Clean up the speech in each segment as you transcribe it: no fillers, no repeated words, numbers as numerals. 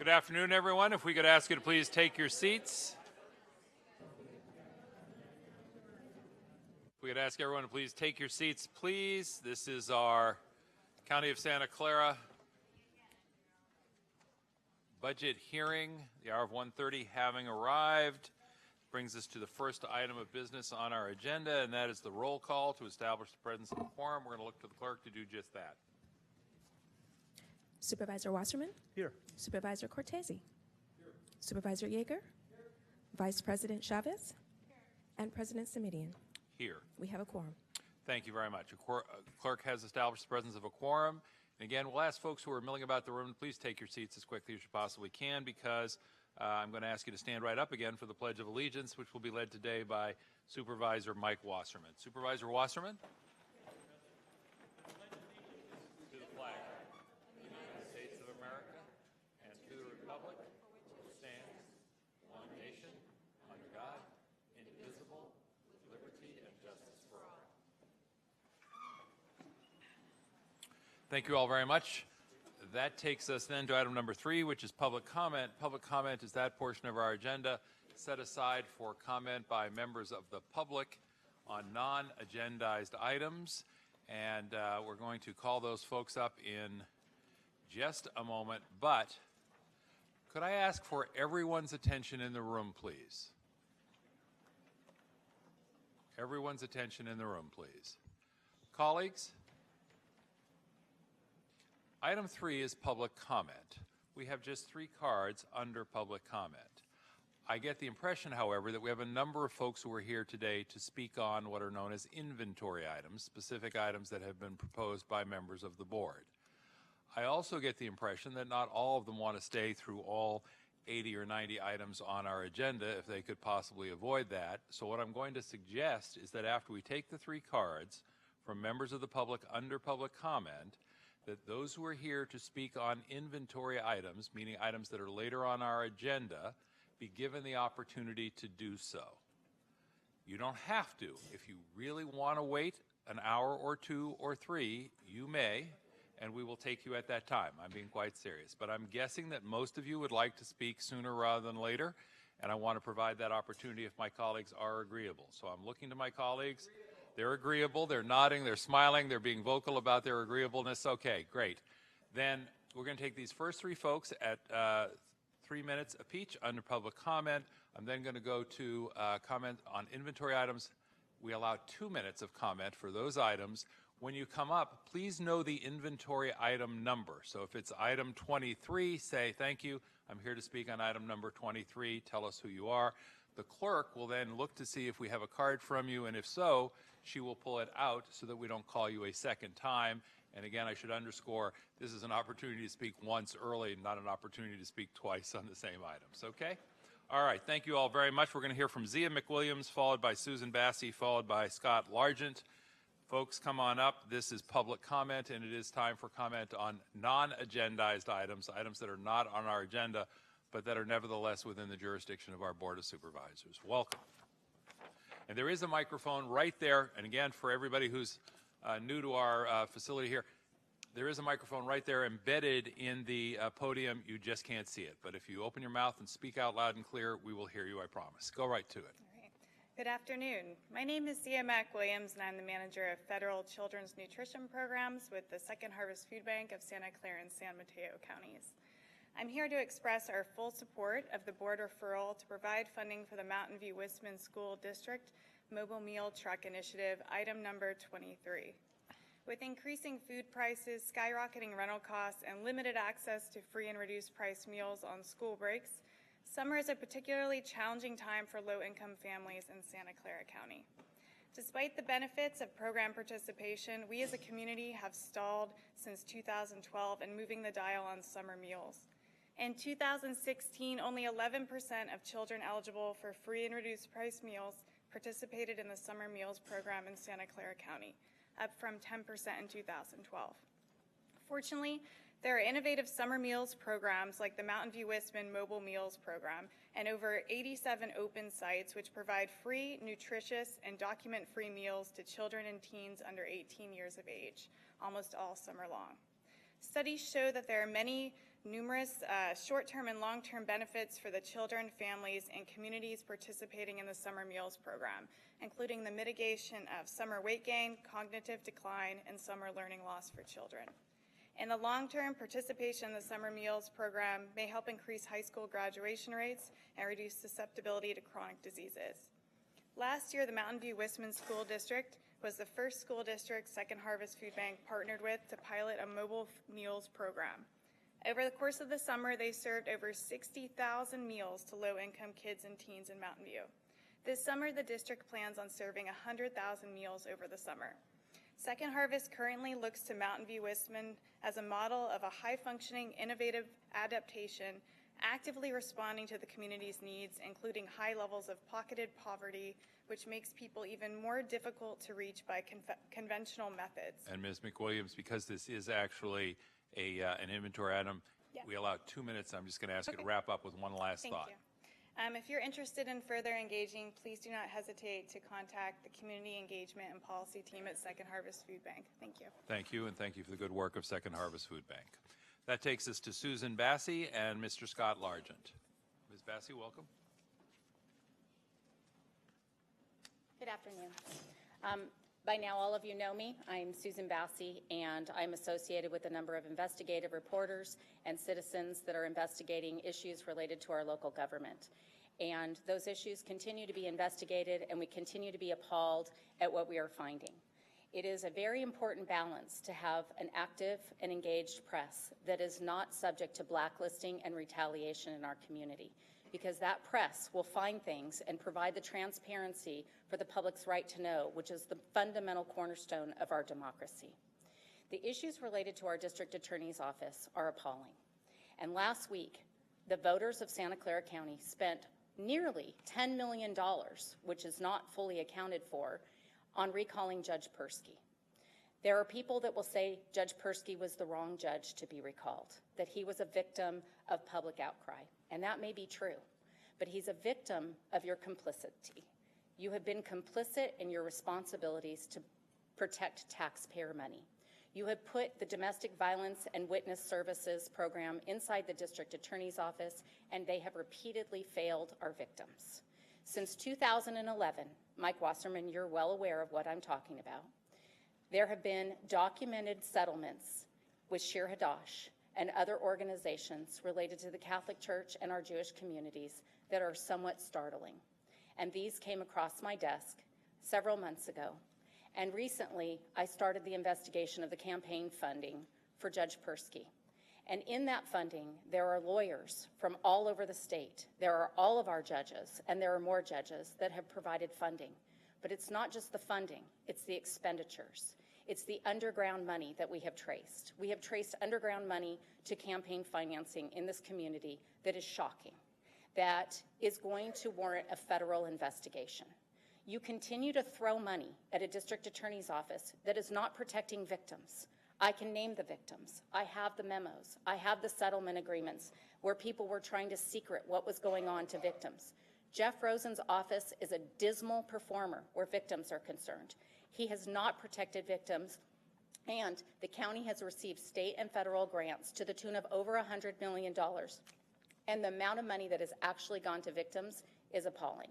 Good afternoon, everyone. If we could ask you to please take your seats. If we could ask everyone to please take your seats, please. This is our County of Santa Clara budget hearing. The hour of 1:30 having arrived brings us to the first item of business on our agenda, and that is the roll call to establish the presence of a quorum. We're going to look to the clerk to do just that. Supervisor Wasserman? Here. Supervisor Cortese? Here. Supervisor Yeager? Here. Vice President Chavez? Here. And President Midian? Here. We have a quorum. Thank you very much. Clerk has established the presence of a quorum. And again, we'll ask folks who are milling about the room, please take your seats as quickly as you possibly can, because I'm going to ask you to stand right up again for the Pledge of Allegiance, which will be led today by Supervisor Mike Wasserman. Supervisor Wasserman? To the flag of the United States of America and to the republic for which it stands, one nation, under God, indivisible, with liberty and justice for all. Thank you all very much. That takes us then to item number 3, which is public comment. Public comment is that portion of our agenda set aside for comment by members of the public on non-agendized items. And we're going to call those folks up in just a moment. But could I ask for everyone's attention in the room, please? Everyone's attention in the room, please. Colleagues? Item 3 is public comment. We have just 3 cards under public comment. I get the impression, however, that we have a number of folks who are here today to speak on what are known as inventory items, specific items that have been proposed by members of the board. I also get the impression that not all of them want to stay through all 80 or 90 items on our agenda if they could possibly avoid that. So what I'm going to suggest is that after we take the 3 cards from members of the public under public comment, that those who are here to speak on inventory items, meaning items that are later on our agenda, be given the opportunity to do so. You don't have to. If you really want to wait an hour or 2 or 3, you may, and we will take you at that time. I'm being quite serious. But I'm guessing that most of you would like to speak sooner rather than later, and I want to provide that opportunity if my colleagues are agreeable. So I'm looking to my colleagues. They're agreeable, they're nodding, they're smiling, they're being vocal about their agreeableness. Okay, great. Then we're going to take these first 3 folks at 3 minutes apiece under public comment. I'm then going to go to comment on inventory items. We allow 2 minutes of comment for those items. When you come up, please know the inventory item number. So if it's item 23, say, thank you, I'm here to speak on item number 23. Tell us who you are. The clerk will then look to see if we have a card from you, and if so, she will pull it out so that we don't call you a second time. And again, I should underscore, this is an opportunity to speak once early, not an opportunity to speak twice on the same items, okay? All right, thank you all very much. We're going to hear from Zia McWilliams, followed by Susan Bassey, followed by Scott Largent. Folks, come on up. This is public comment, and it is time for comment on non-agendized items, items that are not on our agenda, but that are nevertheless within the jurisdiction of our Board of Supervisors. Welcome. And there is a microphone right there, and again, for everybody who's new to our facility here, there is a microphone right there embedded in the podium. You just can't see it. But if you open your mouth and speak out loud and clear, we will hear you, I promise. Go right to it. All right. Good afternoon. My name is Zia McWilliams, and I'm the manager of Federal Children's Nutrition Programs with the Second Harvest Food Bank of Santa Clara and San Mateo counties. I'm here to express our full support of the board referral to provide funding for the Mountain View Wistman School District Mobile Meal Truck Initiative, item number 23. With increasing food prices, skyrocketing rental costs, and limited access to free and reduced price meals on school breaks, summer is a particularly challenging time for low-income families in Santa Clara County. Despite the benefits of program participation, we as a community have stalled since 2012 in moving the dial on summer meals. In 2016, only 11% of children eligible for free and reduced price meals participated in the summer meals program in Santa Clara County, up from 10% in 2012. Fortunately, there are innovative summer meals programs like the Mountain View Wistman Mobile Meals Program and over 87 open sites which provide free, nutritious, and document-free meals to children and teens under 18 years of age, almost all summer long. Studies show that there are many numerous short-term and long-term benefits for the children, families, and communities participating in the summer meals program, including the mitigation of summer weight gain, cognitive decline, and summer learning loss for children. In the long term, participation in the summer meals program may help increase high school graduation rates and reduce susceptibility to chronic diseases. Last year, the Mountain View Wistman School District was the first school district Second Harvest Food Bank partnered with to pilot a mobile meals program. Over the course of the summer, they served over 60,000 meals to low-income kids and teens in Mountain View. This summer, the district plans on serving 100,000 meals over the summer. Second Harvest currently looks to Mountain View Wistman as a model of a high-functioning, innovative adaptation, actively responding to the community's needs, including high levels of pocketed poverty, which makes people even more difficult to reach by conventional methods. And Ms. McWilliams, because this is actually an inventory item, we allow 2 minutes. I'm just going to ask you to wrap up with one last thought. Thank you. If you're interested in further engaging, please do not hesitate to contact the Community Engagement and Policy Team at Second Harvest Food Bank. Thank you. Thank you, and thank you for the good work of Second Harvest Food Bank. That takes us to Susan Bossi and Mr. Scott Largent. Ms. Bossi, welcome. Good afternoon. By now, all of you know me. I'm Susan Bossi, and I'm associated with a number of investigative reporters and citizens that are investigating issues related to our local government. And those issues continue to be investigated, and we continue to be appalled at what we are finding. It is a very important balance to have an active and engaged press that is not subject to blacklisting and retaliation in our community, because that press will find things and provide the transparency for the public's right to know, which is the fundamental cornerstone of our democracy. The issues related to our district attorney's office are appalling. And last week, the voters of Santa Clara County spent nearly $10 million, which is not fully accounted for, on recalling Judge Persky. There are people that will say Judge Persky was the wrong judge to be recalled, that he was a victim of public outcry, and that may be true, but he's a victim of your complicity. You have been complicit in your responsibilities to protect taxpayer money. You have put the Domestic Violence and Witness Services program inside the district attorney's office, and they have repeatedly failed our victims. Since 2011, Mike Wasserman, you're well aware of what I'm talking about, there have been documented settlements with Shir Hadash and other organizations related to the Catholic Church and our Jewish communities that are somewhat startling. And these came across my desk several months ago. And recently, I started the investigation of the campaign funding for Judge Persky. And in that funding, there are lawyers from all over the state. There are all of our judges, and there are more judges that have provided funding. But it's not just the funding, it's the expenditures. It's the underground money that we have traced. We have traced underground money to campaign financing in this community that is shocking, that is going to warrant a federal investigation. You continue to throw money at a district attorney's office that is not protecting victims. I can name the victims. I have the memos. I have the settlement agreements where people were trying to secret what was going on to victims. Jeff Rosen's office is a dismal performer where victims are concerned. He has not protected victims, and the county has received state and federal grants to the tune of over $100 million. And the amount of money that has actually gone to victims is appalling.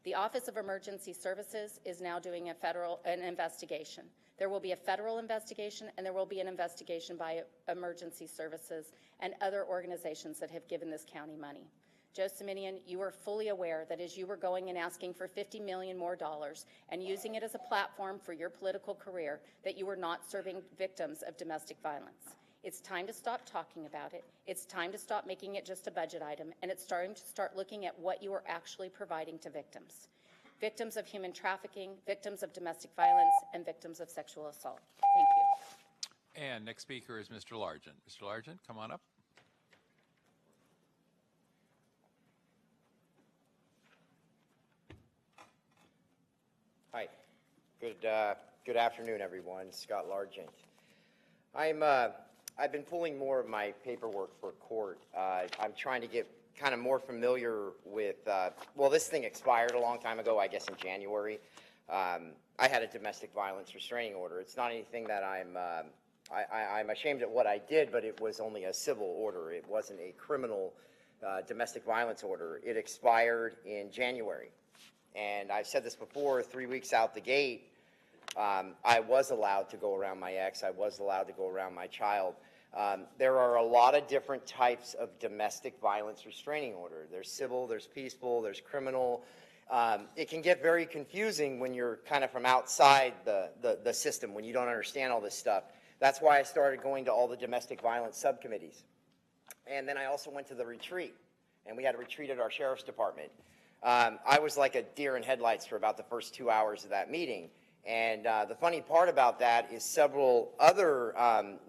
The Office of Emergency Services is now doing an investigation. There will be a federal investigation, and there will be an investigation by Emergency Services and other organizations that have given this county money. Joe Midian, you are fully aware that as you were going and asking for $50 million more and using it as a platform for your political career, that you were not serving victims of domestic violence. It's time to stop talking about it. It's time to stop making it just a budget item, and it's starting to start looking at what you are actually providing to victims. Victims of human trafficking, victims of domestic violence, and victims of sexual assault. Thank you. And next speaker is Mr. Largent. Mr. Largent, come on up. Hi. Good afternoon, everyone. Scott Largent. I've been pulling more of my paperwork for court. I'm trying to get kind of more familiar with, well, this thing expired a long time ago, I guess in January. I had a domestic violence restraining order. It's not anything that I'm I'm ashamed at what I did, but it was only a civil order. It wasn't a criminal domestic violence order. It expired in January. And I've said this before, 3 weeks out the gate, I was allowed to go around my ex. I was allowed to go around my child. There are a lot of different types of domestic violence restraining order. There's civil, there's peaceful, there's criminal. It can get very confusing when you're kind of from outside the system, when you don't understand all this stuff. That's why I started going to all the domestic violence subcommittees. And then I also went to the retreat, and we had a retreat at our sheriff's department. I was like a deer in headlights for about the first 2 hours of that meeting. And the funny part about that is several other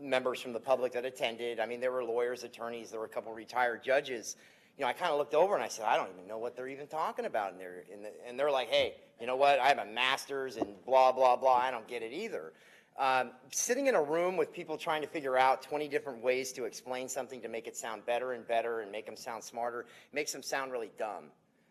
members from the public that attended. I mean, there were lawyers, attorneys, there were a couple retired judges. You know, I kind of looked over and I said, I don't even know what they're even talking about in there. And they're like, hey, you know what? I have a master's and blah, blah, blah. I don't get it either. Sitting in a room with people trying to figure out 20 different ways to explain something to make it sound better and better and make them sound smarter, makes them sound really dumb.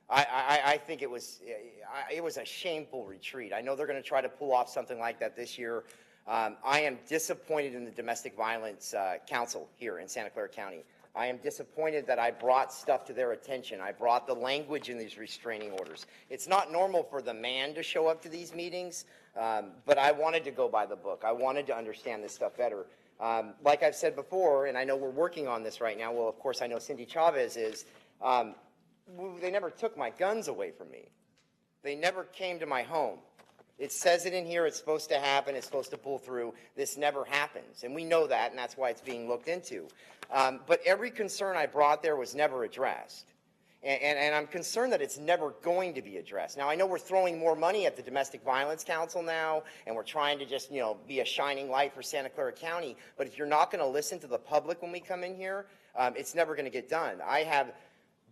I think it was a shameful retreat. I know they're going to try to pull off something like that this year. I am disappointed in the Domestic Violence Council here in Santa Clara County. I am disappointed that I brought stuff to their attention. I brought the language in these restraining orders. It's not normal for the man to show up to these meetings, but I wanted to go by the book. I wanted to understand this stuff better. Like I've said before, and I know we're working on this right now, well, of course, I know Cindy Chavez is, they never took my guns away from me. They never came to my home. It says it in here, it's supposed to happen, it's supposed to pull through. This never happens, and we know that, and that's why it's being looked into. But every concern I brought there was never addressed. And I'm concerned that it's never going to be addressed. Now, I know we're throwing more money at the Domestic Violence Council now, and we're trying to just, be a shining light for Santa Clara County, but if you're not going to listen to the public when we come in here, it's never going to get done. I have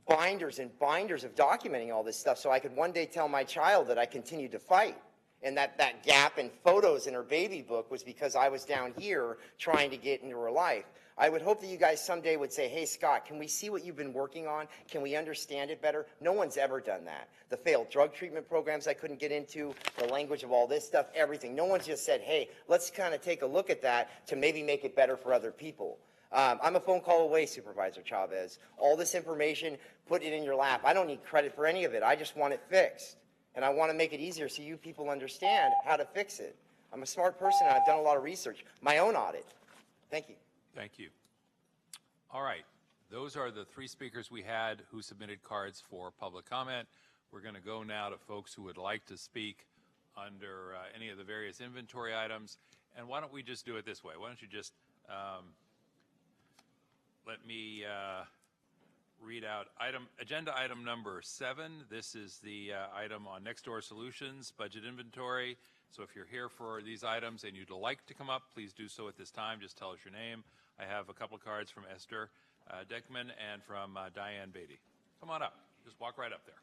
binders and binders of documenting all this stuff so I could one day tell my child that I continued to fight. And that gap in photos in her baby book was because I was down here trying to get into her life. I would hope that you guys someday would say, hey, Scott, can we see what you've been working on? Can we understand it better? No one's ever done that. The failed drug treatment programs I couldn't get into, the language of all this stuff, everything. No one's just said, hey, let's kind of take a look at that to maybe make it better for other people. I'm a phone call away, Supervisor Chavez. All this information, put it in your lap. I don't need credit for any of it. I just want it fixed. And I want to make it easier so you people understand how to fix it. I'm a smart person, and I've done a lot of research. My own audit. Thank you. Thank you. All right. Those are the three speakers we had who submitted cards for public comment. We're going to go now to folks who would like to speak under any of the various inventory items. And why don't we just do it this way? Why don't you just let me read out agenda item number 7. This is the item on Next Door Solutions, budget inventory. So if you're here for these items and you'd like to come up, please do so at this time. Just tell us your name. I have a couple of cards from Esther Deckman and from Diane Beatty. Come on up. Just walk right up there.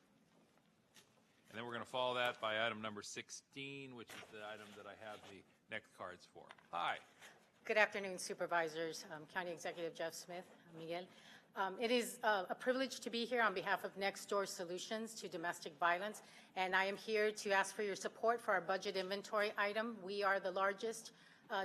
And then we're going to follow that by item number 16, which is the item that I have the next cards for. Hi. Good afternoon, Supervisors. County Executive Jeff Smith, Miguel. It is a privilege to be here on behalf of Next Door Solutions to Domestic Violence, and I am here to ask for your support for our budget inventory item. We are the largest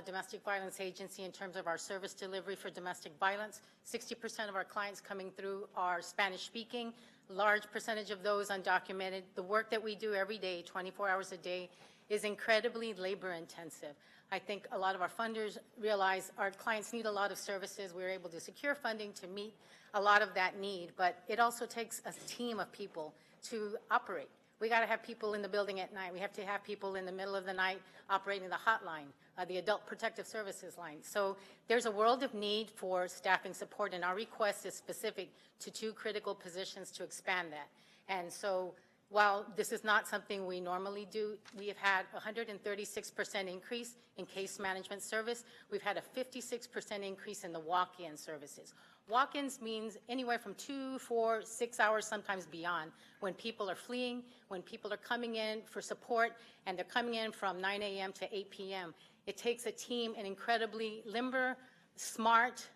domestic violence agency in terms of our service delivery for domestic violence. 60% of our clients coming through are Spanish-speaking, large percentage of those undocumented. The work that we do every day, 24 hours a day, is incredibly labor-intensive. I think a lot of our funders realize our clients need a lot of services. We're able to secure funding to meet a lot of that need, but it also takes a team of people to operate. We got to have people in the building at night. We have to have people in the middle of the night operating the hotline, the Adult Protective Services line. So there's a world of need for staffing support, and our request is specific to 2 critical positions to expand that. And so while this is not something we normally do, we have had a 136% increase in case management service. We've had a 56% increase in the walk-in services. Walk-ins means anywhere from 2, 4, 6 hours, sometimes beyond, when people are fleeing, when people are coming in for support, and they're coming in from 9 a.m. to 8 p.m. It takes a team, an incredibly limber, smart,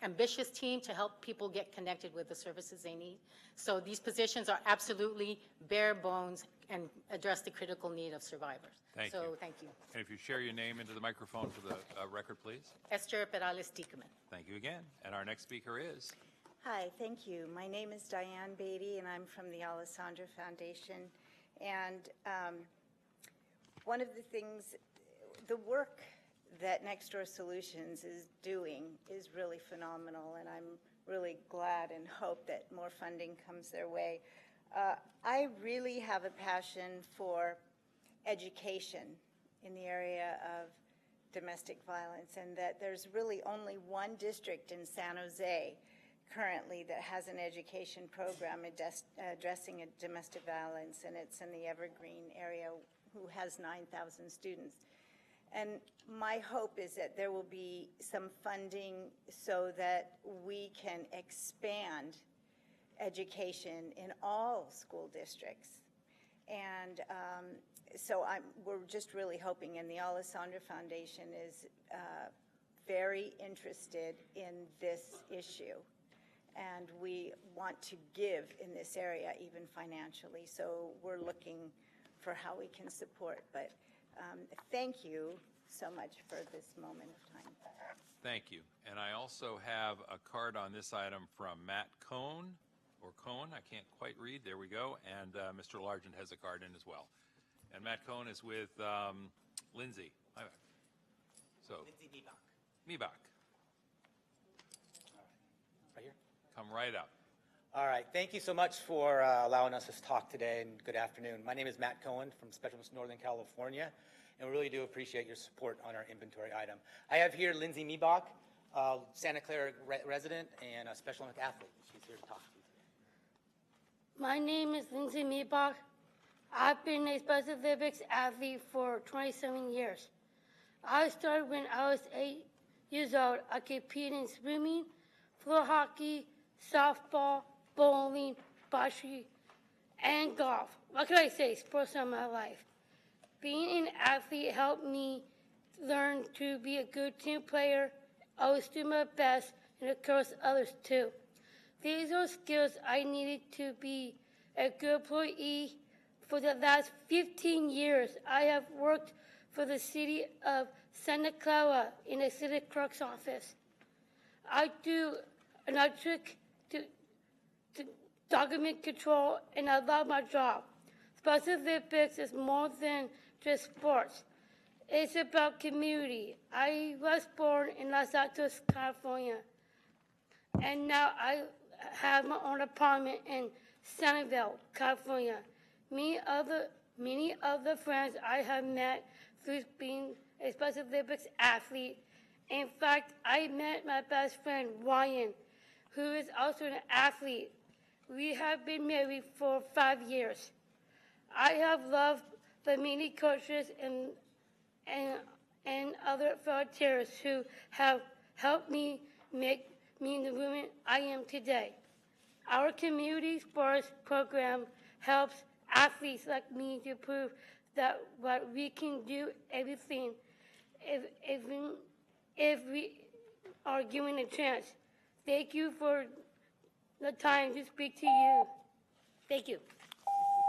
ambitious team to help people get connected with the services they need. So these positions are absolutely bare bones and address the critical need of survivors. Thank you. So thank you. And if you share your name into the microphone for the record, please. Esther Salas. Thank you again. And our next speaker is? Hi, thank you. My name is Diane Beatty, and I'm from the Alessandra Foundation. And one of the things, the work that Next Door Solutions is doing is really phenomenal, and I'm really glad and hope that more funding comes their way. I really have a passion for education in the area of domestic violence, and that there's really only one district in San Jose currently that has an education program addressing domestic violence, and it's in the Evergreen area, who has 9,000 students. And my hope is that there will be some funding so that we can expand education in all school districts. And so we're just really hoping, and the Alessandra Foundation is very interested in this issue. And we want to give in this area, even financially. So we're looking for how we can support. But thank you so much for this moment of time. Thank you. And I also have a card on this item from Matt Cohen, or Cohen, I can't quite read, there we go, and Mr. Largent has a card in as well. And Matt Cohen is with Lindsay. Hi, Matt. So, Lindsay Miebach. Miebach, Right here. come right up. All right. Thank you so much for allowing us to talk today, and good afternoon. My name is Matt Cohen from Specialist Northern California, and we really do appreciate your support on our inventory item. I have here Lindsay Miebach, Santa Clara resident and a Special Olympic athlete. She's here to talk to you today. My name is Lindsay Miebach. I've been a Special Olympics athlete for 27 years. I started when I was 8 years old. I competed in swimming, floor hockey, softball, bowling, bocce, and golf. What can I say? Sports are my life. Being an athlete helped me learn to be a good team player, always do my best, and of course others too. These are skills I needed to be a good employee. For the last 15 years, I have worked for the city of Santa Clara in the city clerk's office. I do electric to document control, and I love my job. Special Olympics is more than just sports. It's about community. I was born in Los Altos, California, and now I have my own apartment in Sanibel, California. Many other friends I have met through being a Special Olympics athlete. In fact, I met my best friend, Ryan, who is also an athlete. We have been married for 5 years. I have loved the many coaches and other volunteers who have helped me make me the woman I am today. Our community sports program helps athletes like me to prove that what we can do everything if we are given a chance. Thank you for the time to speak to you. Thank you.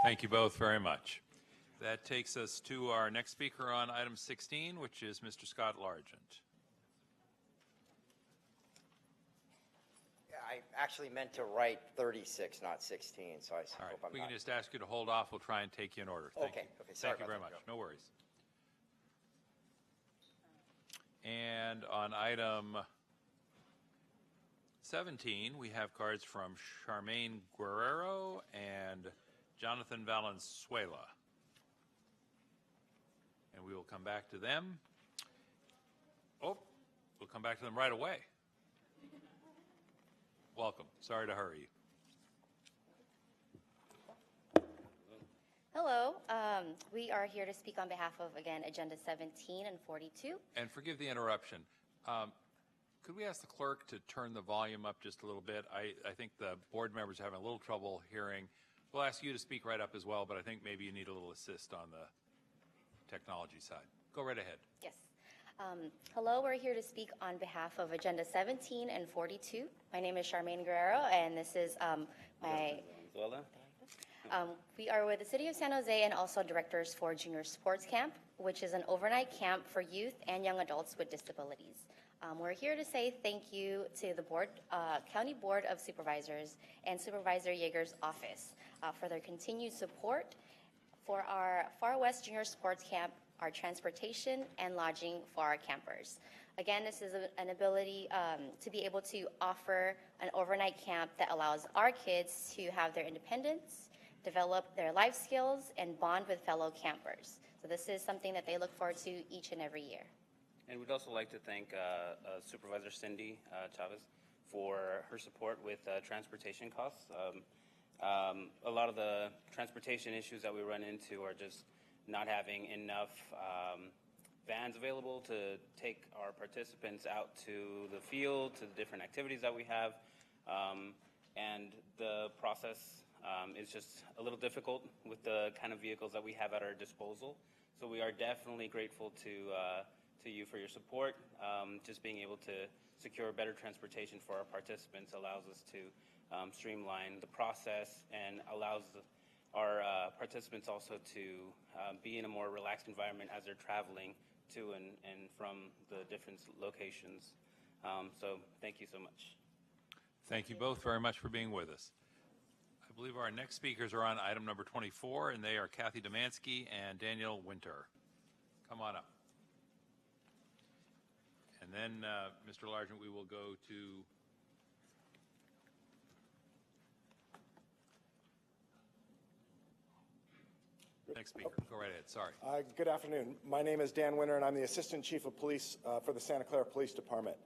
Thank you both very much. That takes us to our next speaker on item 16, which is Mr. Scott Largent. I actually meant to write 36, not 16, so I All right, hope I'm we not. can just ask you to hold off. We'll try and take you in order. Thank Okay, you. okay, sorry Thank you very about much. that, No worries. And on item 17, we have cards from Charmaine Guerrero and Jonathan Valenzuela. And we will come back to them. Oh, we'll come back to them right away. Welcome. Sorry to hurry you. Hello. We are here to speak on behalf of, again, Agenda 17 and 42. And forgive the interruption. Could we ask the clerk to turn the volume up just a little bit? I think the board members are having a little trouble hearing. We'll ask you to speak right up as well, but I think maybe you need a little assist on the technology side. Go right ahead. Yes. Hello, we're here to speak on behalf of Agenda 17 and 42. My name is Charmaine Guerrero, and this is we are with the City of San Jose and also directors for Junior Sports Camp, which is an overnight camp for youth and young adults with disabilities. We're here to say thank you to the County Board of Supervisors and Supervisor Yeager's office for their continued support for our Far West Junior Sports Camp, our transportation and lodging for our campers. Again, this is an ability to be able to offer an overnight camp that allows our kids to have their independence, develop their life skills, and bond with fellow campers. So this is something that they look forward to each and every year. And we'd also like to thank Supervisor Cindy Chavez for her support with transportation costs. A lot of the transportation issues that we run into are just not having enough vans available to take our participants out to the field, to the different activities that we have. And the process is just a little difficult with the kind of vehicles that we have at our disposal. So we are definitely grateful to you for your support. Just being able to secure better transportation for our participants allows us to streamline the process and allows our participants also to be in a more relaxed environment as they're traveling to and from the different locations. So thank you so much. Thank you both very much for being with us. I believe our next speakers are on item number 24, and they are Kathy Damansky and Daniel Winter. Come on up. And then, Mr. Largent, we will go to next speaker. Go right ahead. Sorry. Good afternoon. My name is Dan Winter, and I'm the Assistant Chief of Police for the Santa Clara Police Department.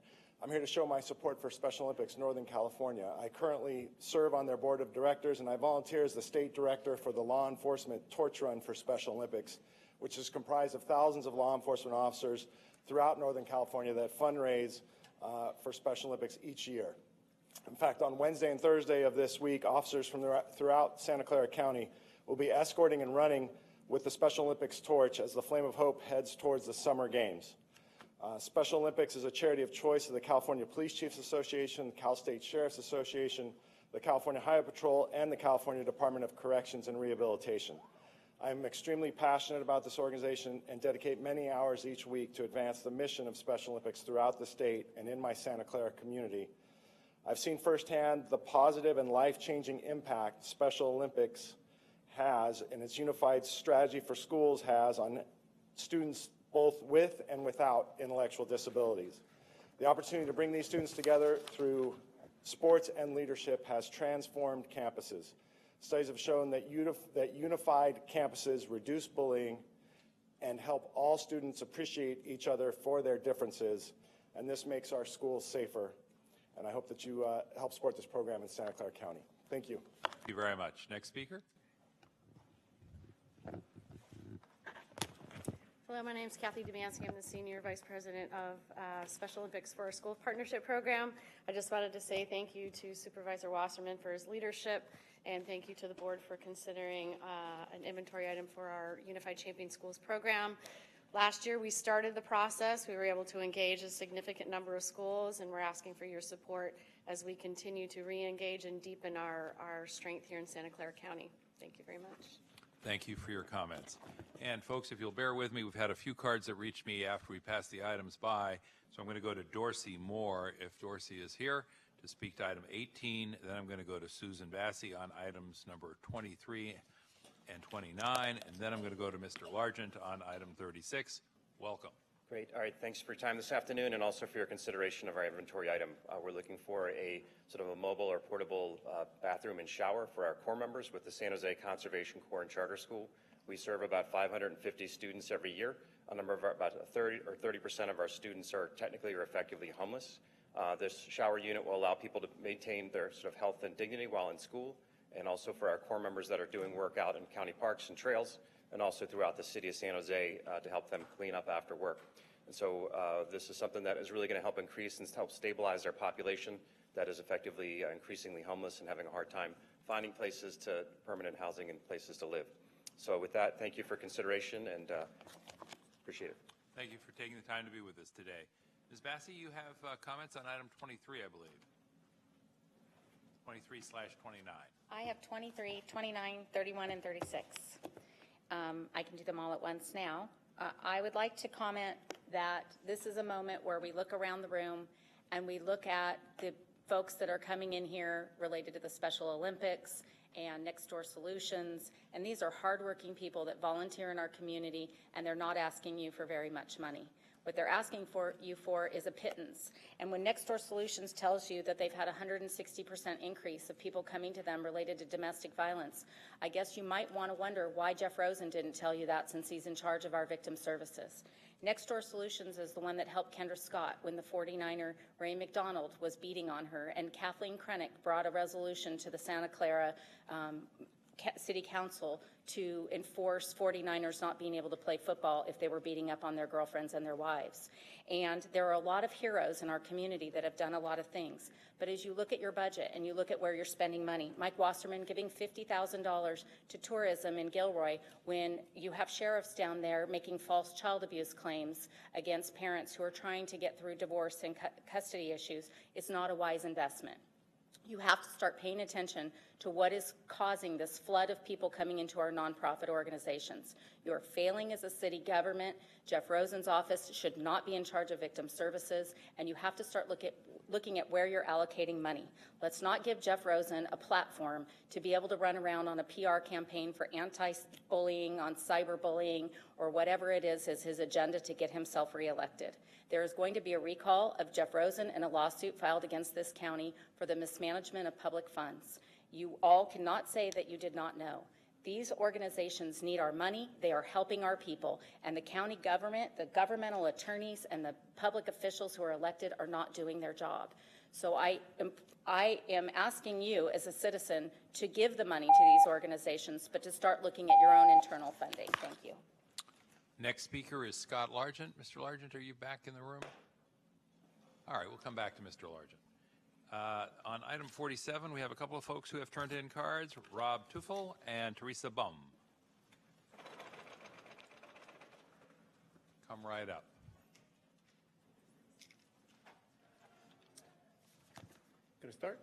I'm here to show my support for Special Olympics Northern California. I currently serve on their board of directors, and I volunteer as the state director for the Law Enforcement Torch Run for Special Olympics, which is comprised of thousands of law enforcement officers throughout Northern California that fundraise for Special Olympics each year. In fact, on Wednesday and Thursday of this week, officers from throughout Santa Clara County will be escorting and running with the Special Olympics torch as the Flame of Hope heads towards the Summer Games. Special Olympics is a charity of choice of the California Police Chiefs Association, the Cal State Sheriff's Association, the California Highway Patrol, and the California Department of Corrections and Rehabilitation. I'm extremely passionate about this organization and dedicate many hours each week to advance the mission of Special Olympics throughout the state and in my Santa Clara community. I've seen firsthand the positive and life-changing impact Special Olympics has and its unified strategy for schools has on students both with and without intellectual disabilities. The opportunity to bring these students together through sports and leadership has transformed campuses. Studies have shown that unified campuses reduce bullying and help all students appreciate each other for their differences, and this makes our schools safer. And I hope that you help support this program in Santa Clara County. Thank you. Thank you very much. Next speaker. Hello, my name is Kathy Damansky. I'm the Senior Vice President of Special Olympics for our School Partnership Program. I just wanted to say thank you to Supervisor Wasserman for his leadership, and thank you to the board for considering an inventory item for our Unified Champion Schools program. Last year, we started the process. We were able to engage a significant number of schools, and we're asking for your support as we continue to re-engage and deepen our strength here in Santa Clara County. Thank you very much. Thank you for your comments. And folks, if you'll bear with me, we've had a few cards that reached me after we passed the items by. So I'm going to go to Dorsey Moore, if Dorsey is here, to speak to item 18. Then I'm going to go to Susan Bassey on items number 23 and 29. And then I'm going to go to Mr. Largent on item 36. Welcome. Great. All right. Thanks for your time this afternoon and also for your consideration of our inventory item. We're looking for a sort of a mobile or portable bathroom and shower for our Corps members with the San Jose Conservation Corps and Charter School. We serve about 550 students every year. A number of about 30% of our students are technically or effectively homeless. This shower unit will allow people to maintain their sort of health and dignity while in school, and also for our Corps members that are doing work out in county parks and trails, and also throughout the city of San Jose to help them clean up after work. And so this is something that is really going to help increase and help stabilize our population that is effectively increasingly homeless and having a hard time finding places to permanent housing and places to live. So with that, thank you for consideration and appreciate it. Thank you for taking the time to be with us today. Ms. Bassi, you have comments on item 23, I believe. 23/29. I have 23, 29, 31, and 36. I can do them all at once now. I would like to comment that this is a moment where we look around the room and we look at the folks that are coming in here related to the Special Olympics and Next Door Solutions, and these are hardworking people that volunteer in our community, and they're not asking you for very much money. What they're asking you for is a pittance. And when Next Door Solutions tells you that they've had a 160% increase of people coming to them related to domestic violence, I guess you might want to wonder why Jeff Rosen didn't tell you that, since he's in charge of our victim services. Next Door Solutions is the one that helped Kendra Scott when the 49er Ray McDonald was beating on her, and Kathleen Krennick brought a resolution to the Santa Clara City Council to enforce 49ers not being able to play football if they were beating up on their girlfriends and their wives. And there are a lot of heroes in our community that have done a lot of things. But as you look at your budget and you look at where you're spending money, Mike Wasserman giving $50,000 to tourism in Gilroy when you have sheriffs down there making false child abuse claims against parents who are trying to get through divorce and custody issues, is not a wise investment. You have to start paying attention to what is causing this flood of people coming into our nonprofit organizations. You are failing as a city government. Jeff Rosen's office should not be in charge of victim services, and you have to start looking at where you're allocating money. Let's not give Jeff Rosen a platform to be able to run around on a PR campaign for anti-bullying, on cyberbullying, or whatever it is his agenda to get himself reelected. There is going to be a recall of Jeff Rosen and a lawsuit filed against this county for the mismanagement of public funds. You all cannot say that you did not know. These organizations need our money. They are helping our people. And the county government, the governmental attorneys, and the public officials who are elected are not doing their job. So I am asking you as a citizen to give the money to these organizations, but to start looking at your own internal funding. Thank you. Next speaker is Scott Largent. Mr. Largent, are you back in the room? All right, we'll come back to Mr. Largent. On item 47, we have a couple of folks who have turned in cards, Rob Tuffel and Teresa Baum. Come right up. Going to start?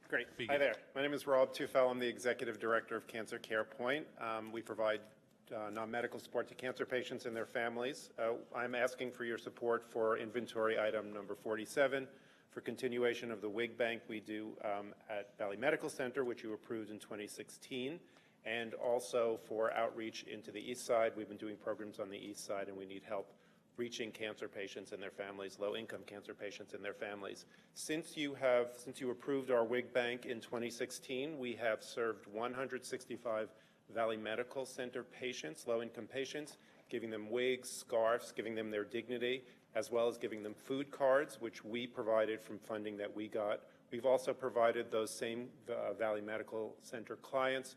Great. Hi there. My name is Rob Tuffel. I'm the Executive Director of Cancer Care Point. We provide non-medical support to cancer patients and their families. I'm asking for your support for inventory item number 47, for continuation of the wig bank we do at Valley Medical Center, which you approved in 2016, and also for outreach into the east side. We've been doing programs on the east side, and we need help reaching cancer patients and their families, low-income cancer patients and their families. Since you approved our wig bank in 2016, we have served 165 Valley Medical Center patients, low-income patients, giving them wigs, scarves, giving them their dignity, as well as giving them food cards, which we provided from funding that we got. We've also provided those same Valley Medical Center clients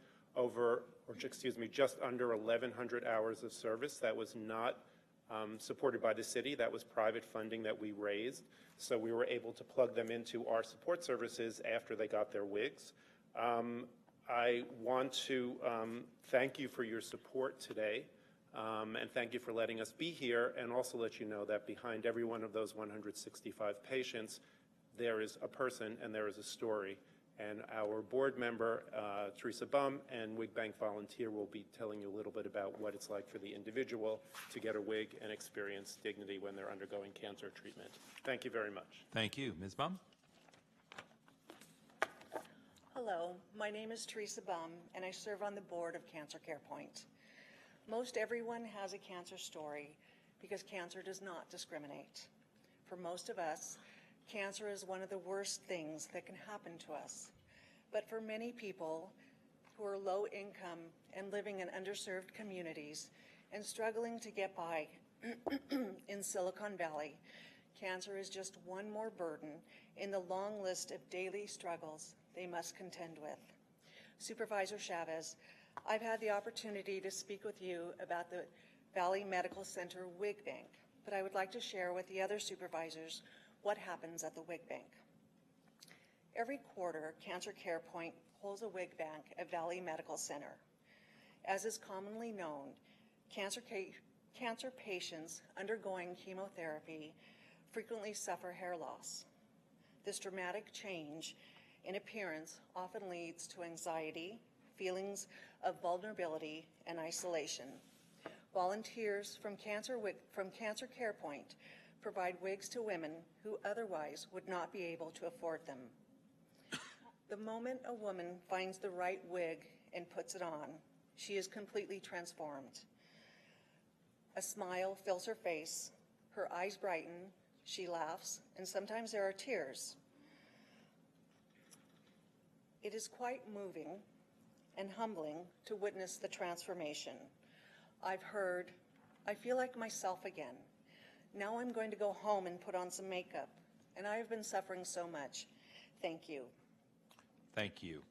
just under 1,100 hours of service. That was not supported by the city. That was private funding that we raised. So we were able to plug them into our support services after they got their wigs. I want to thank you for your support today, and thank you for letting us be here, and also let you know that behind every one of those 165 patients, there is a person and there is a story. And our board member, Teresa Baum, and Wig Bank volunteer will be telling you a little bit about what it's like for the individual to get a wig and experience dignity when they're undergoing cancer treatment. Thank you very much. Thank you. Ms. Baum? Hello, my name is Teresa Baum, and I serve on the board of Cancer Care Point. Most everyone has a cancer story because cancer does not discriminate. For most of us, cancer is one of the worst things that can happen to us. But for many people who are low income and living in underserved communities and struggling to get by in Silicon Valley, cancer is just one more burden in the long list of daily struggles they must contend with. Supervisor Chavez, I've had the opportunity to speak with you about the Valley Medical Center Wig Bank, but I would like to share with the other supervisors what happens at the wig bank. Every quarter, Cancer Care Point holds a wig bank at Valley Medical Center. As is commonly known, Cancer Cancer patients undergoing chemotherapy frequently suffer hair loss. This dramatic change in appearance often leads to anxiety, feelings of vulnerability, and isolation. Volunteers from Cancer CarePoint provide wigs to women who otherwise would not be able to afford them. The moment a woman finds the right wig and puts it on, she is completely transformed. A smile fills her face, her eyes brighten, she laughs, and sometimes there are tears. It is quite moving and humbling to witness the transformation. I've heard, I feel like myself again. Now I'm going to go home and put on some makeup, and I have been suffering so much. Thank you. Thank you.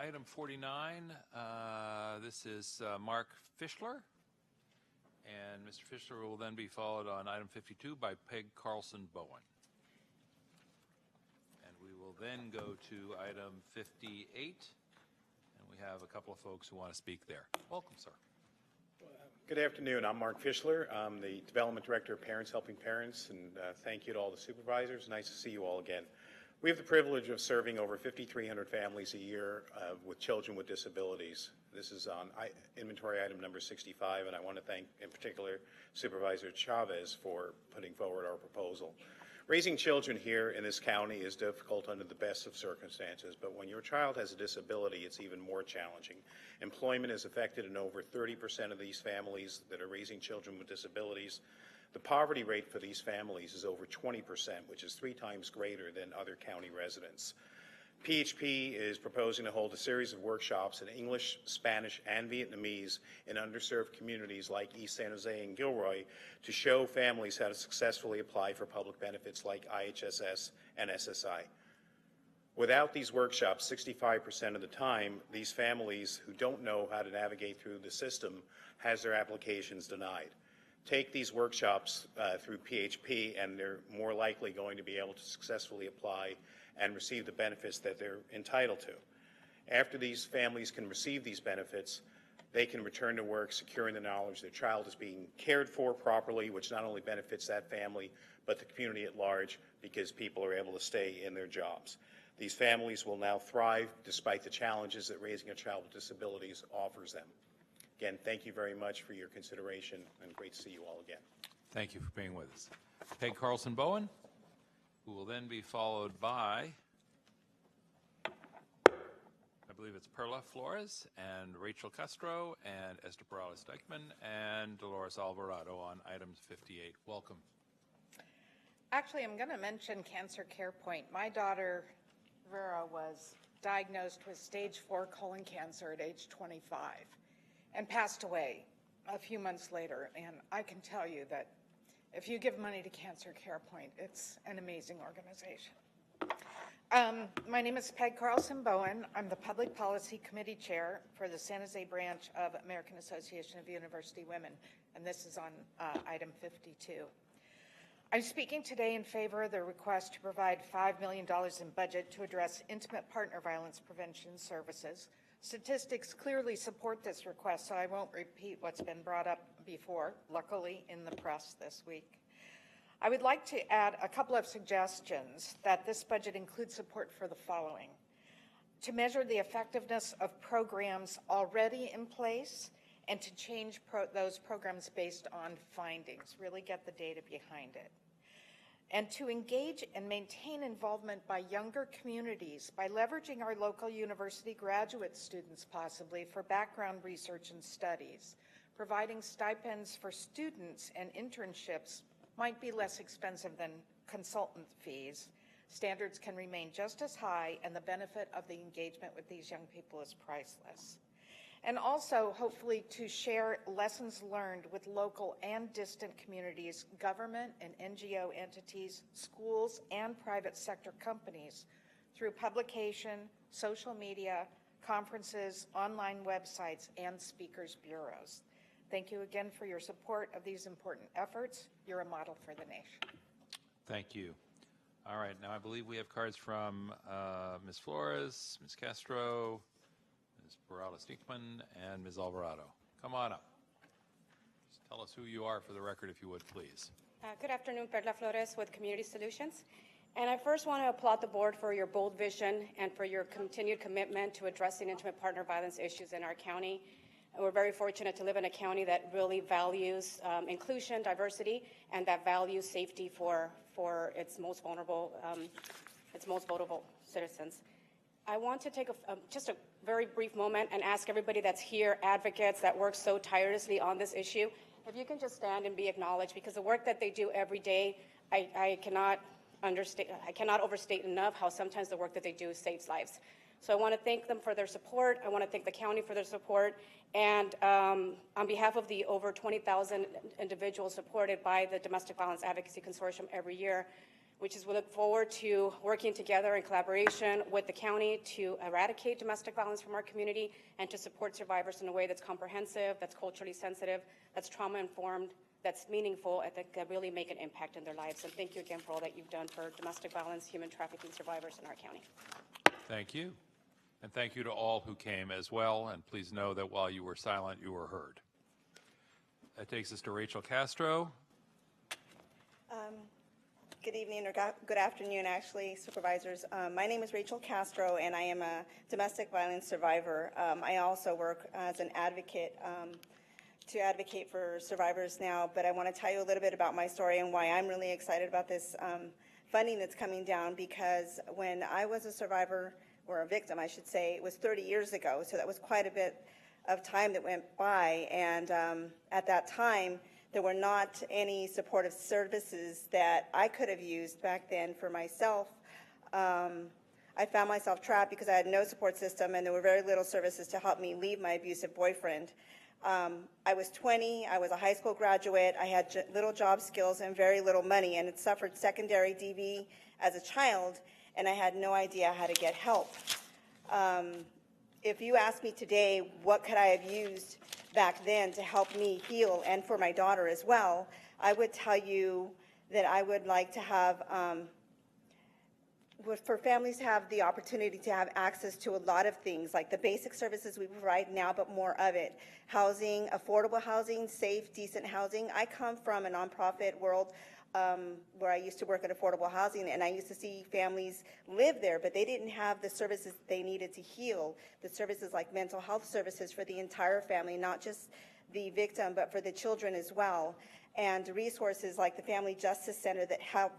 Item 49, this is Mark Fischler. And Mr. Fischler will then be followed on item 52 by Peg Carlson Bowen. And we will then go to item 58. And we have a couple of folks who want to speak there. Welcome, sir. Good afternoon. I'm Mark Fischler. I'm the Development Director of Parents Helping Parents, and thank you to all the supervisors. Nice to see you all again. We have the privilege of serving over 5,300 families a year with children with disabilities. This is on inventory item number 65, and I want to thank, in particular, Supervisor Chavez for putting forward our proposal. Raising children here in this county is difficult under the best of circumstances, but when your child has a disability, it's even more challenging. Employment is affected in over 30% of these families that are raising children with disabilities. The poverty rate for these families is over 20%, which is 3 times greater than other county residents. PHP is proposing to hold a series of workshops in English, Spanish, and Vietnamese in underserved communities like East San Jose and Gilroy to show families how to successfully apply for public benefits like IHSS and SSI. Without these workshops, 65% of the time, these families who don't know how to navigate through the system has their applications denied. Take these workshops through PHP, and they're more likely going to be able to successfully apply and receive the benefits that they're entitled to. After these families can receive these benefits, they can return to work securing the knowledge their child is being cared for properly, which not only benefits that family, but the community at large, because people are able to stay in their jobs. These families will now thrive despite the challenges that raising a child with disabilities offers them. Again, thank you very much for your consideration, and great to see you all again. Thank you for being with us. Peg Carlson Bowen, who will then be followed by, I believe it's Perla Flores and Rachel Castro and Esther Perales-Dykman and Dolores Alvarado on items 58. Welcome. Actually, I'm going to mention Cancer CarePoint. My daughter, Vera, was diagnosed with stage 4 colon cancer at age 25 and passed away a few months later. And I can tell you that if you give money to Cancer CarePoint, it's an amazing organization. My name is Peg Carlson Bowen. I'm the Public Policy Committee Chair for the San Jose branch of American Association of University Women, and this is on item 52. I'm speaking today in favor of the request to provide $5 million in budget to address intimate partner violence prevention services. Statistics clearly support this request, so I won't repeat what's been brought up before, luckily in the press this week. I would like to add a couple of suggestions that this budget includes support for the following: to measure the effectiveness of programs already in place and to change those programs based on findings, really get the data behind it. And to engage and maintain involvement by younger communities by leveraging our local university graduate students possibly for background research and studies. Providing stipends for students and internships might be less expensive than consultant fees. Standards can remain just as high, and the benefit of the engagement with these young people is priceless. And also, hopefully, to share lessons learned with local and distant communities, government and NGO entities, schools, and private sector companies through publication, social media, conferences, online websites, and speakers bureaus. Thank you again for your support of these important efforts. You're a model for the nation. Thank you. All right, now I believe we have cards from Ms. Flores, Ms. Castro, Ms. Perales-Diekman, and Ms. Alvarado. Come on up. Just tell us who you are for the record, if you would, please. Good afternoon, Perla Flores with Community Solutions. And I first want to applaud the board for your bold vision and for your continued commitment to addressing intimate partner violence issues in our county. And we're very fortunate to live in a county that really values inclusion, diversity, and that values safety for its most vulnerable citizens. I want to take just a very brief moment and ask everybody that's here, advocates that work so tirelessly on this issue, if you can just stand and be acknowledged, because the work that they do every day, I cannot overstate enough how sometimes the work that they do saves lives. So I want to thank them for their support. I want to thank the county for their support. And on behalf of the over 20,000 individuals supported by the Domestic Violence Advocacy Consortium every year, we look forward to working together in collaboration with the county to eradicate domestic violence from our community and to support survivors in a way that's comprehensive, that's culturally sensitive, that's trauma-informed, that's meaningful, and that really make an impact in their lives. And thank you again for all that you've done for domestic violence, human trafficking survivors in our county. Thank you. And thank you to all who came as well. And please know that while you were silent, you were heard. That takes us to Rachel Castro. Good evening, or good afternoon, actually, supervisors. My name is Rachel Castro, and I am a domestic violence survivor. I also work as an advocate to advocate for survivors now, but I want to tell you a little bit about my story and why I'm really excited about this funding that's coming down, because when I was a survivor, or a victim, I should say, it was 30 years ago, so that was quite a bit of time that went by, and at that time, there were not any supportive services that I could have used back then for myself. I found myself trapped because I had no support system, and there were very little services to help me leave my abusive boyfriend. I was 20, I was a high school graduate, I had little job skills and very little money, and had suffered secondary DV as a child, and I had no idea how to get help. If you ask me today, what could I have used back then to help me heal, and for my daughter as well, I would tell you that I would like to have, for families to have the opportunity to have access to a lot of things, like the basic services we provide now, but more of it. Housing, affordable housing, safe, decent housing. I come from a nonprofit world where I used to work in affordable housing, and I used to see families live there, but they didn't have the services they needed to heal, the services like mental health services for the entire family, not just the victim, but for the children as well, and resources like the Family Justice Center that help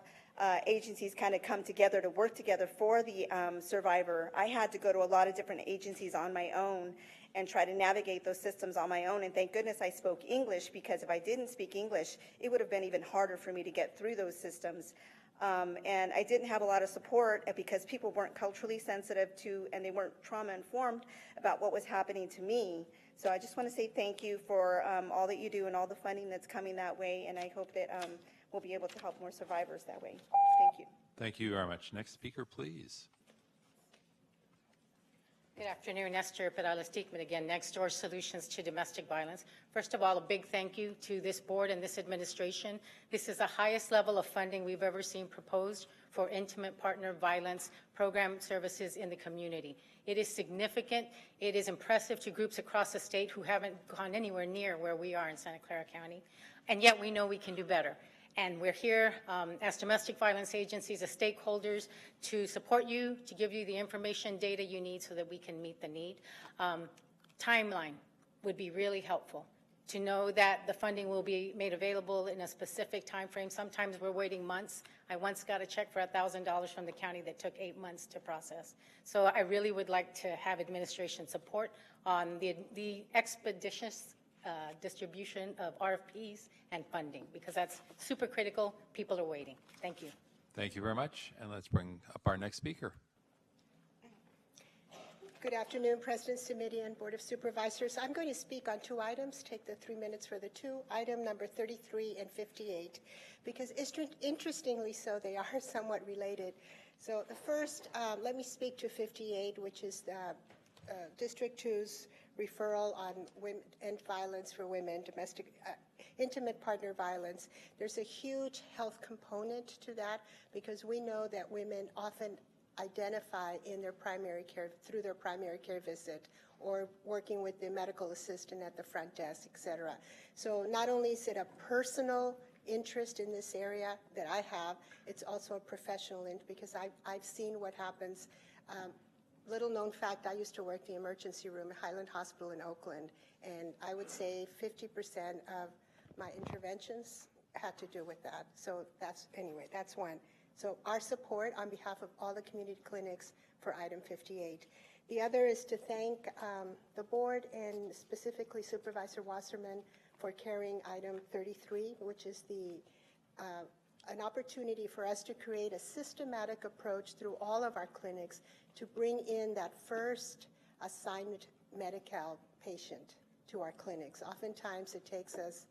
agencies kind of come together to work together for the survivor. I had to go to a lot of different agencies on my own and try to navigate those systems on my own, and thank goodness I spoke English, because if I didn't speak English, it would have been even harder for me to get through those systems. And I didn't have a lot of support because people weren't culturally sensitive to, and they weren't trauma-informed about what was happening to me. So I just want to say thank you for all that you do and all the funding that's coming that way, and I hope that we'll be able to help more survivors that way. Thank you. Thank you very much. Next speaker, please. Good afternoon, Esther Salas again, Next Door Solutions to Domestic Violence. First of all, a big thank you to this board and this administration. This is the highest level of funding we've ever seen proposed for intimate partner violence program services in the community. It is significant. It is impressive to groups across the state who haven't gone anywhere near where we are in Santa Clara County, and yet we know we can do better. And we're here as domestic violence agencies, as stakeholders, to support you, to give you the information, data you need so that we can meet the need. Timeline would be really helpful, to know that the funding will be made available in a specific time frame. Sometimes we're waiting months. I once got a check for $1,000 from the county that took 8 months to process. So I really would like to have administration support on the expeditious distribution of RFPs and funding, because that's super critical. People are waiting. Thank you. Thank you very much. And let's bring up our next speaker. Good afternoon, President Midian, Board of Supervisors. I'm going to speak on two items, take the 3 minutes for the two. Item number 33 and 58, because interestingly so, they are somewhat related. So the first, let me speak to 58, which is the District 2's referral on women and violence for women, domestic, intimate partner violence. There's a huge health component to that, because we know that women often identify in their primary care, through their primary care visit, or working with the medical assistant at the front desk, et cetera. So not only is it a personal interest in this area that I have, it's also a professional interest because I've seen what happens. Little known fact, I used to work the emergency room at Highland Hospital in Oakland, and I would say 50% of my interventions had to do with that. So that's one. So our support on behalf of all the community clinics for item 58. The other is to thank the board and specifically Supervisor Wasserman for carrying item 33, which is an opportunity for us to create a systematic approach through all of our clinics to bring in that first assigned Medi-Cal patient to our clinics. Oftentimes it takes us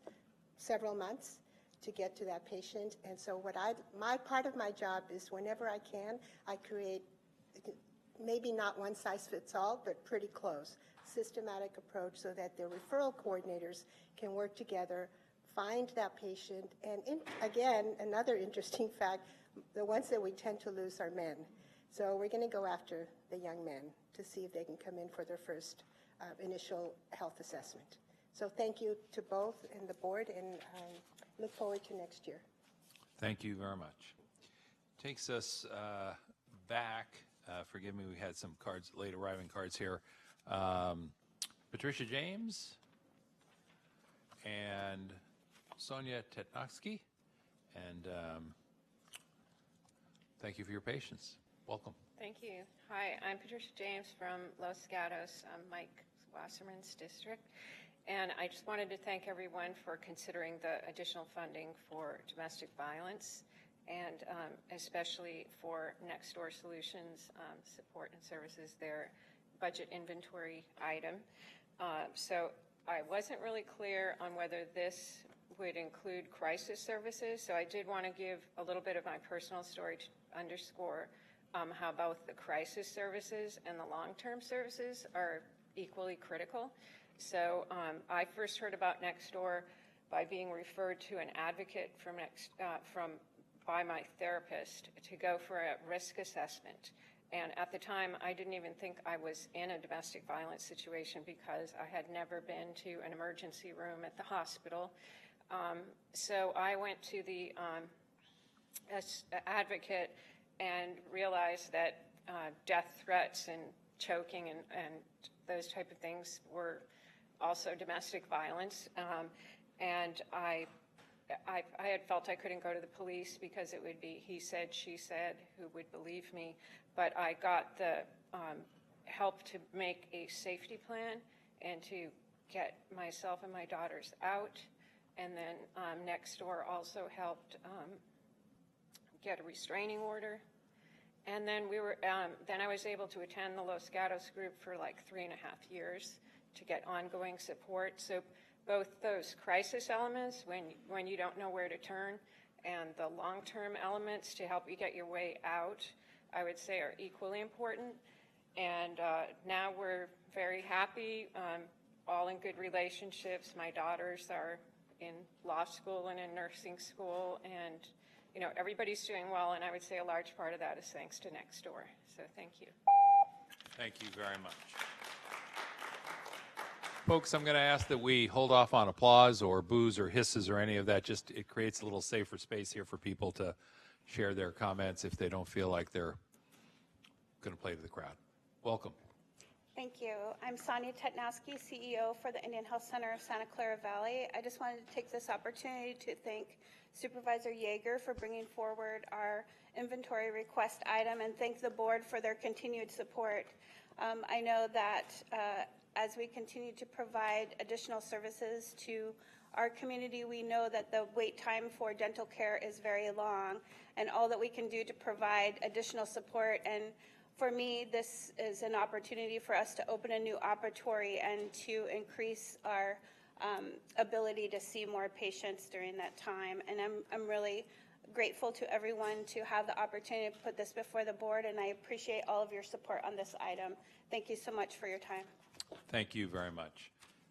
several months to get to that patient, and so my part of my job is whenever I can, I create maybe not one size fits all, but pretty close, systematic approach so that the referral coordinators can work together, find that patient, and again, another interesting fact, the ones that we tend to lose are men. So we're going to go after the young men to see if they can come in for their first initial health assessment. So thank you to both and the board, and look forward to next year. Thank you very much. Takes us back. Forgive me, we had some cards, late arriving cards here. Patricia James and Sonya Technoski, and thank you for your patience. Welcome. Thank you. Hi, I'm Patricia James from Los Gatos, Mike Wasserman's district, and I just wanted to thank everyone for considering the additional funding for domestic violence, and especially for Next Door Solutions support and services, their budget inventory item. So I wasn't really clear on whether this would include crisis services, so I did want to give a little bit of my personal story to underscore how both the crisis services and the long-term services are equally critical. So I first heard about Next Door by being referred to an advocate by my therapist to go for a risk assessment. And at the time, I didn't even think I was in a domestic violence situation because I had never been to an emergency room at the hospital. So I went to the advocate and realized that death threats and choking and those type of things were also domestic violence. And I had felt I couldn't go to the police because it would be he said, she said, who would believe me. But I got the help to make a safety plan and to get myself and my daughters out. And then Next Door also helped get a restraining order. And then then I was able to attend the Los Gatos group for like 3.5 years to get ongoing support. So both those crisis elements, when you don't know where to turn, and the long-term elements to help you get your way out, I would say are equally important. And now we're very happy, all in good relationships. My daughters are in law school and in nursing school, and everybody's doing well, and I would say a large part of that is thanks to Next Door. So thank you. Thank you very much. Folks, I'm going to ask that we hold off on applause or boos or hisses or any of that. Just it creates a little safer space here for people to share their comments if they don't feel like they're going to play to the crowd. Welcome. Thank you. I'm Sonya Technoski, CEO for the Indian Health Center of Santa Clara Valley. I just wanted to take this opportunity to thank Supervisor Yeager for bringing forward our inventory request item and thank the board for their continued support. I know that as we continue to provide additional services to our community, we know that the wait time for dental care is very long, and all that we can do to provide additional support. And for me, this is an opportunity for us to open a new operatory and to increase our ability to see more patients during that time. And I'm really grateful to everyone to have the opportunity to put this before the board, and I appreciate all of your support on this item. Thank you so much for your time. Thank you very much.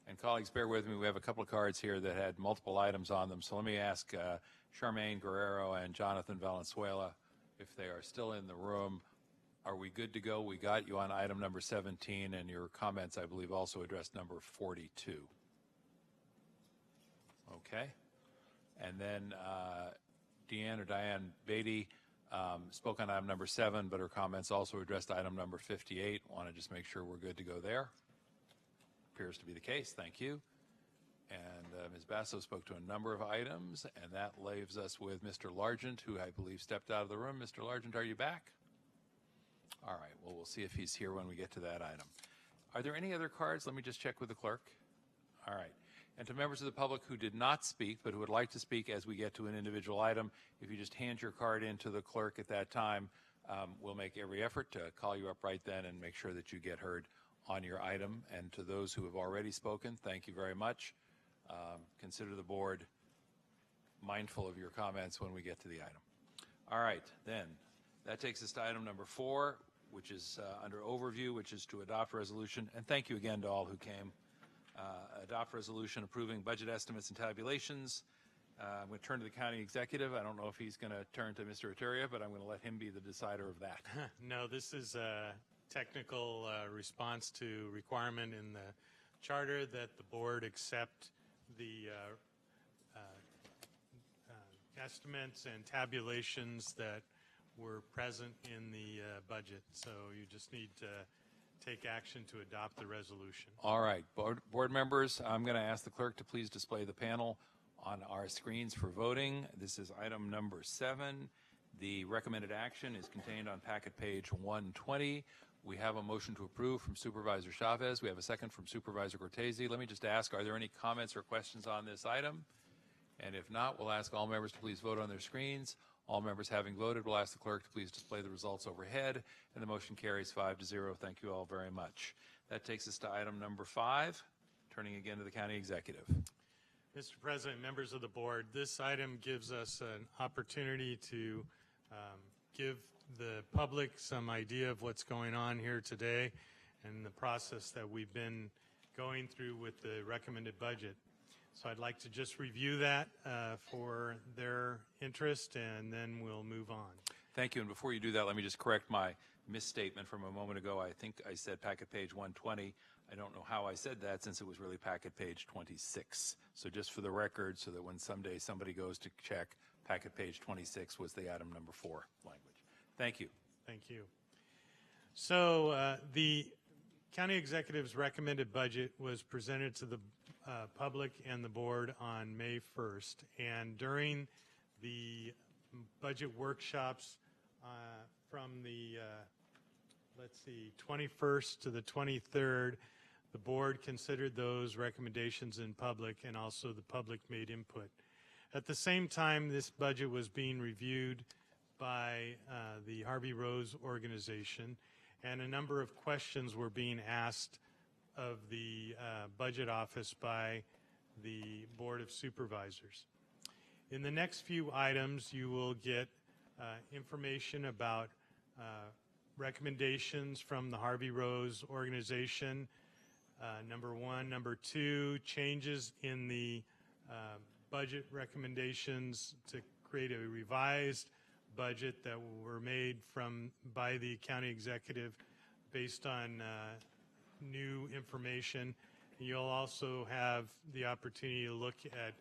And colleagues, bear with me. We have a couple of cards here that had multiple items on them. So let me ask Charmaine Guerrero and Jonathan Valenzuela if they are still in the room. are we good to go? We got you on item number 17, and your comments, I believe, also addressed number 42. Okay. And then Diane Beatty spoke on item number 7, but her comments also addressed item number 58. Want to just make sure we're good to go there. Appears to be the case. Thank you. And Ms. Basso spoke to a number of items, and that leaves us with Mr. Largent, who I believe stepped out of the room. Mr. Largent, are you back? All right. Well, we'll see if he's here when we get to that item. Are there any other cards? Let me just check with the clerk. All right. And to members of the public who did not speak but who would like to speak as we get to an individual item, if you just hand your card in to the clerk at that time, we'll make every effort to call you up right then and make sure that you get heard on your item. And to those who have already spoken, thank you very much. Consider the board mindful of your comments when we get to the item. All right, then that takes us to item number 4, which is under overview, which is to adopt resolution. And thank you again to all who came. Adopt resolution approving budget estimates and tabulations. I'm going to turn to the county executive. I don't know if he's going to turn to Mr. Eteria, but I'm going to let him be the decider of that. No, this is a technical response to requirement in the charter that the board accept the estimates and tabulations that were present in the budget. So you just need to take action to adopt the resolution. All right, board members, I'm going to ask the clerk to please display the panel on our screens for voting. This is item number 7. The recommended action is contained on packet page 120. We have a motion to approve from Supervisor Chavez. We have a second from Supervisor Cortese. Let me just ask, are there any comments or questions on this item? And if not, we'll ask all members to please vote on their screens. All members having voted, we'll ask the clerk to please display the results overhead, and the motion carries 5-0. Thank you all very much. That takes us to item number 5, turning again to the county executive. Mr. President, members of the board, this item gives us an opportunity to give the public some idea of what's going on here today and the process that we've been going through with the recommended budget. So I'd like to just review that for their interest, and then we'll move on. Thank you. And before you do that, let me just correct my misstatement from a moment ago. I think I said packet page 120. I don't know how I said that, since it was really packet page 26. So just for the record, so that when someday somebody goes to check, packet page 26 was the item number 4 language. Thank you. Thank you. So the county executive's recommended budget was presented to the public and the board on May 1st. And during the budget workshops from the, 21st to the 23rd, the board considered those recommendations in public, and also the public made input. At the same time, this budget was being reviewed by the Harvey Rose organization, and a number of questions were being asked of the budget office by the Board of Supervisors. In the next few items, you will get information about recommendations from the Harvey Rose organization, number 1. Number 2, changes in the budget recommendations to create a revised budget that were made by the county executive based on new information. You'll also have the opportunity to look at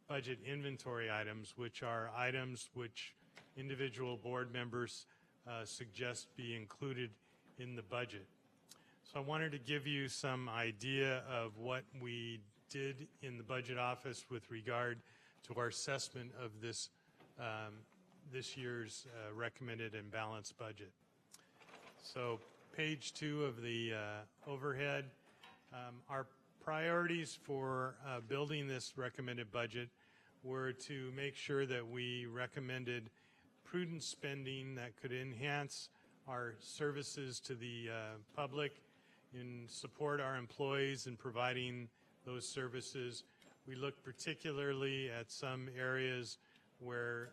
budget inventory items, which are items which individual board members suggest be included in the budget. So I wanted to give you some idea of what we did in the budget office with regard to our assessment of this this year's recommended and balanced budget. So page 2 of the overhead, our priorities for building this recommended budget were to make sure that we recommended prudent spending that could enhance our services to the public and support our employees in providing those services. We looked particularly at some areas where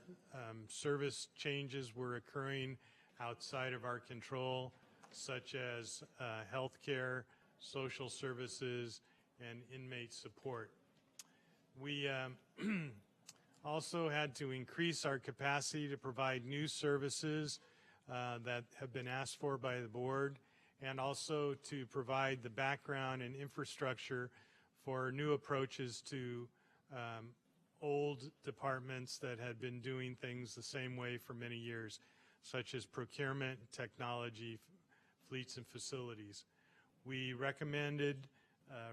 service changes were occurring outside of our control, such as healthcare, social services, and inmate support. We also had to increase our capacity to provide new services that have been asked for by the board, and also to provide the background and infrastructure for new approaches to old departments that had been doing things the same way for many years, such as procurement, technology, fleets, and facilities. We recommended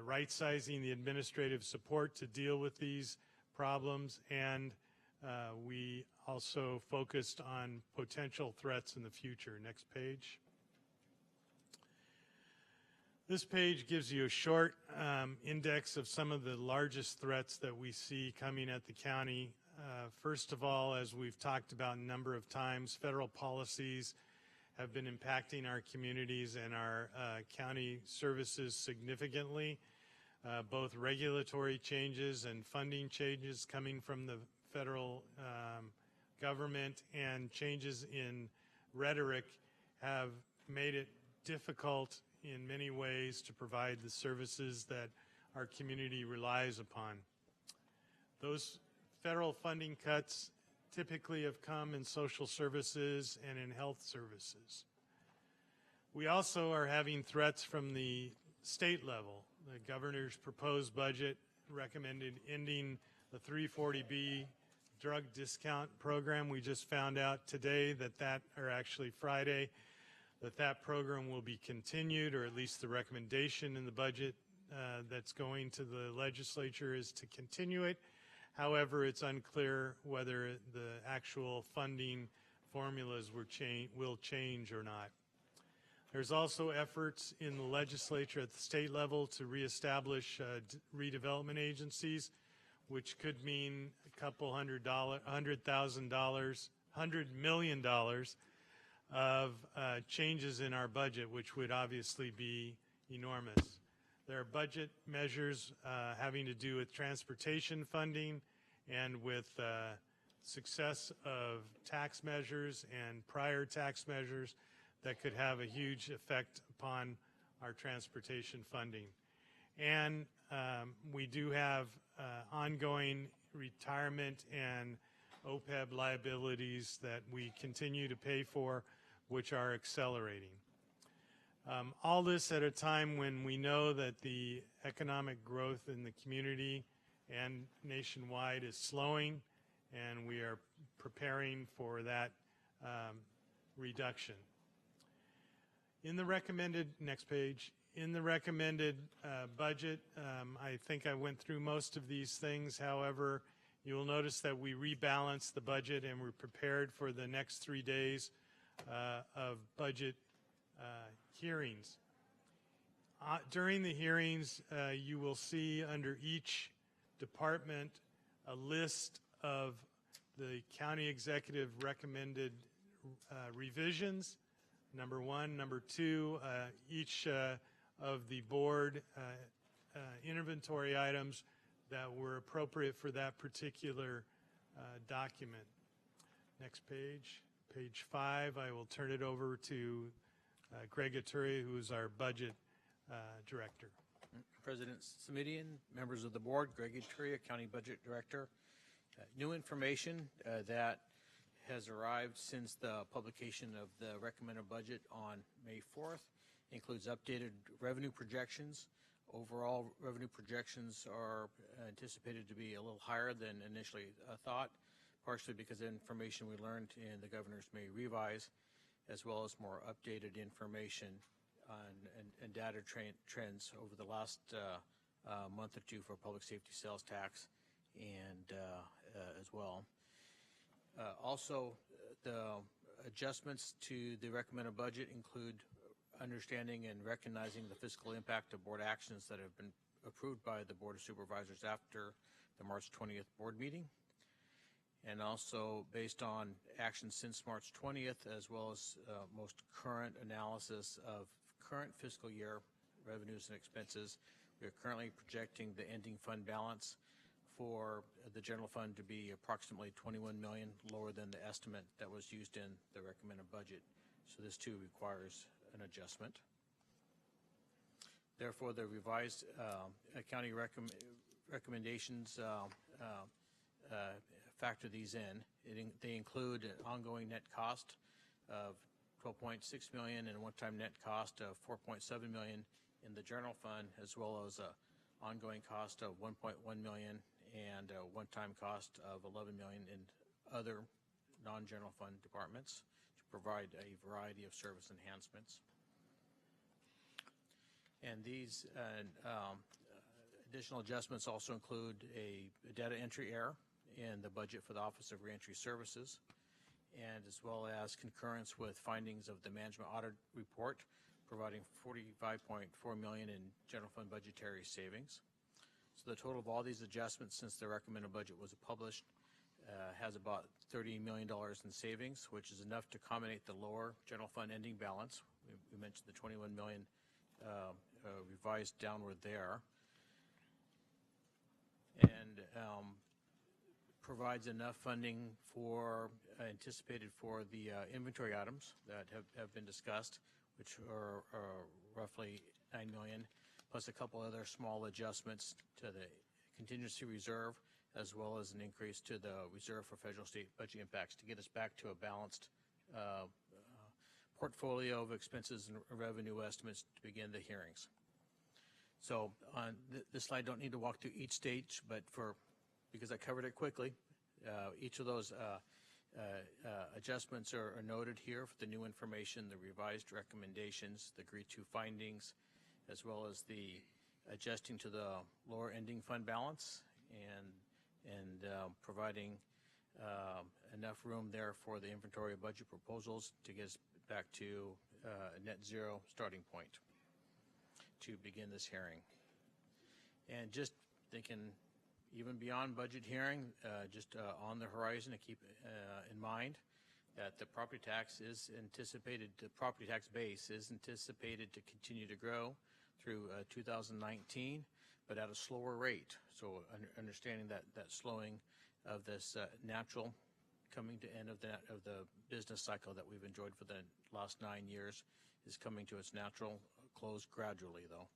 right-sizing the administrative support to deal with these problems, and we also focused on potential threats in the future. Next page. This page gives you a short index of some of the largest threats that we see coming at the county. First of all, as we've talked about a number of times, federal policies have been impacting our communities and our county services significantly. Both regulatory changes and funding changes coming from the federal government and changes in rhetoric have made it difficult in many ways to provide the services that our community relies upon. Those federal funding cuts typically have come in social services and in health services. We also are having threats from the state level. The governor's proposed budget recommended ending the 340B drug discount program. We just found out today or actually Friday, that program will be continued, or at least the recommendation in the budget that's going to the legislature is to continue it. However, it's unclear whether the actual funding formulas will change or not. There's also efforts in the legislature at the state level to reestablish redevelopment agencies, which could mean a couple $100 million of changes in our budget, which would obviously be enormous. There are budget measures having to do with transportation funding and with success of tax measures and prior tax measures that could have a huge effect upon our transportation funding. And we do have ongoing retirement and OPEB liabilities that we continue to pay for, which are accelerating. All this at a time when we know that the economic growth in the community and nationwide is slowing, and we are preparing for that reduction. In the recommended, next page, in the recommended budget, I think I went through most of these things. However, you will notice that we rebalanced the budget and we're prepared for the next 3 days of budget hearings. During the hearings, you will see under each department a list of the county executive recommended revisions, number one. Number two, each of the board inventory items that were appropriate for that particular document. Next page, page 5. I will turn it over to Greg Aturi, who is our budget director. President Midian, members of the board, Greg Aturi, County Budget Director. New information that has arrived since the publication of the recommended budget on May 4th includes updated revenue projections. Overall revenue projections are anticipated to be a little higher than initially thought, partially because of information we learned in the governor's May revise, as well as more updated information and data trends over the last month or two for public safety sales tax and as well. Also, the adjustments to the recommended budget include understanding and recognizing the fiscal impact of board actions that have been approved by the Board of Supervisors after the March 20th board meeting, and also based on actions since March 20th, as well as most current analysis of current fiscal year revenues and expenses. We are currently projecting the ending fund balance for the general fund to be approximately $21 million lower than the estimate that was used in the recommended budget. So this too requires an adjustment. Therefore, the revised county recommendations factor these in. They include an ongoing net cost of $12.6 million and a one-time net cost of $4.7 million in the general fund, as well as a ongoing cost of $1.1 million and a one-time cost of $11 million in other non-general fund departments to provide a variety of service enhancements. And these additional adjustments also include a data entry error in the budget for the Office of Reentry Services, and as well as concurrence with findings of the management audit report, providing $45.4 million in general fund budgetary savings. So the total of all these adjustments since the recommended budget was published has about $30 million in savings, which is enough to accommodate the lower general fund ending balance. We mentioned the $21 million revised downward there, and provides enough funding for anticipated for the inventory items that have been discussed, which are roughly $9 million, plus a couple other small adjustments to the contingency reserve, as well as an increase to the reserve for federal state budget impacts to get us back to a balanced portfolio of expenses and revenue estimates to begin the hearings. So on this slide, don't need to walk through each stage, but because I covered it quickly, each of those adjustments are noted here for the new information, the revised recommendations, the agreed to findings, as well as the adjusting to the lower ending fund balance and providing enough room there for the inventory of budget proposals to get us back to a net zero starting point to begin this hearing. And just thinking even beyond budget hearing, just on the horizon to keep in mind that the property tax is anticipated, the property tax base is anticipated to continue to grow through 2019, but at a slower rate. So understanding that slowing of this natural coming to end of the business cycle that we've enjoyed for the last 9 years is coming to its natural close gradually, though.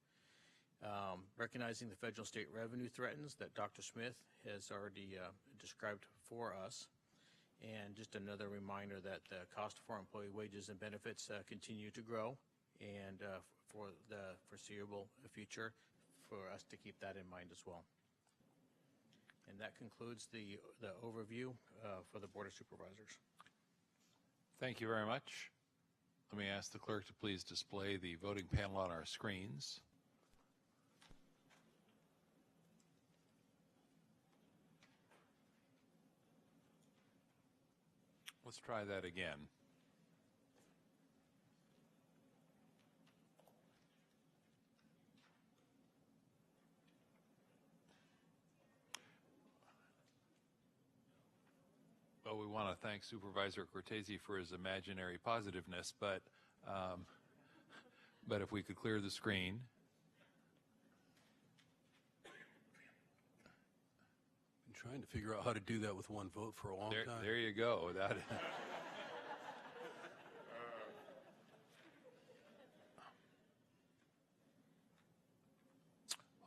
Recognizing the federal state revenue threatens that Dr. Smith has already described for us, and just another reminder that the cost for employee wages and benefits continue to grow, and for the foreseeable future, for us to keep that in mind as well. And that concludes the overview for the Board of Supervisors. Thank you very much. Let me ask the clerk to please display the voting panel on our screens. Let's try that again. Well, we want to thank Supervisor Cortese for his imaginary positiveness, but if we could clear the screen. Been trying to figure out how to do that with one vote for a long time. There you go. That.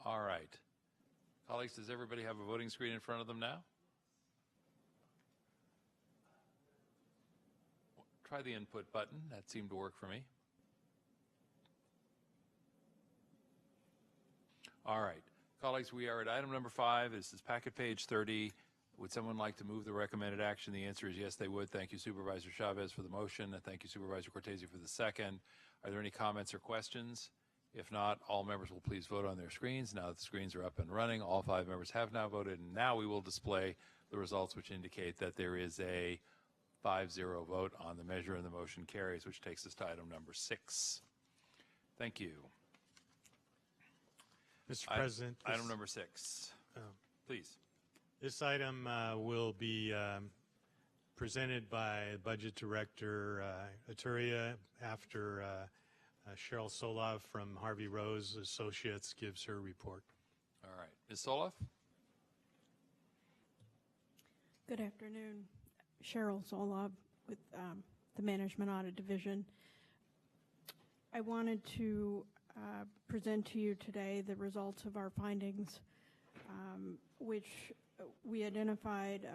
All right. Colleagues, does everybody have a voting screen in front of them now? Try the input button. That seemed to work for me. All right. Colleagues, we are at item number 5. This is packet page 30. Would someone like to move the recommended action? The answer is yes, they would. Thank you, Supervisor Chavez, for the motion, and thank you, Supervisor Cortese, for the second. Are there any comments or questions? If not, all members will please vote on their screens. Now that the screens are up and running, all 5 members have now voted, and now we will display the results, which indicate that there is a 5-0 vote on the measure, and the motion carries, which takes us to item number 6. Thank you. Mr. President. Item number 6. Please. This item will be presented by Budget Director Aturia after Cheryl Solov from Harvey Rose Associates gives her report. All right. Ms. Solov? Good afternoon. Cheryl Solov with the Management Audit Division. I wanted to present to you today the results of our findings, which we identified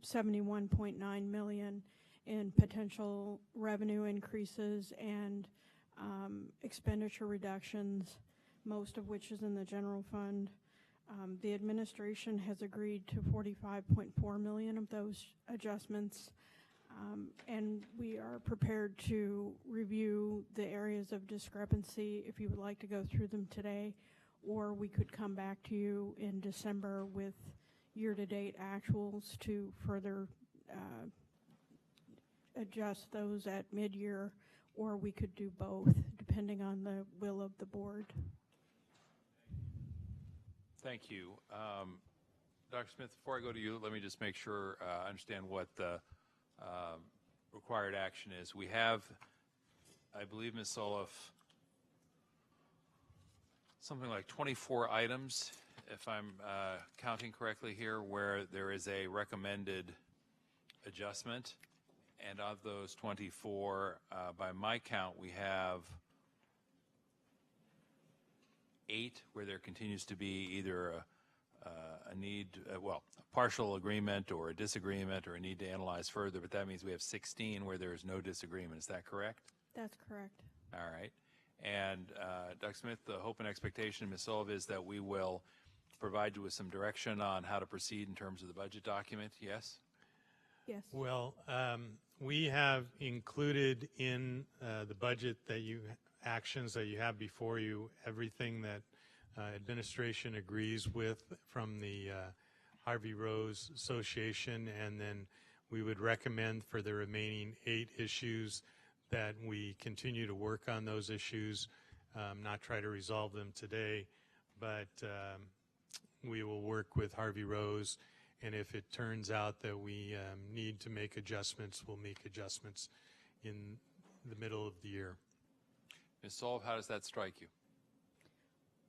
$71.9 million in potential revenue increases and expenditure reductions, most of which is in the general fund. The administration has agreed to $45.4 million of those adjustments, and we are prepared to review the areas of discrepancy if you would like to go through them today, or we could come back to you in December with year-to-date actuals to further adjust those at mid-year, or we could do both, depending on the will of the board. Thank you. Dr. Smith, before I go to you, let me just make sure I understand what the required action is. We have, I believe, Ms. Soloff, something like 24 items, if I'm counting correctly here, where there is a recommended adjustment. And of those 24, by my count, we have 8 where there continues to be either a need, well, a partial agreement or a disagreement or a need to analyze further, but that means we have 16 where there is no disagreement. Is that correct? That's correct. All right. And Dr. Smith, the hope and expectation of Ms. Sullivan is that we will provide you with some direction on how to proceed in terms of the budget document, yes? Yes. Well, we have included in the budget that actions that you have before you, everything that administration agrees with from the Harvey Rose Association, and then we would recommend for the remaining 8 issues that we continue to work on those issues, not try to resolve them today, but we will work with Harvey Rose, and if it turns out that we need to make adjustments, we'll make adjustments in the middle of the year. Ms. Solve, how does that strike you?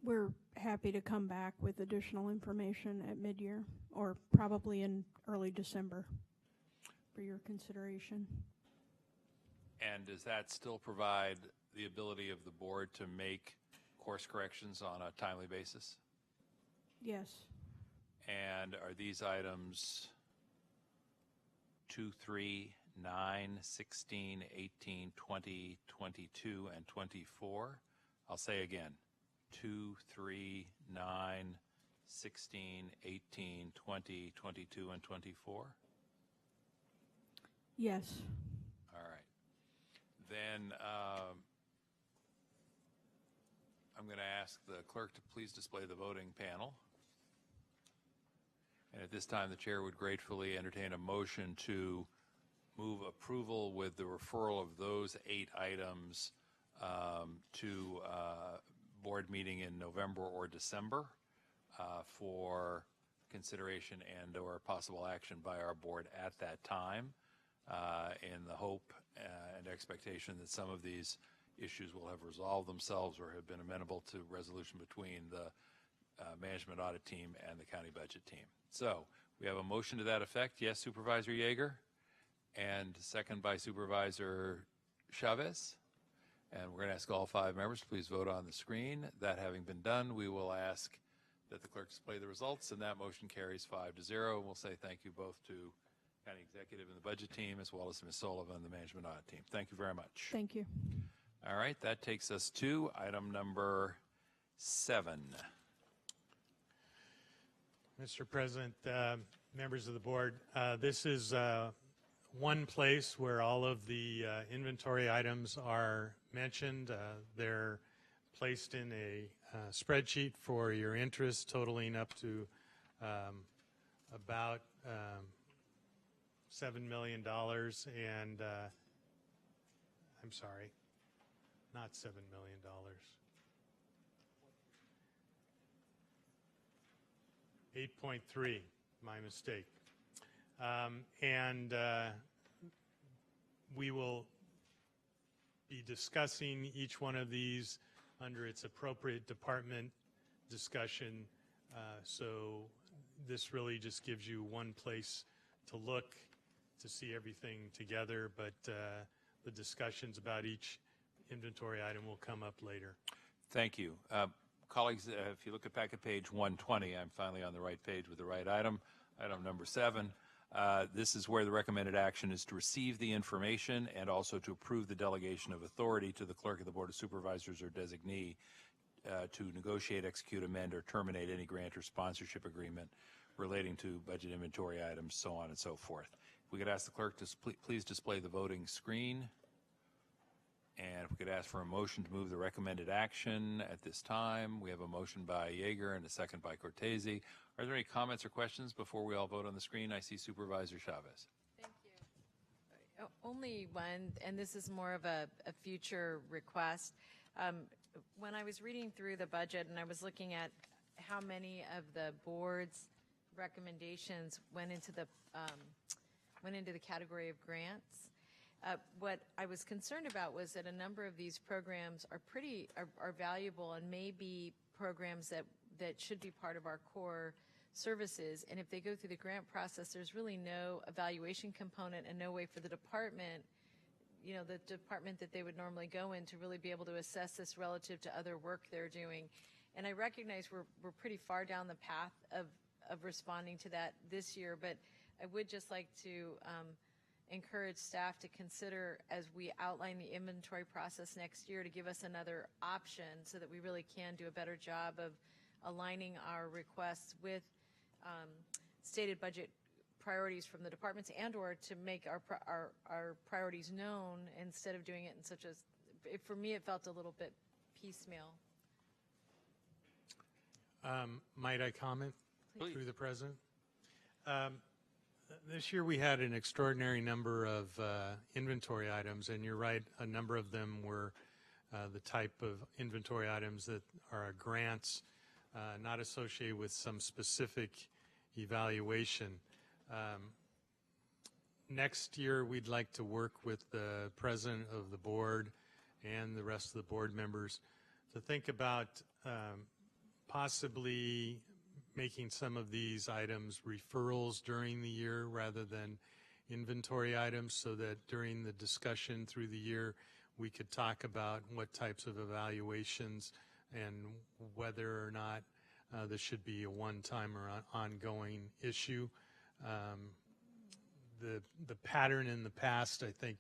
We're happy to come back with additional information at mid-year, or probably in early December for your consideration. And does that still provide the ability of the board to make course corrections on a timely basis? Yes. And are these items 2, 3, 9, 16, 18, 20, 22, and 24? I'll say again, 2, 3, 9, 16, 18, 20, 22, and 24? Yes. All right. Then I'm going to ask the clerk to please display the voting panel. And at this time, the chair would gratefully entertain a motion to move approval with the referral of those 8 items to board meeting in November or December for consideration and or possible action by our board at that time, in the hope and expectation that some of these issues will have resolved themselves or have been amenable to resolution between the management audit team and the county budget team. So we have a motion to that effect. Yes, Supervisor Yeager, and second by Supervisor Chavez. And we're going to ask all 5 members to please vote on the screen. That having been done, we will ask that the clerk display the results, and that motion carries 5-0. And we'll say thank you both to County Executive and the budget team, as well as Ms. Sullivan and the management audit team. Thank you very much. Thank you. All right, that takes us to item number 7. Mr. President, members of the board, this is one place where all of the inventory items are mentioned. They're placed in a spreadsheet for your interest, totaling up to about $7 million, and I'm sorry, not $7 million. 8.3, my mistake. And we will be discussing each one of these under its appropriate department discussion. So this really just gives you one place to look to see everything together, but the discussions about each inventory item will come up later. Thank you. Colleagues, if you look at packet page 120, I'm finally on the right page with the right item, item number 7. This is where the recommended action is to receive the information and also to approve the delegation of authority to the clerk of the Board of Supervisors or designee to negotiate, execute, amend, or terminate any grant or sponsorship agreement relating to budget inventory items, so on and so forth. If we could ask the clerk to please display the voting screen. And if we could ask for a motion to move the recommended action at this time. We have a motion by Yeager and a second by Cortese. Are there any comments or questions before we all vote on the screen? I see Supervisor Chavez. Thank you. Only one, and this is more of a future request. When I was reading through the budget and I was looking at how many of the board's recommendations went into the category of grants, what I was concerned about was that a number of these programs are valuable and may be programs that should be part of our core services. And if they go through the grant process, there's really no evaluation component and no way for the department, the department that they would normally go in, to really be able to assess this relative to other work they're doing. And I recognize we're pretty far down the path of responding to that this year, but I would just like to encourage staff to consider, as we outline the inventory process next year, to give us another option so that we really can do a better job of aligning our requests with stated budget priorities from the departments, and or to make our priorities known instead of doing it in such a, for me, it felt a little bit piecemeal. Might I comment? Please. Through the president? This year we had an extraordinary number of inventory items, and you're right, a number of them were the type of inventory items that are grants, not associated with some specific evaluation. Next year we'd like to work with the president of the board and the rest of the board members to think about possibly making some of these items referrals during the year rather than inventory items, so that during the discussion through the year we could talk about what types of evaluations and whether or not this should be a one-time or ongoing issue. The pattern in the past, I think,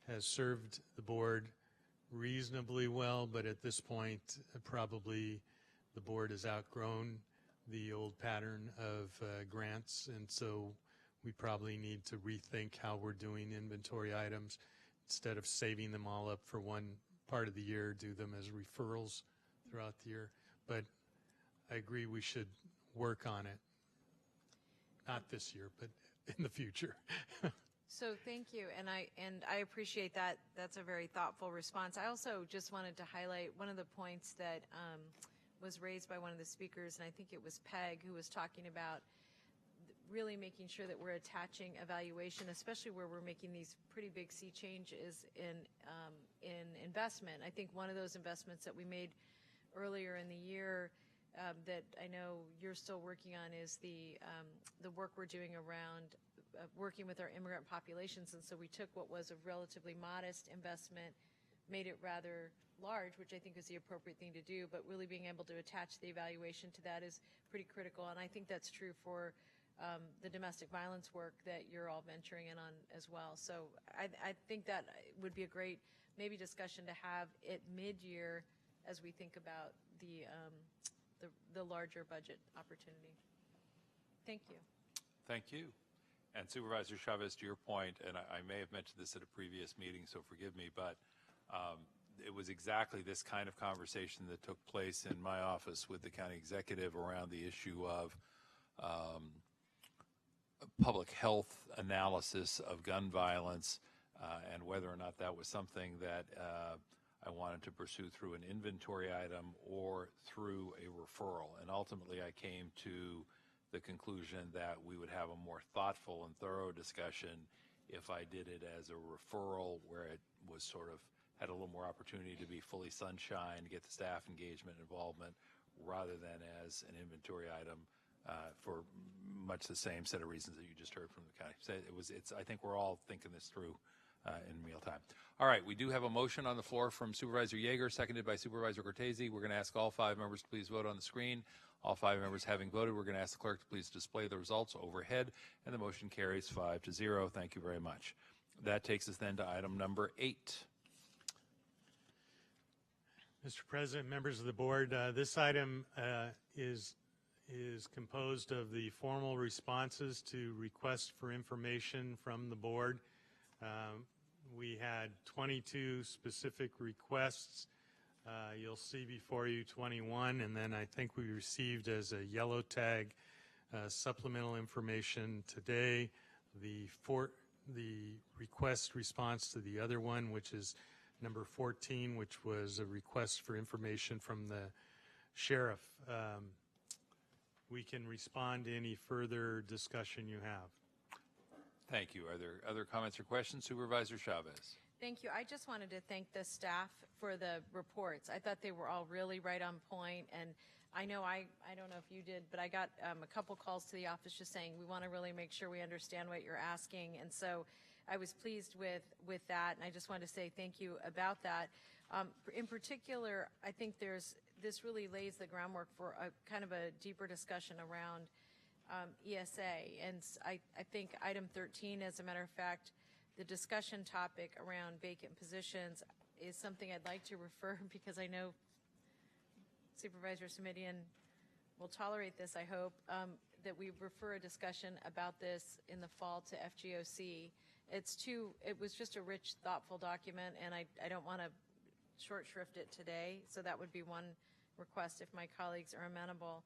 has served the board reasonably well, but at this point probably the board has outgrown the old pattern of grants, and so we probably need to rethink how we're doing inventory items. Instead of saving them all up for one part of the year, do them as referrals throughout the year. But I agree we should work on it. Not this year, but in the future. So thank you, and I appreciate that. That's a very thoughtful response. I also just wanted to highlight one of the points that was raised by one of the speakers, and I think it was Peg, who was talking about really making sure that we're attaching evaluation, especially where we're making these pretty big sea changes in investment. I think one of those investments that we made earlier in the year that I know you're still working on is the work we're doing around working with our immigrant populations. And so we took what was a relatively modest investment, made it rather large, which I think is the appropriate thing to do, but really being able to attach the evaluation to that is pretty critical. And I think that's true for the domestic violence work that you're all venturing in on as well. So I think that would be a great maybe discussion to have at mid-year as we think about the larger budget opportunity. Thank you. Thank you. And Supervisor Chavez, to your point, and I may have mentioned this at a previous meeting, so forgive me, but it was exactly this kind of conversation that took place in my office with the county executive around the issue of public health analysis of gun violence and whether or not that was something that I wanted to pursue through an inventory item or through a referral. And ultimately I came to the conclusion that we would have a more thoughtful and thorough discussion if I did it as a referral, where it was sort of had a little more opportunity to be fully sunshine, get the staff engagement involvement, rather than as an inventory item for much the same set of reasons that you just heard from the county. So I think we're all thinking this through in mealtime. All right, we do have a motion on the floor from Supervisor Yeager, seconded by Supervisor Cortese. We're going to ask all 5 members to please vote on the screen. All 5 members having voted, we're going to ask the clerk to please display the results overhead, and the motion carries 5-0. Thank you very much. That takes us then to item number 8. Mr. President, members of the board, this item is composed of the formal responses to requests for information from the board. We had 22 specific requests. You'll see before you 21, and then I think we received as a yellow tag supplemental information today. The request response to the other one, which is number 14, which was a request for information from the sheriff. We can respond to any further discussion you have. Thank you. Are there other comments or questions? Supervisor Chavez. Thank you. I just wanted to thank the staff for the reports. I thought they were all really right on point, and I know I don't know if you did, but I got a couple calls to the office just saying we want to really make sure we understand what you're asking, and so I was pleased with that, and I just wanted to say thank you about that. In particular, I think this really lays the groundwork for a kind of a deeper discussion around ESA, and I think item 13, as a matter of fact, the discussion topic around vacant positions is something I'd like to refer, because I know Supervisor Midian will tolerate this, I hope, that we refer a discussion about this in the fall to FGOC. It was just a rich, thoughtful document, and I don't want to short shrift it today, so that would be one request if my colleagues are amenable.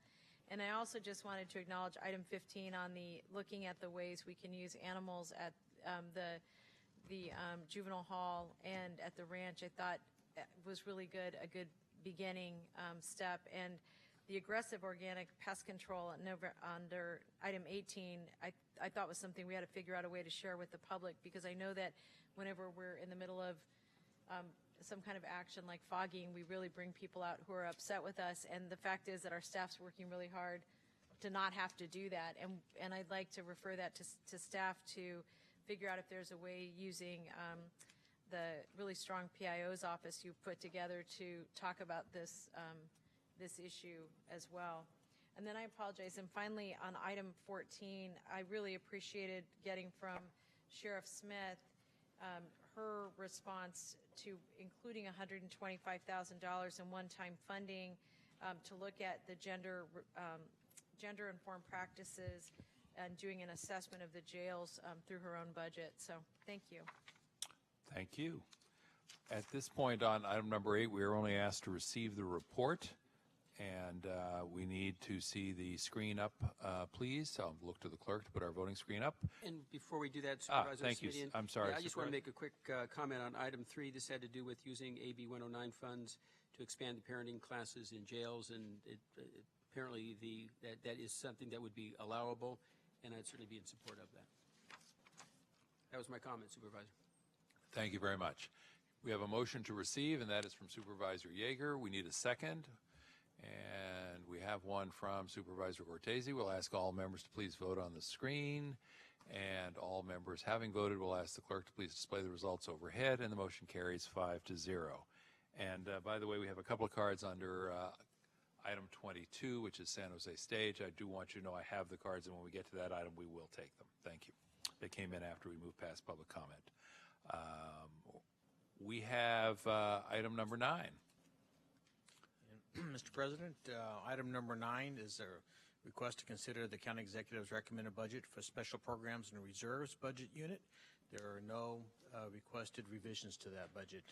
And I also just wanted to acknowledge item 15 on the looking at the ways we can use animals at the juvenile hall and at the ranch. I thought was really good, a good beginning step. And the aggressive organic pest control under item 18, I thought was something we had to figure out a way to share with the public, because I know that whenever we're in the middle of some kind of action like fogging, we really bring people out who are upset with us, and the fact is that our staff's working really hard to not have to do that, and I'd like to refer that to staff to figure out if there's a way using the really strong PIO's office you put together to talk about this issue as well. And then I apologize, and finally on item 14, I really appreciated getting from Sheriff Smith her response to including $125,000 in one-time funding to look at the gender-informed practices and doing an assessment of the jails through her own budget. So thank you. Thank you. At this point on item number 8, we are only asked to receive the report, and we need to see the screen up, please. So I'll look to the clerk to put our voting screen up. And before we do that, Supervisor thank you. Midian, I'm sorry. I just want to make a quick comment on item 3. This had to do with using AB 109 funds to expand the parenting classes in jails, and apparently that is something that would be allowable, and I'd certainly be in support of that. That was my comment, Supervisor. Thank you very much. We have a motion to receive, and that is from Supervisor Yeager. We need a second, and we have one from Supervisor Cortese. We'll ask all members to please vote on the screen, and all members having voted, we'll ask the clerk to please display the results overhead, and the motion carries 5-0. And by the way, we have a couple of cards under item 22, which is San Jose Stage. I do want you to know I have the cards, and when we get to that item, we will take them. Thank you. They came in after we moved past public comment. We have item number 9. Mr. President, item number 9 is a request to consider the county executive's recommended budget for special programs and reserves budget unit. There are no requested revisions to that budget.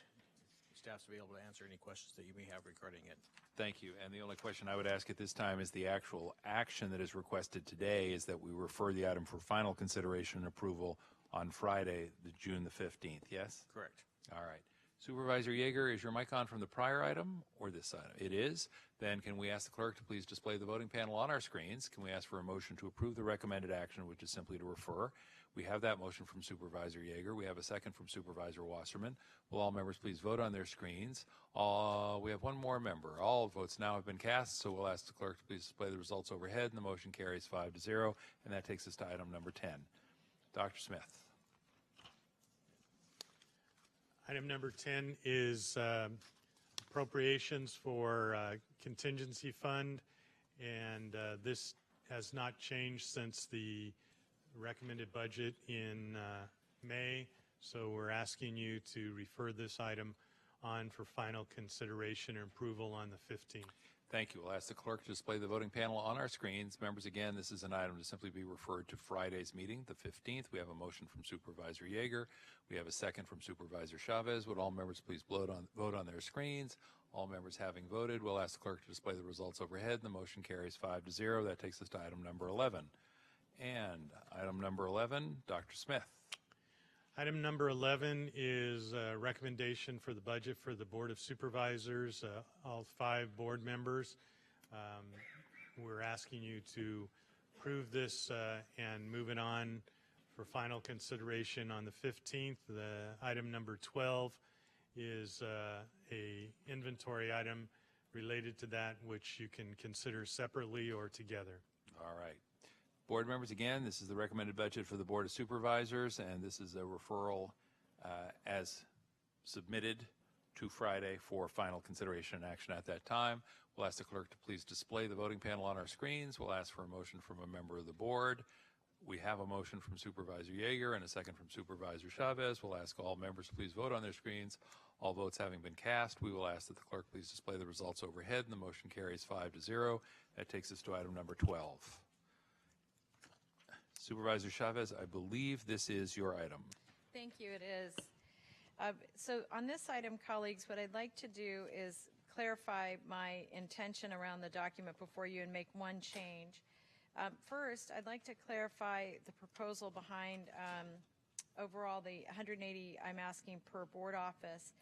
Staff's will be able to answer any questions that you may have regarding it. Thank you. And the only question I would ask at this time is the actual action that is requested today is that we refer the item for final consideration and approval on Friday, June the 15th, yes? Correct. All right. Supervisor Yeager, is your mic on from the prior item or this item? It is. Then can we ask the clerk to please display the voting panel on our screens? Can we ask for a motion to approve the recommended action, which is simply to refer? We have that motion from Supervisor Yeager. We have a second from Supervisor Wasserman. Will all members please vote on their screens? We have one more member. All votes now have been cast, so we'll ask the clerk to please display the results overhead, and the motion carries 5-0, and that takes us to item number 10. Dr. Smith. Item number 10 is appropriations for contingency fund and this has not changed since the recommended budget in May, so we're asking you to refer this item on for final consideration and approval on the 15th. Thank you. We'll ask the clerk to display the voting panel on our screens. Members, again, this is an item to simply be referred to Friday's meeting, the 15th. We have a motion from Supervisor Yeager. We have a second from Supervisor Chavez. Would all members please vote on their screens? All members having voted, we'll ask the clerk to display the results overhead. The motion carries 5-0. That takes us to item number 11. And item number 11, Dr. Smith. Item number 11 is a recommendation for the budget for the Board of Supervisors, all 5 board members. We're asking you to approve this and move it on for final consideration on the 15th. The item number 12 is a inventory item related to that, which you can consider separately or together. All right. Board members, again, this is the recommended budget for the Board of Supervisors, and this is a referral as submitted to Friday for final consideration and action at that time. We'll ask the clerk to please display the voting panel on our screens. We'll ask for a motion from a member of the board. We have a motion from Supervisor Yeager and a second from Supervisor Chavez. We'll ask all members to please vote on their screens. All votes having been cast, we will ask that the clerk please display the results overhead, and the motion carries 5-0. That takes us to item number 12. Supervisor Chavez, I believe this is your item. Thank you, it is. So on this item, colleagues, what I'd like to do is clarify my intention around the document before you and make one change. First, I'd like to clarify the proposal behind overall the 180 I'm asking per board office.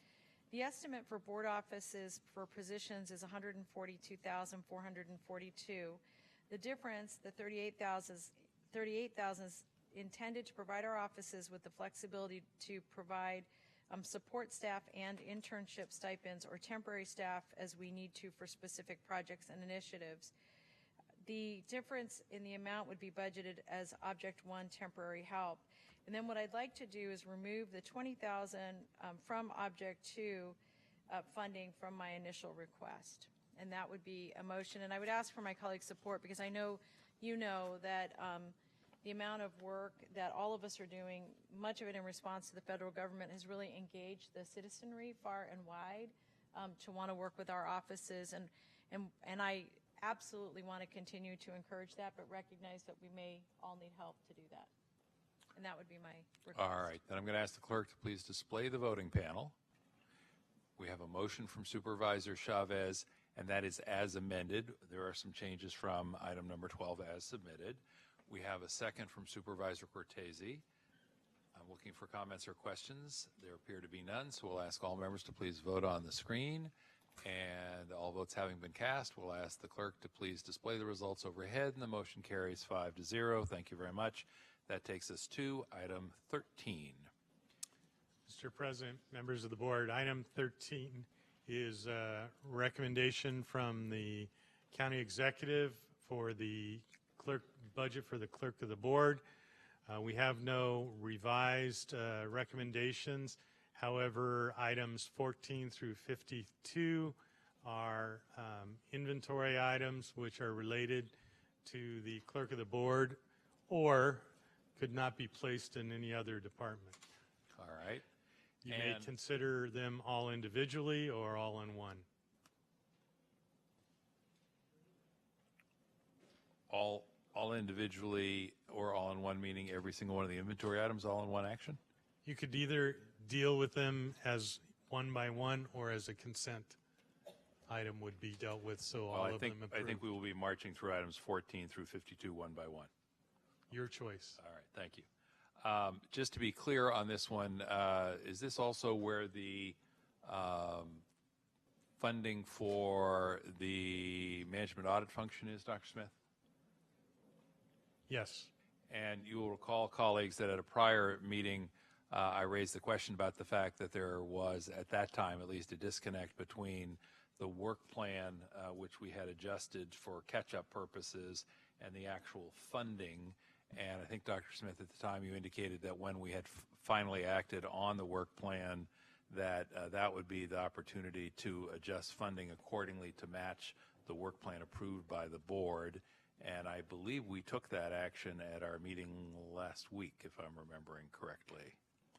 The estimate for board offices for positions is 142,442. The difference, the 38,000 is intended to provide our offices with the flexibility to provide support staff and internship stipends or temporary staff as we need to for specific projects and initiatives. The difference in the amount would be budgeted as Object 1 temporary help. And then what I'd like to do is remove the $20,000 from Object 2 funding from my initial request. And that would be a motion. And I would ask for my colleagues' support because I know you know that the amount of work that all of us are doing, much of it in response to the federal government, has really engaged the citizenry far and wide to want to work with our offices. And I absolutely want to continue to encourage that, but recognize that we may all need help to do that. And that would be my request. All right. Then I'm going to ask the clerk to please display the voting panel. We have a motion from Supervisor Chavez, and that is as amended. There are some changes from item number 12 as submitted. We have a second from Supervisor Cortese. I'm looking for comments or questions. There appear to be none, so we'll ask all members to please vote on the screen. And all votes having been cast, we'll ask the clerk to please display the results overhead, and the motion carries 5-0. Thank you very much. That takes us to item 13. Mr. President, members of the board, item 13 is a recommendation from the county executive for the clerk budget for the clerk of the board. We have no revised recommendations. However, items 14 through 52 are inventory items which are related to the clerk of the board or could not be placed in any other department. All right. You may consider them all individually or all in one. All individually or all in one, meaning every single one of the inventory items all in one action? You could either deal with them as one by one or as a consent item would be dealt with, so all of them approved. I think we will be marching through items 14 through 52 one by one. Your choice. All right, thank you. Just to be clear on this one, is this also where the funding for the management audit function is, Dr. Smith? Yes. And you will recall, colleagues, that at a prior meeting, I raised the question about the fact that there was, at that time at least, a disconnect between the work plan, which we had adjusted for catch-up purposes, and the actual funding. And I think, Dr. Smith, at the time you indicated that when we had finally acted on the work plan, that that would be the opportunity to adjust funding accordingly to match the work plan approved by the board. And I believe we took that action at our meeting last week, if I'm remembering correctly.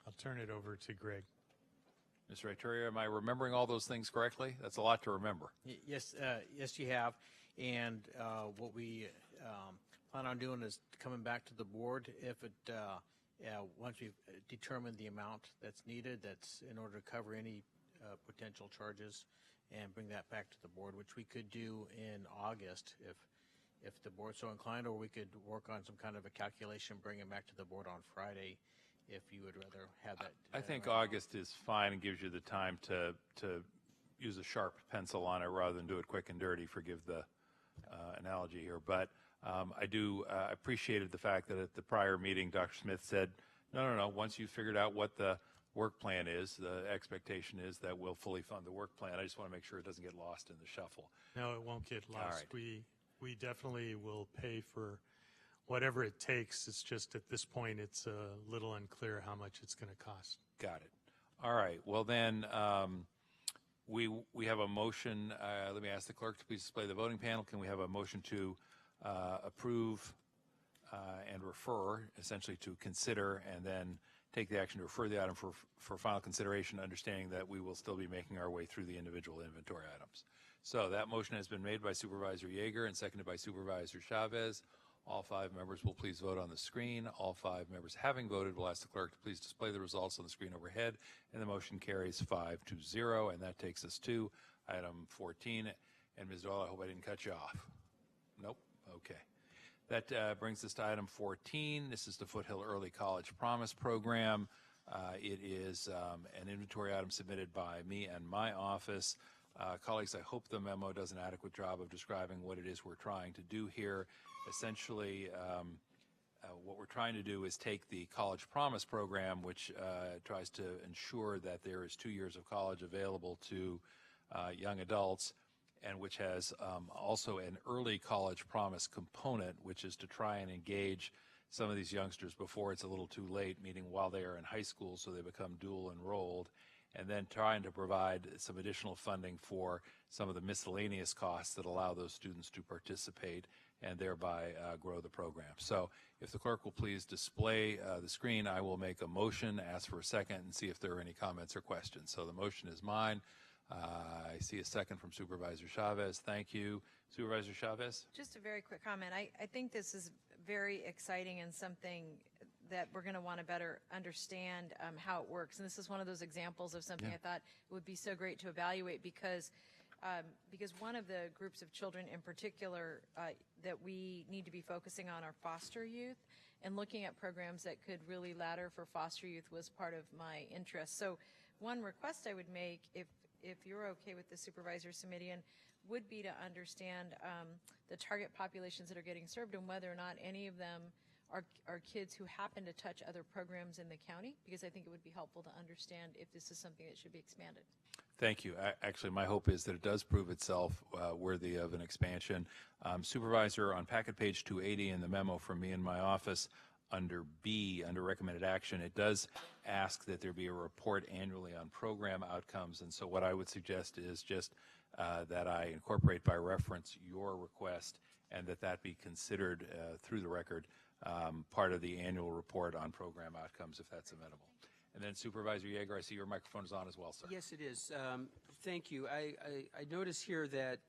I'll turn it over to Greg. Mr. Ituria, am I remembering all those things correctly? That's a lot to remember. Yes, yes, you have. And what we plan on doing is coming back to the board if it, once we've determined the amount that's needed, that's in order to cover any potential charges, and bring that back to the board, which we could do in August if the board's so inclined, or we could work on some kind of a calculation, bring it back to the board on Friday if you would rather have that. I think August is fine and gives you the time to use a sharp pencil on it rather than do it quick and dirty, forgive the analogy here. But I do appreciated the fact that at the prior meeting, Dr. Smith said, no, once you've figured out what the work plan is, the expectation is that we'll fully fund the work plan. I just want to make sure it doesn't get lost in the shuffle. No, it won't get lost. Right. We definitely will pay for whatever it takes. It's just at this point, it's a little unclear how much it's going to cost. Got it. All right. Well, then we have a motion. Let me ask the clerk to please display the voting panel. Can we have a motion to approve and refer, essentially to consider and then take the action to refer the item for final consideration, understanding that we will still be making our way through the individual inventory items. So that motion has been made by Supervisor Yeager and seconded by Supervisor Chavez. All 5 members will please vote on the screen. All 5 members having voted will ask the clerk to please display the results on the screen overhead, and the motion carries 5-0, and that takes us to item 14. And Ms. Doyle, I hope I didn't cut you off. Nope. Okay. That brings us to item 14. This is the Foothill Early College Promise Program. It is an inventory item submitted by me and my office. Colleagues, I hope the memo does an adequate job of describing what it is we're trying to do here. Essentially, what we're trying to do is take the College Promise Program, which tries to ensure that there is 2 years of college available to young adults, and which has also an early college promise component, which is to try and engage some of these youngsters before it's a little too late, meaning while they are in high school so they become dual enrolled, and then trying to provide some additional funding for some of the miscellaneous costs that allow those students to participate and thereby grow the program. So if the clerk will please display the screen, I will make a motion, ask for a second, and see if there are any comments or questions. So the motion is mine. I see a second from Supervisor Chavez. Thank you. Supervisor Chavez? Just a very quick comment. I think this is very exciting and something that we're going to want to better understand how it works. And this is one of those examples of something I thought would be so great to evaluate because one of the groups of children in particular that we need to be focusing on are foster youth, and looking at programs that could really ladder for foster youth was part of my interest. So one request I would make, if you're okay with the Supervisors Midian, would be to understand the target populations that are getting served and whether or not any of them are kids who happen to touch other programs in the county, because I think it would be helpful to understand if this is something that should be expanded. Thank you. Actually, my hope is that it does prove itself worthy of an expansion. Supervisor, on packet page 280 in the memo from me in my office, under B, under recommended action, it does ask that there be a report annually on program outcomes. And so what I would suggest is just that I incorporate by reference your request and that be considered through the record part of the annual report on program outcomes, if that's amenable. And then Supervisor Yeager, I see your microphone is on as well, sir. Yes, it is. Thank you. I notice here that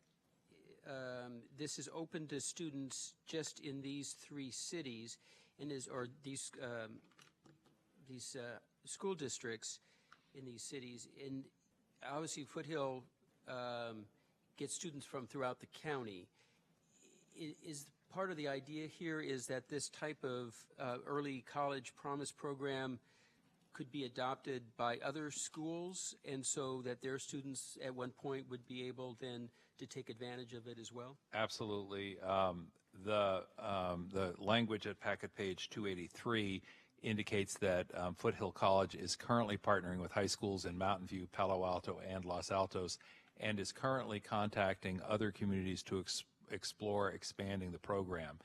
this is open to students just in these 3 cities, and these school districts in these cities. And obviously, Foothill gets students from throughout the county. Is part of the idea here is that this type of early college promise program could be adopted by other schools, and so that their students at one point would be able then to take advantage of it as well? Absolutely. The language at packet page 283 indicates that Foothill College is currently partnering with high schools in Mountain View, Palo Alto, and Los Altos, and is currently contacting other communities to explore expanding the program.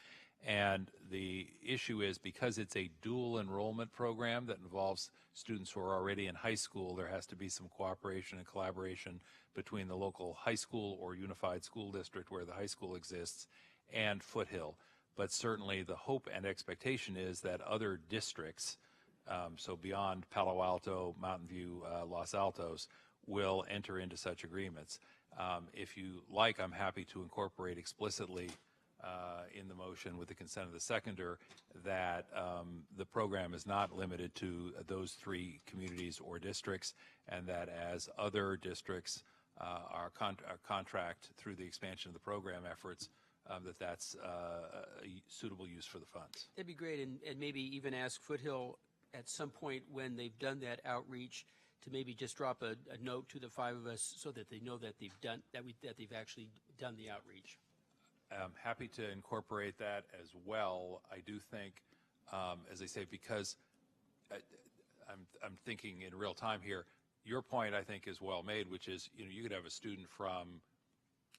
And the issue is because it's a dual enrollment program that involves students who are already in high school, there has to be some cooperation and collaboration between the local high school or unified school district where the high school exists and Foothill. But certainly the hope and expectation is that other districts, so beyond Palo Alto, Mountain View, Los Altos, will enter into such agreements. If you like, I'm happy to incorporate explicitly in the motion with the consent of the seconder that the program is not limited to those 3 communities or districts, and that as other districts are contract through the expansion of the program efforts, that's a suitable use for the funds. That'd be great, and maybe even ask Foothill at some point when they've done that outreach to maybe just drop a note to the 5 of us so that they know that they've done that they've actually done the outreach. I'm happy to incorporate that as well. I do think, as I say, because I'm thinking in real time here, your point I think is well made, which is, you could have a student from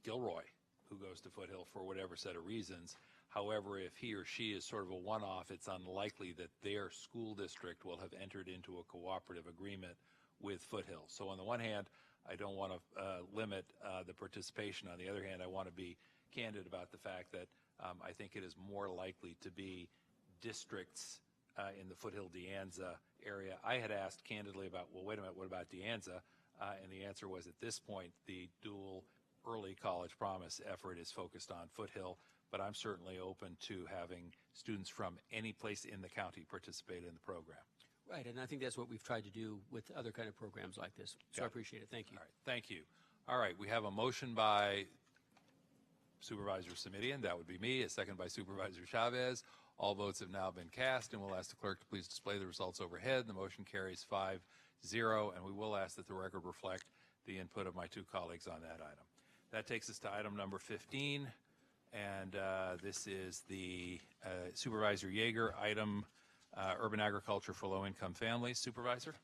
Gilroy who goes to Foothill for whatever set of reasons. However, if he or she is sort of a one-off, it's unlikely that their school district will have entered into a cooperative agreement with Foothill. So on the one hand, I don't want to limit the participation. On the other hand, I want to be candid about the fact that I think it is more likely to be districts in the Foothill De Anza area. I had asked candidly about, well, wait a minute, what about De Anza? And the answer was, at this point, the dual early college promise effort is focused on Foothill, but I'm certainly open to having students from any place in the county participate in the program. Right, and I think that's what we've tried to do with other kind of programs like this. So I appreciate it. Thank you. All right, thank you. All right, we have a motion by Supervisor Midian, that would be me, a second by Supervisor Chavez. All votes have now been cast, and we'll ask the clerk to please display the results overhead. The motion carries 5-0, and we will ask that the record reflect the input of my 2 colleagues on that item. That takes us to item number 15, and this is the Supervisor Yeager item, urban agriculture for low-income families. Supervisor?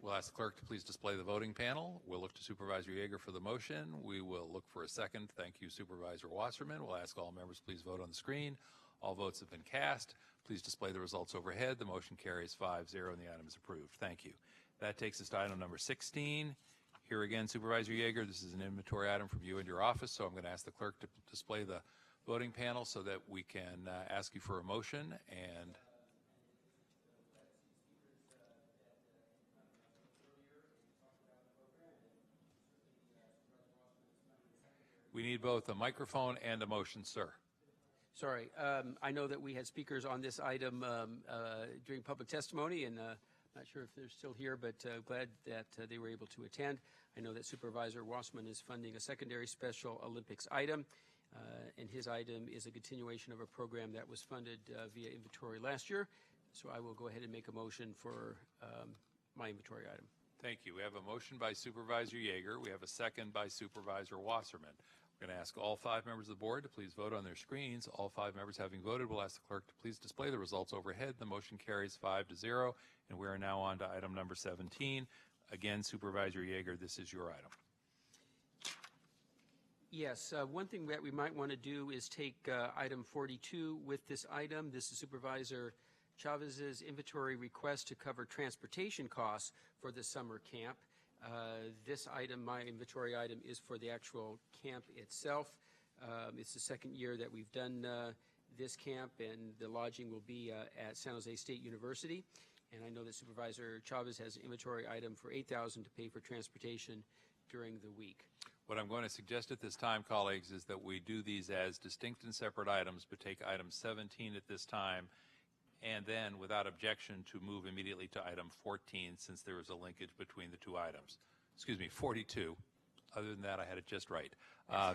We'll ask the clerk to please display the voting panel. We'll look to Supervisor Yeager for the motion. We will look for a second. Thank you, Supervisor Wasserman. We'll ask all members please vote on the screen. All votes have been cast. Please display the results overhead. The motion carries 5-0 and the item is approved. Thank you. That takes us to item number 16. Here again, Supervisor Yeager, this is an inventory item from you and your office, so I'm going to ask the clerk to display the voting panel so that we can ask you for a motion. And we need both a microphone and a motion, sir. Sorry, I know that we had speakers on this item during public testimony, and not sure if they're still here, but glad that they were able to attend. I know that Supervisor Wasserman is funding a secondary Special Olympics item, and his item is a continuation of a program that was funded via inventory last year. So I will go ahead and make a motion for my inventory item. Thank you. We have a motion by Supervisor Yeager. We have a second by Supervisor Wasserman. We're going to ask all 5 members of the board to please vote on their screens. All 5 members having voted, we'll ask the clerk to please display the results overhead. The motion carries 5-0, and we are now on to item number 17. Again, Supervisor Yeager, this is your item. Yes, one thing that we might want to do is take item 42 with this item. This is Supervisor Chavez's inventory request to cover transportation costs for the summer camp. This item, my inventory item, is for the actual camp itself. It's the second year that we've done this camp, and the lodging will be at San Jose State University. And I know that Supervisor Chavez has an inventory item for $8,000 to pay for transportation during the week. What I'm going to suggest at this time, colleagues, is that we do these as distinct and separate items, but take item 17 at this time, and then, without objection, to move immediately to item 14, since there is a linkage between the 2 items. Excuse me, 42. Other than that, I had it just right.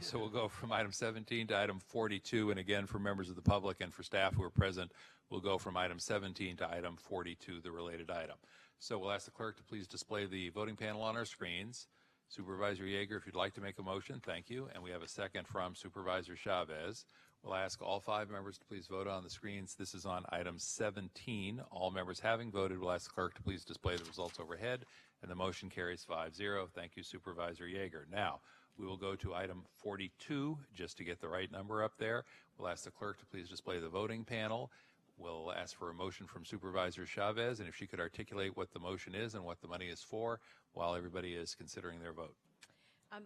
So we'll go from item 17 to item 42, and again, for members of the public and for staff who are present, we'll go from item 17 to item 42, the related item. So we'll ask the clerk to please display the voting panel on our screens. Supervisor Yeager, if you'd like to make a motion, thank you. And we have a second from Supervisor Chavez. We'll ask all 5 members to please vote on the screens. This is on item 17. All members having voted, we'll ask the clerk to please display the results overhead, and the motion carries 5-0. Thank you, Supervisor Yeager. Now, We will go to item 42, just to get the right number up there. We'll ask the clerk to please display the voting panel. We'll ask for a motion from Supervisor Chavez, and if she could articulate what the motion is and what the money is for while everybody is considering their vote.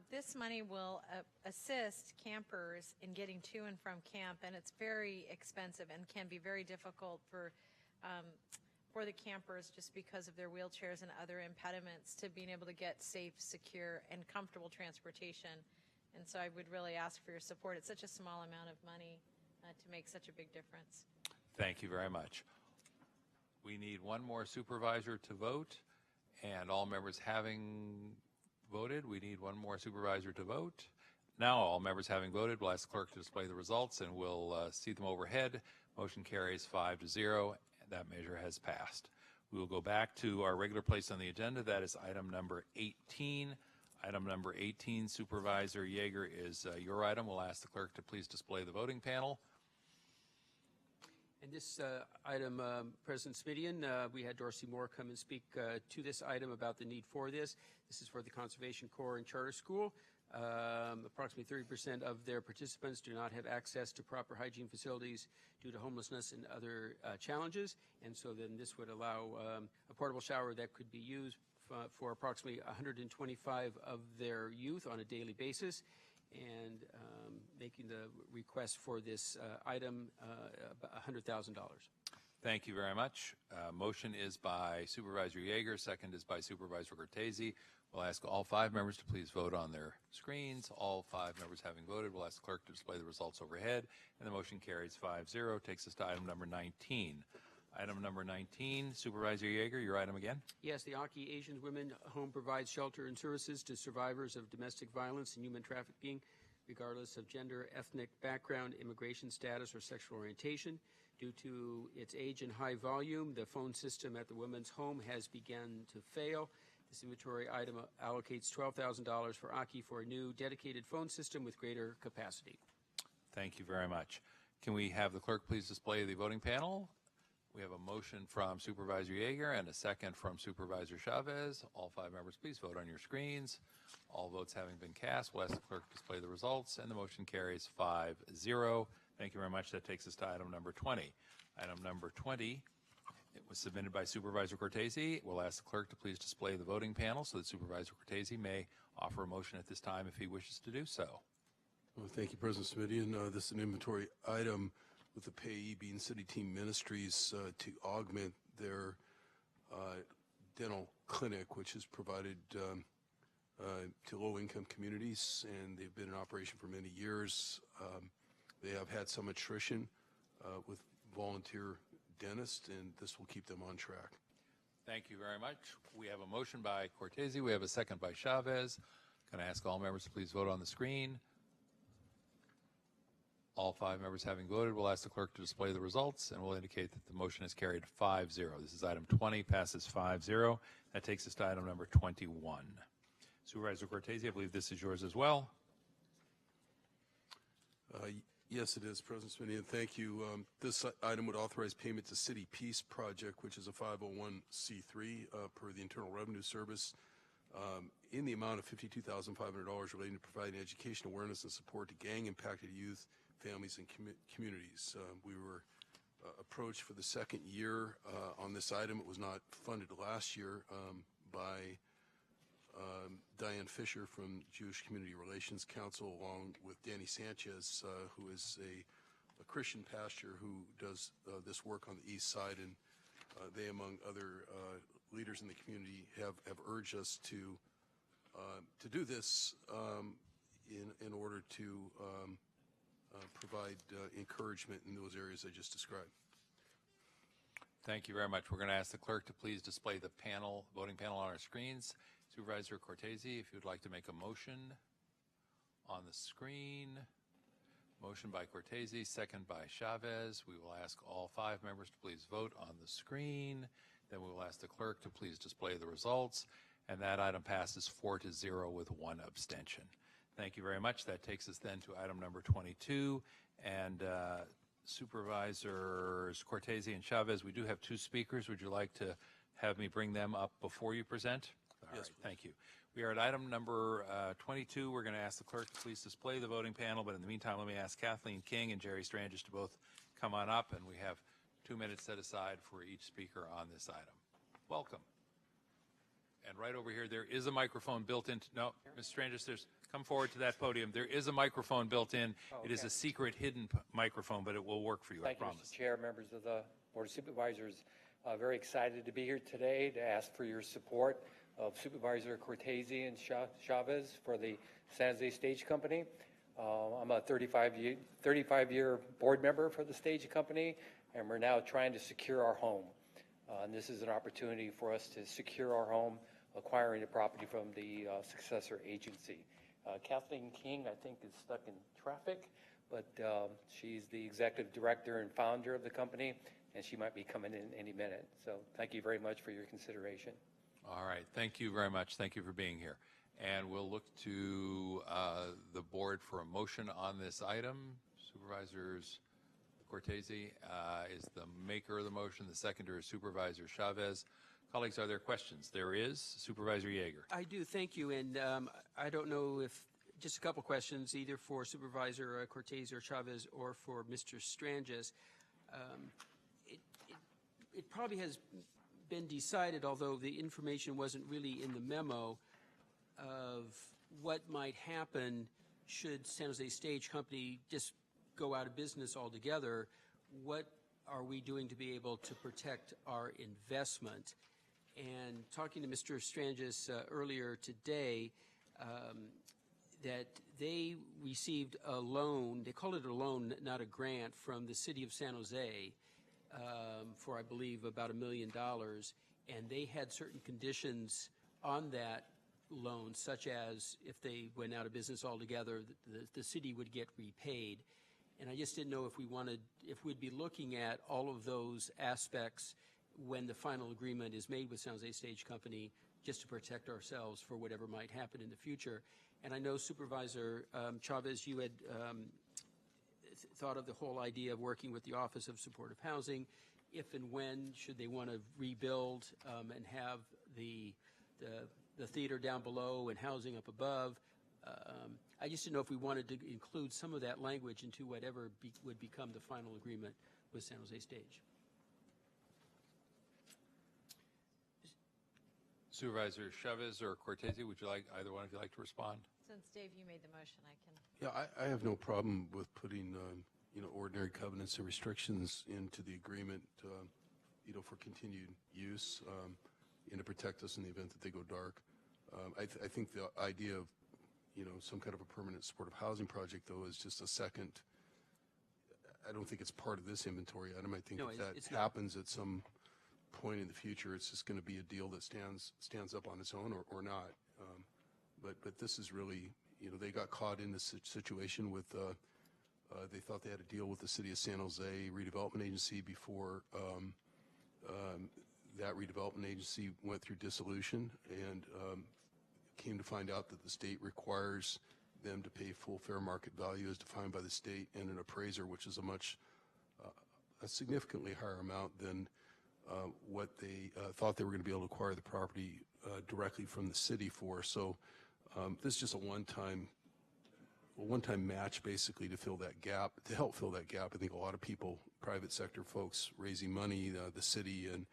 This money will assist campers in getting to and from camp, and it's very expensive and can be very difficult for the campers just because of their wheelchairs and other impediments to being able to get safe, secure, and comfortable transportation. And so I would really ask for your support. It's such a small amount of money to make such a big difference. Thank you very much. We need one more supervisor to vote, and all members having voted, we need one more supervisor to vote. Now, all members having voted, we'll ask the clerk to display the results, and we'll see them overhead. Motion carries 5-0. That measure has passed. We will go back to our regular place on the agenda. That is item number 18. Item number 18, Supervisor Yeager, is your item. We'll ask the clerk to please display the voting panel. And this item, President Midian, we had Dorsey Moore come and speak to this item about the need for this. This is for the Conservation Corps and Charter School. Approximately 30% of their participants do not have access to proper hygiene facilities due to homelessness and other challenges. And so then this would allow a portable shower that could be used for approximately 125 of their youth on a daily basis. And making the request for this item $100,000. Thank you very much. Motion is by Supervisor Yeager. Second is by Supervisor Cortese. We'll ask all 5 members to please vote on their screens. All 5 members having voted, we'll ask the clerk to display the results overhead. And the motion carries 5-0. Takes us to item number 19. Item number 19, Supervisor Yeager, your item again. Yes, the Aki Asian Women Home provides shelter and services to survivors of domestic violence and human trafficking, regardless of gender, ethnic background, immigration status, or sexual orientation. Due to its age and high volume, the phone system at the women's home has begun to fail. This inventory item allocates $12,000 for Aki for a new dedicated phone system with greater capacity. Thank you very much. Can we have the clerk please display the voting panel? We have a motion from Supervisor Yeager and a second from Supervisor Chavez. All 5 members, please vote on your screens. All votes having been cast, we'll ask the clerk to display the results, and the motion carries 5-0. Thank you very much. That takes us to item number 20. Item number 20, it was submitted by Supervisor Cortese. We'll ask the clerk to please display the voting panel so that Supervisor Cortese may offer a motion at this time if he wishes to do so. Well, thank you, President Midian. This is an inventory item with the payee being City Team Ministries to augment their dental clinic, which is provided to low-income communities, and they've been in operation for many years. They have had some attrition with volunteer dentists, and this will keep them on track. Thank you very much. We have a motion by Cortese. We have a second by Chavez. Can I ask all members to please vote on the screen? All 5 members having voted, we'll ask the clerk to display the results, and we'll indicate that the motion is carried 5-0. This is item 20, passes 5-0. That takes us to item number 21. Supervisor Cortese, I believe this is yours as well. Yes, it is, President Midian. Thank you. This item would authorize payment to City Peace Project, which is a 501c3 per the Internal Revenue Service, in the amount of $52,500 relating to providing education, awareness, and support to gang-impacted youth, families, and communities. We were approached for the second year on this item. It was not funded last year by Diane Fischler from Jewish Community Relations Council, along with Danny Sanchez, who is a Christian pastor who does this work on the east side, and they, among other leaders in the community, have urged us to do this in order to provide encouragement in those areas I just described. Thank you very much. We're going to ask the clerk to please display the panel, voting panel on our screens. Supervisor Cortese, if you'd like to make a motion on the screen. Motion by Cortese, second by Chavez. We will ask all 5 members to please vote on the screen. Then we will ask the clerk to please display the results. And that item passes 4-0 with 1 abstention. Thank you very much. That takes us then to item number 22. And Supervisors Cortese and Chavez, we do have 2 speakers. Would you like to have me bring them up before you present? All All right, thank you. We are at item number 22. We're going to ask the clerk to please display the voting panel, but in the meantime, let me ask Kathleen King and Jerry Stranges to both come on up, and we have 2 minutes set aside for each speaker on this item. Welcome. And right over here, there is a microphone built in. No, Ms. Stranges, come forward to that podium. There is a microphone built in. Oh, okay. It is a secret hidden microphone, but it will work for you, I promise. Thank you, Mr. Chair, members of the Board of Supervisors. Very excited to be here today to ask for your support of Supervisor Cortese and Chavez for the San Jose Stage Company. I'm a 35-year board member for the Stage Company, and we're now trying to secure our home. And this is an opportunity for us to secure our home, acquiring the property from the successor agency. Kathleen King, I think, is stuck in traffic, but she's the executive director and founder of the company, and she might be coming in any minute. So thank you very much for your consideration. All right, thank you very much. Thank you for being here. And we'll look to the board for a motion on this item. Supervisors Cortese is the maker of the motion. The seconder is Supervisor Chavez. Colleagues, are there questions? There is. Supervisor Yeager. I do, thank you. And I don't know if, just a couple questions, either for Supervisor Cortese or Chavez or for Mr. Stranges. It probably has been decided, although the information wasn't really in the memo, of what might happen should San Jose Stage Company just go out of business altogether. What are we doing to be able to protect our investment? And talking to Mr. Stranges earlier today, that they received a loan, they called it a loan, not a grant, from the city of San Jose for, I believe, about $1 million. And they had certain conditions on that loan, such as if they went out of business altogether, the city would get repaid. And I just didn't know if we'd be looking at all of those aspects when the final agreement is made with San Jose Stage Company, just to protect ourselves for whatever might happen in the future. And I know, Supervisor Chavez, you had thought of the whole idea of working with the Office of Supportive Housing, if and when should they want to rebuild and have the theater down below and housing up above. I just didn't know if we wanted to include some of that language into whatever would become the final agreement with San Jose Stage. Supervisor Chavez or Cortese, would you like, either one of you like to respond? Since Dave, you made the motion, I can. Yeah, I have no problem with putting, ordinary covenants and restrictions into the agreement, for continued use and to protect us in the event that they go dark. I think the idea of, some kind of a permanent supportive housing project, though, is just a second. I don't think it's part of this inventory item. I think if that happens at some point in the future, it's just going to be a deal that stands up on its own or not. But this is really, they got caught in this situation with, they thought they had a deal with the city of San Jose redevelopment agency before that redevelopment agency went through dissolution, and came to find out that the state requires them to pay full fair market value as defined by the state and an appraiser, which is a significantly higher amount than what they thought they were going to be able to acquire the property directly from the city for. So this is just a one-time match, basically, to fill that gap, to help fill that gap. I think a lot of people, private sector folks raising money, the city and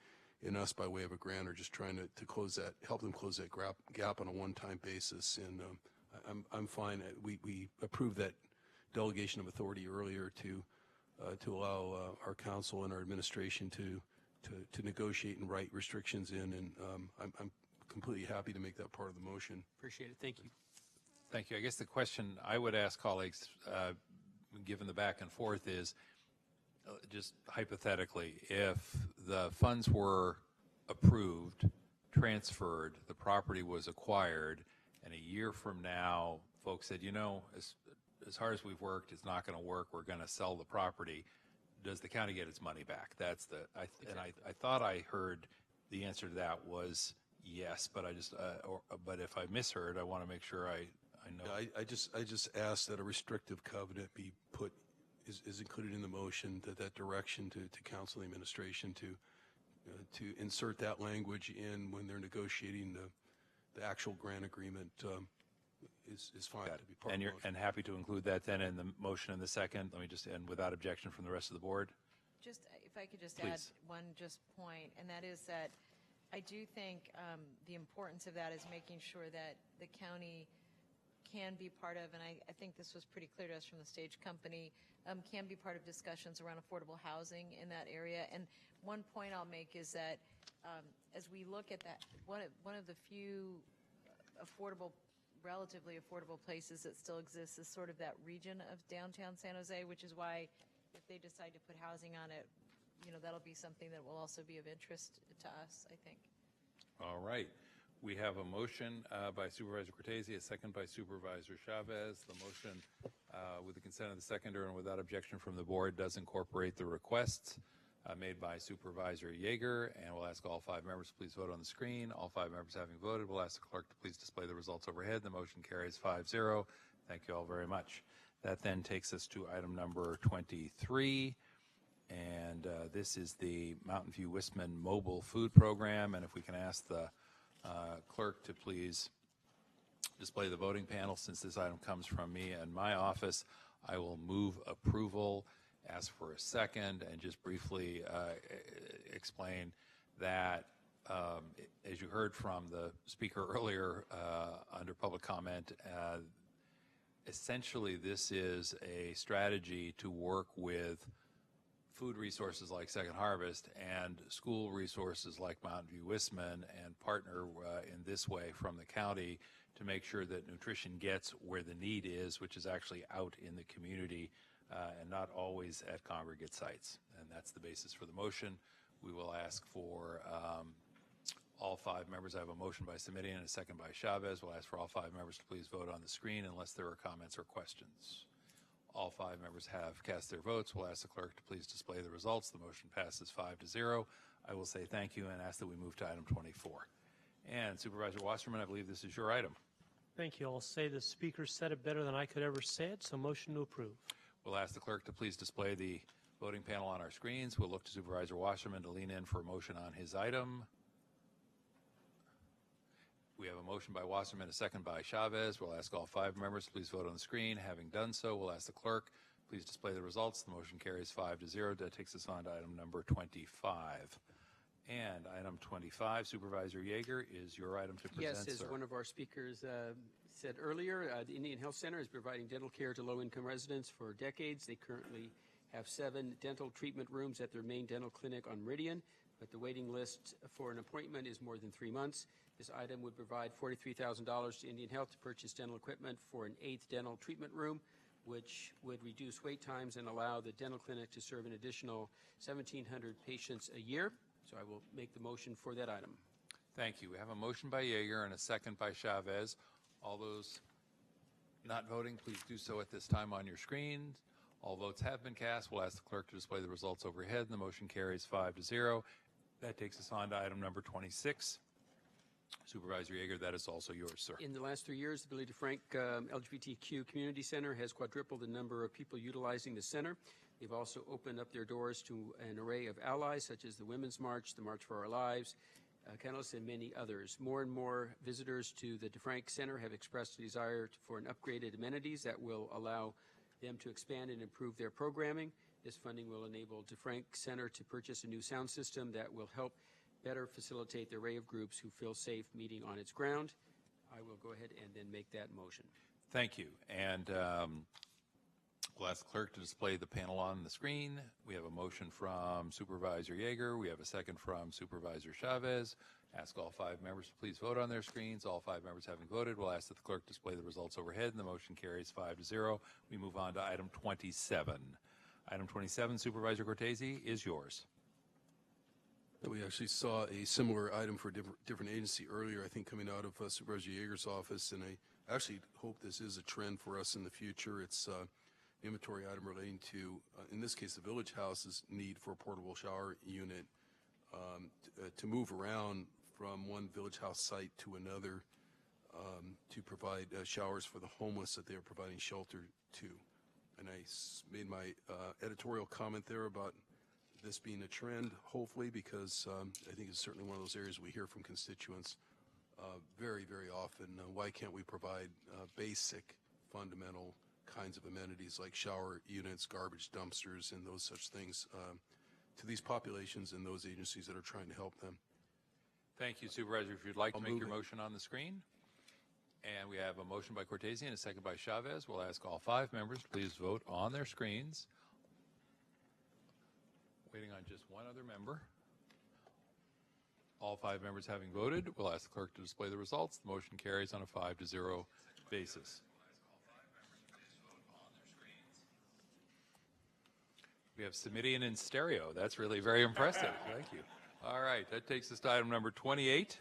us by way of a grant, are just trying to close that, help them close that gap on a one-time basis. And I'm fine. We approved that delegation of authority earlier to allow our council and our administration to negotiate and write restrictions in, and I'm completely happy to make that part of the motion. Appreciate it. Thank you. Thank you. I guess the question I would ask colleagues, given the back and forth, is just hypothetically, if the funds were approved, transferred, the property was acquired, and a year from now, folks said, as hard as we've worked, it's not going to work, we're going to sell the property, does the county get its money back? That's I thought I heard the answer to that was yes, but but if I misheard, I want to make sure I know. Yeah, I just asked that a restrictive covenant be put, is included in the motion, that direction to council and administration to insert that language in when they're negotiating the actual grant agreement is fine to be part And of you're the motion. and happy to include that then in the motion in the second. Let me just end without objection from the rest of the board. Just, if I could just Please. add one just point, and that is that I do think the importance of that is making sure that the county can be part of, and I think this was pretty clear to us from the stage company, can be part of discussions around affordable housing in that area. And one point I'll make is that as we look at that, one of the few relatively affordable places that still exists is sort of that region of downtown San Jose, which is why if they decide to put housing on it, that'll be something that will also be of interest to us, I think. All right. We have a motion by Supervisor Cortese, a second by Supervisor Chavez. The motion, with the consent of the seconder and without objection from the board, does incorporate the requests made by Supervisor Yeager, and we'll ask all 5 members to please vote on the screen. All 5 members having voted, we'll ask the clerk to please display the results overhead. The motion carries 5-0. Thank you all very much. That then takes us to item number 23, and this is the Mountain View Wistman Mobile Food Program, and if we can ask the clerk to please display the voting panel. Since this item comes from me and my office, I will move approval, ask for a second, and just briefly explain that as you heard from the speaker earlier under public comment, essentially this is a strategy to work with food resources like Second Harvest and school resources like Mountain View Wistman and partner in this way from the county to make sure that nutrition gets where the need is, which is actually out in the community and not always at congregate sites. And that's the basis for the motion. We will ask for all 5 members. I have a motion by Midian and a second by Chavez. We'll ask for all 5 members to please vote on the screen unless there are comments or questions. All 5 members have cast their votes. We'll ask the clerk to please display the results. The motion passes 5-0. I will say thank you and ask that we move to item 24. And Supervisor Wasserman, I believe this is your item. Thank you. I'll say the speaker said it better than I could ever say it, so motion to approve. We'll ask the clerk to please display the voting panel on our screens. We'll look to Supervisor Wasserman to lean in for a motion on his item. We have a motion by Wasserman, a second by Chavez. We'll ask all 5 members to please vote on the screen. Having done so, we'll ask the clerk, please display the results. The motion carries 5-0. That takes us on to item number 25. And item 25, Supervisor Yeager, is your item to present, Yes, as sir. one of our speakers said earlier, the Indian Health Center is providing dental care to low-income residents for decades. They currently have 7 dental treatment rooms at their main dental clinic on Midian, but the waiting list for an appointment is more than 3 months. This item would provide $43,000 to Indian Health to purchase dental equipment for an 8th dental treatment room, which would reduce wait times and allow the dental clinic to serve an additional 1,700 patients a year. So I will make the motion for that item. Thank you. We have a motion by Yeager and a second by Chavez. All those not voting, please do so at this time on your screen. All votes have been cast. We'll ask the clerk to display the results overhead, and the motion carries 5-0. That takes us on to item number 26. Supervisor Yeager, that is also yours, sir. In the last 3 years, the Billy DeFrank LGBTQ Community Center has quadrupled the number of people utilizing the center. They've also opened up their doors to an array of allies, such as the Women's March, the March for Our Lives, Kennels, and many others. More and more visitors to the DeFrank Center have expressed a desire for an upgraded amenities that will allow them to expand and improve their programming. This funding will enable DeFrank Center to purchase a new sound system that will help better facilitate the array of groups who feel safe meeting on its ground. I will go ahead and then make that motion. Thank you. And we'll ask the clerk to display the panel on the screen. We have a motion from Supervisor Yeager. We have a second from Supervisor Chavez. Ask all 5 members to please vote on their screens. All 5 members having voted, we'll ask that the clerk display the results overhead, and the motion carries 5-0. We move on to item 27. Item 27, Supervisor Cortese, is yours. We actually saw a similar item for a different agency earlier, I think coming out of Supervisor Yeager's office, and I actually hope this is a trend for us in the future. It's an inventory item relating to, in this case, the Village House's need for a portable shower unit to move around from one Village House site to another to provide showers for the homeless that they are providing shelter to. And I made my editorial comment there about this being a trend, hopefully, because I think it's certainly one of those areas we hear from constituents very, very often. Why can't we provide basic, fundamental kinds of amenities like shower units, garbage dumpsters, and those such things to these populations and those agencies that are trying to help them? Thank you, Supervisor. If you'd like to make your move it. motion on the screen. And we have a motion by Cortese and a second by Chavez. We'll ask all 5 members to please vote on their screens. Waiting on just one other member. All 5 members having voted, we'll ask the clerk to display the results. The motion carries on a 5-0 basis. We have Midian in stereo. That's really very impressive. Thank you. All right, that takes us to item number 28.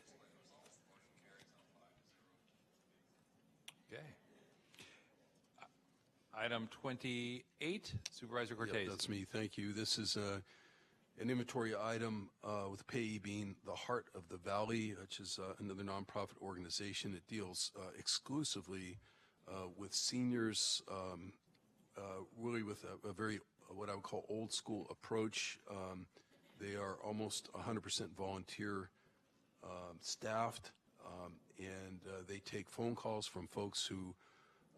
Okay. Item 28, Supervisor Cortese. Yep, that's me. Thank you. This is an inventory item with the payee being the Heart of the Valley, which is another nonprofit organization that deals exclusively with seniors, really with a very, what I would call old school approach. They are almost 100% volunteer staffed, and they take phone calls from folks who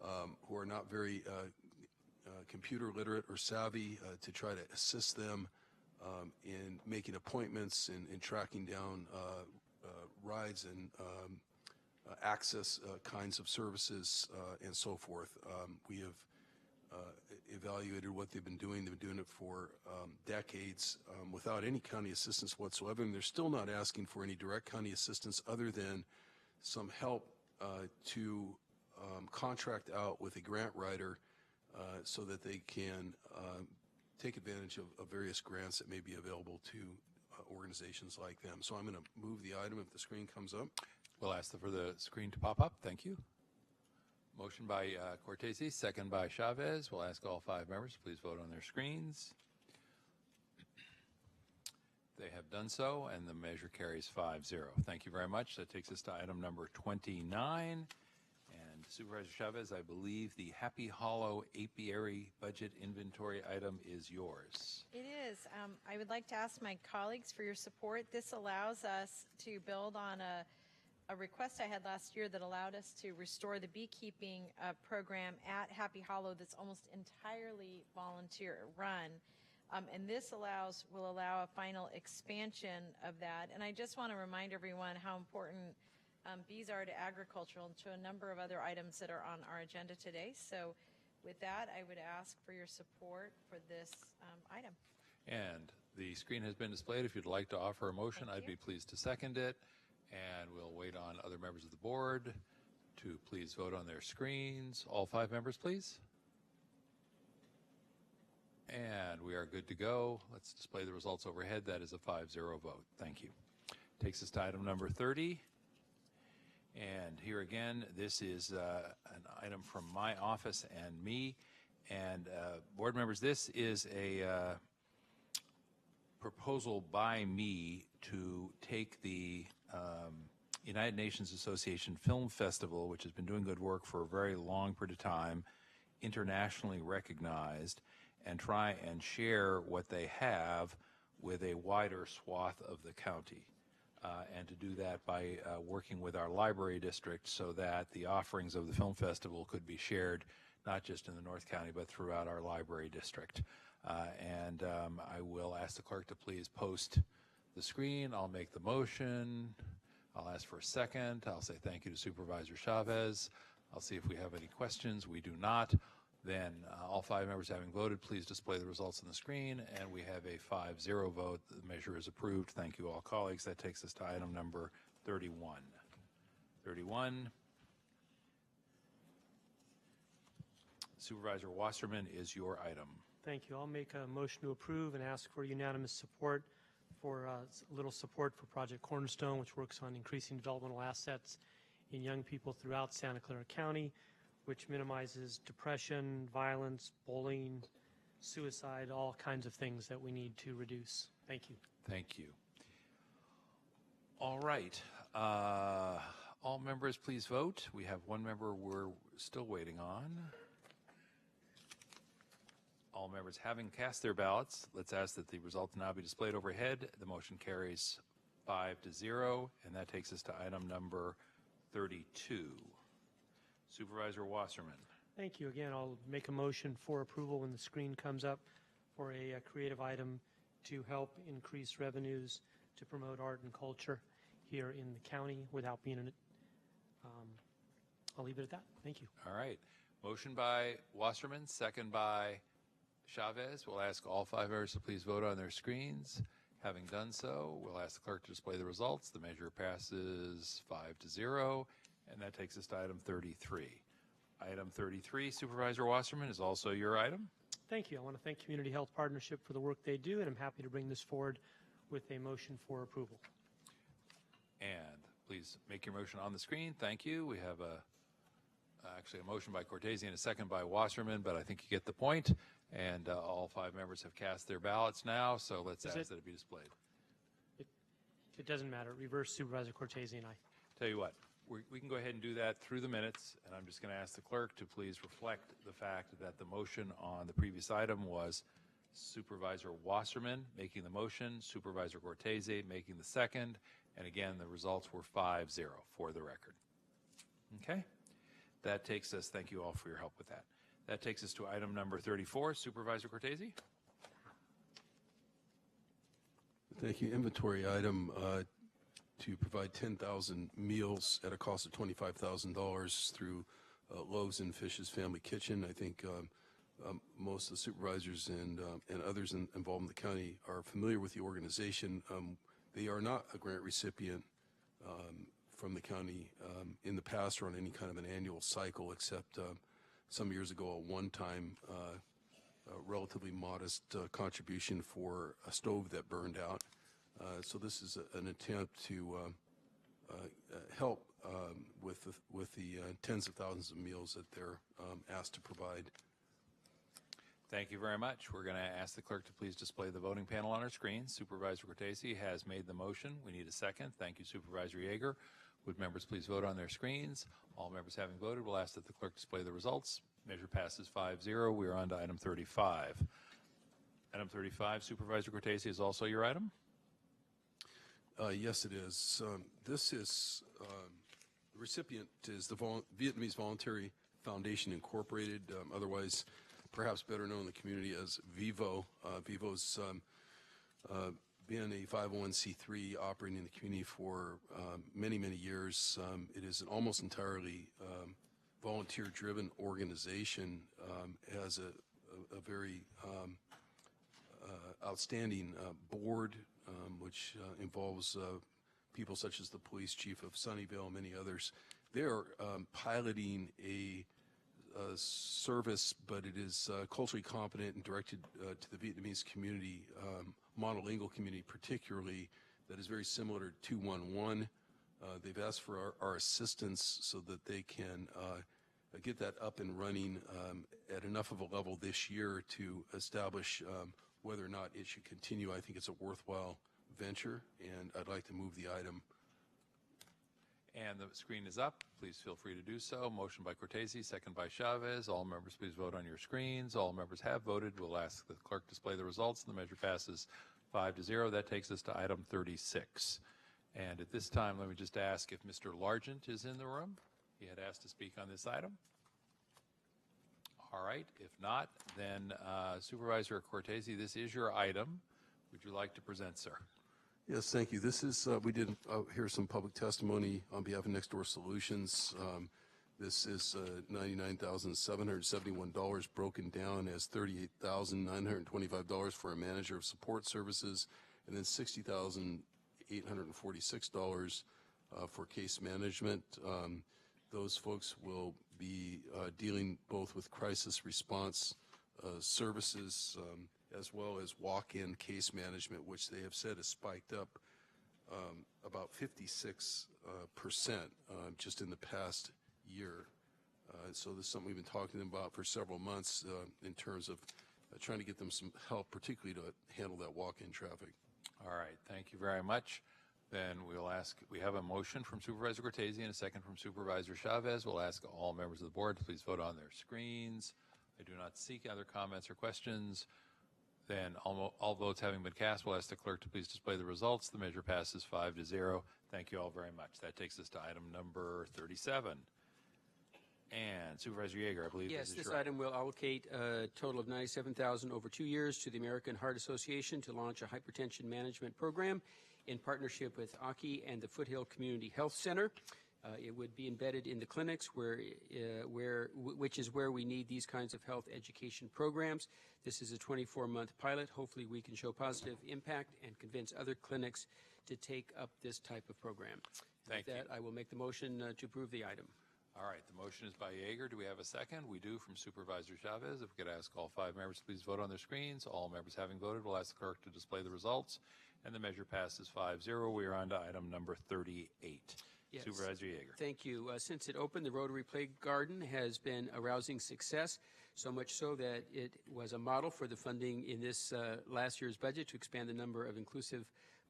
are not very computer literate or savvy to try to assist them in making appointments and tracking down rides and access kinds of services and so forth. We have evaluated what they've been doing. They've been doing it for decades without any county assistance whatsoever, and they're still not asking for any direct county assistance other than some help to contract out with a grant writer so that they can take advantage of various grants that may be available to organizations like them. So I'm going to move the item if the screen comes up. We'll ask for the screen to pop up. Thank you. Motion by Cortese, second by Chavez. We'll ask all 5 members to please vote on their screens. They have done so, and the measure carries 5-0. Thank you very much. That takes us to item number 29. And Supervisor Chavez, I believe the Happy Hollow apiary budget inventory item is yours. It is. I would like to ask my colleagues for your support. This allows us to build on a request I had last year that allowed us to restore the beekeeping program at Happy Hollow that's almost entirely volunteer run. And this will allow a final expansion of that. And I just want to remind everyone how important bees are to agriculture and to a number of other items that are on our agenda today. So with that, I would ask for your support for this item. And the screen has been displayed. If you'd like to offer a motion, I'd be pleased to second it. And we'll wait on other members of the board to please vote on their screens. All 5 members, please. And we are good to go. Let's display the results overhead. That is a 5-0 vote. Thank you. Takes us to item number 30. And here again, this is an item from my office and me. And board members, this is a proposal by me to take the United Nations Association Film Festival, which has been doing good work for a very long period of time, internationally recognized, and try and share what they have with a wider swath of the county. And to do that by working with our library district so that the offerings of the film festival could be shared not just in the North County but throughout our library district. And I will ask the clerk to please post the screen. I'll make the motion. I'll ask for a second. I'll say thank you to Supervisor Chavez. I'll see if we have any questions. We do not. Then all 5 members having voted, please display the results on the screen, and we have a 5-0 vote. The measure is approved. Thank you all colleagues. That takes us to item number 31. 31. Supervisor Wasserman is your item. Thank you. I'll make a motion to approve and ask for unanimous support for a little support for Project Cornerstone, which works on increasing developmental assets in young people throughout Santa Clara County, which minimizes depression, violence, bullying, suicide, all kinds of things that we need to reduce. Thank you. Thank you. All right. All members, please vote. We have one member we're still waiting on. All members having cast their ballots, let's ask that the results now be displayed overhead. The motion carries 5-0, and that takes us to item number 32. Supervisor Wasserman. Thank you. Again, I'll make a motion for approval when the screen comes up for a creative item to help increase revenues to promote art and culture here in the county without being in it. I'll leave it at that. Thank you. All right. Motion by Wasserman, second by Chavez. We'll ask all 5 members to please vote on their screens. Having done so, we'll ask the clerk to display the results. The measure passes 5-0, and that takes us to item 33. Item 33, Supervisor Wasserman, is also your item. Thank you. I want to thank Community Health Partnership for the work they do, and I'm happy to bring this forward with a motion for approval. And please make your motion on the screen. Thank you. We have actually a motion by Cortese and a second by Wasserman, but I think you get the point. And all 5 members have cast their ballots now, so let's ask that it be displayed. It doesn't matter. Reverse Supervisor Cortese and I. Tell you what, we can go ahead and do that through the minutes, and I'm just going to ask the clerk to please reflect the fact that the motion on the previous item was Supervisor Wasserman making the motion, Supervisor Cortese making the second, and again, the results were 5-0 for the record. Okay? That takes us, thank you all for your help with that. That takes us to item number 34, Supervisor Cortese. Thank you. Inventory item to provide 10,000 meals at a cost of $25,000 through Loaves and Fish's Family Kitchen. I think most of the supervisors and others involved in the county are familiar with the organization. They are not a grant recipient from the county in the past or on any kind of an annual cycle, except some years ago a one-time relatively modest contribution for a stove that burned out. So this is an attempt to help with the tens of thousands of meals that they're asked to provide. Thank you very much. We're going to ask the clerk to please display the voting panel on our screen. Supervisor Cortese has made the motion. We need a second. Thank you, Supervisor Yeager. Would members please vote on their screens? All members having voted, we'll ask that the clerk display the results. Measure passes 5-0. We are on to item 35. Item 35, Supervisor Cortese, is also your item? Yes, it is. This is, the recipient is the Vietnamese Voluntary Foundation Incorporated, otherwise perhaps better known in the community as VIVO. VIVO's been a 501c3 operating in the community for many, many years. It is an almost entirely volunteer-driven organization, has a very outstanding board, which involves people such as the police chief of Sunnyvale and many others. They are piloting a service, but it is culturally competent and directed to the Vietnamese community, monolingual community particularly, that is very similar to 211. They've asked for our assistance so that they can get that up and running at enough of a level this year to establish whether or not it should continue. I think it's a worthwhile venture, and I'd like to move the item. And the screen is up. Please feel free to do so. Motion by Cortese, second by Chavez. All members, please vote on your screens. All members have voted. We'll ask the clerk to display the results. The measure passes 5-0. That takes us to item 36. And at this time, let me just ask if Mr. Largent is in the room. He had asked to speak on this item. All right. If not, then Supervisor Cortese, this is your item. Would you like to present, sir? Yes, thank you. This is, we did hear some public testimony on behalf of Next Door Solutions. This is $99,771 broken down as $38,925 for a manager of support services, and then $60,846 for case management. Those folks will be dealing both with crisis response services as well as walk-in case management, which they have said has spiked up about 56% just in the past year. So this is something we've been talking to them about for several months in terms of trying to get them some help, particularly to handle that walk-in traffic. All right, thank you very much. Then we'll ask, we have a motion from Supervisor Cortese and a second from Supervisor Chavez. We'll ask all members of the board to please vote on their screens. I do not seek other comments or questions. Then all votes having been cast, we'll ask the clerk to please display the results. The measure passes 5-0. Thank you all very much. That takes us to item number 37. And Supervisor Yeager, I believe Yes, this is this your item will allocate a total of $97,000 over 2 years to the American Heart Association to launch a hypertension management program in partnership with Aki and the Foothill Community Health Center. It would be embedded in the clinics which is where we need these kinds of health education programs. This is a 24-month pilot. Hopefully we can show positive impact and convince other clinics to take up this type of program. Thank you. With that, I will make the motion to approve the item. All right, the motion is by Yeager. Do we have a second? We do, from Supervisor Chavez. If we could ask all 5 members to please vote on their screens. All members having voted, we'll ask the clerk to display the results. And the measure passes 5-0. We are on to item number 38. Yes. Supervisor Yeager. Thank you. Since it opened, the Rotary Play Garden has been a rousing success, so much so that it was a model for the funding in this last year's budget to expand the number of inclusive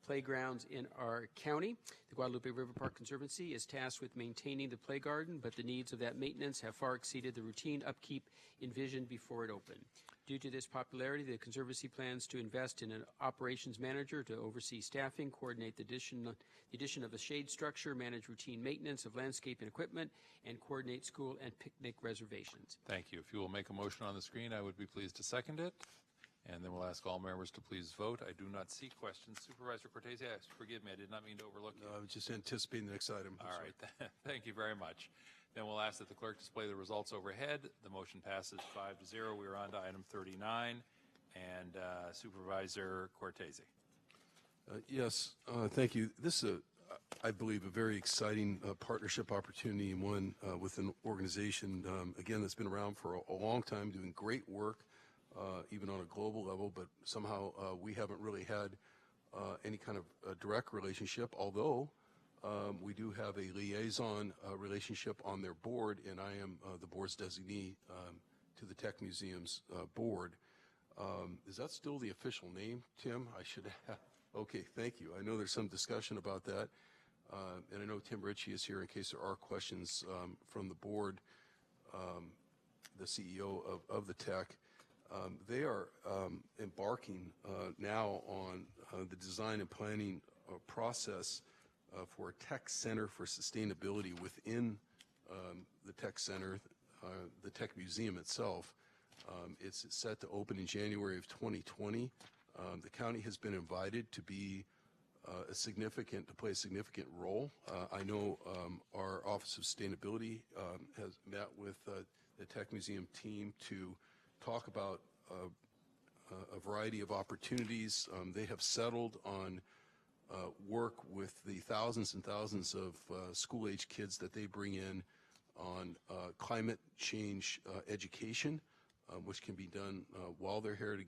playgrounds in our county. The Guadalupe River Park Conservancy is tasked with maintaining the play garden, but the needs of that maintenance have far exceeded the routine upkeep envisioned before it opened. Due to this popularity, the Conservancy plans to invest in an operations manager to oversee staffing, coordinate the addition of a shade structure, manage routine maintenance of landscape and equipment, and coordinate school and picnic reservations. Thank you. If you will make a motion on the screen, I would be pleased to second it. And then we'll ask all members to please vote. I do not see questions. Supervisor Cortese, forgive me, I did not mean to overlook you. I was just anticipating the next item. All right, thank you very much. Then we'll ask that the clerk display the results overhead. The motion passes 5-0. We are on to item 39. And Supervisor Cortese. Yes, thank you. This is, I believe, a very exciting partnership opportunity, and one with an organization, again, that's been around for a long time, doing great work, even on a global level, but somehow we haven't really had any kind of direct relationship, although we do have a liaison relationship on their board, and I am the board's designee to the Tech Museum's board. Is that still the official name, Tim? I should have. Okay, thank you. I know there's some discussion about that, and I know Tim Ritchie is here in case there are questions from the board, the CEO of the Tech. They are embarking now on the design and planning process for a Tech Center for Sustainability within the Tech Center, the Tech Museum itself. It's set to open in January of 2020. The county has been invited to be to play a significant role. I know our Office of Sustainability has met with the Tech Museum team to talk about a variety of opportunities. They have settled on work with the thousands and thousands of school-age kids that they bring in on climate change education, which can be done while they're here,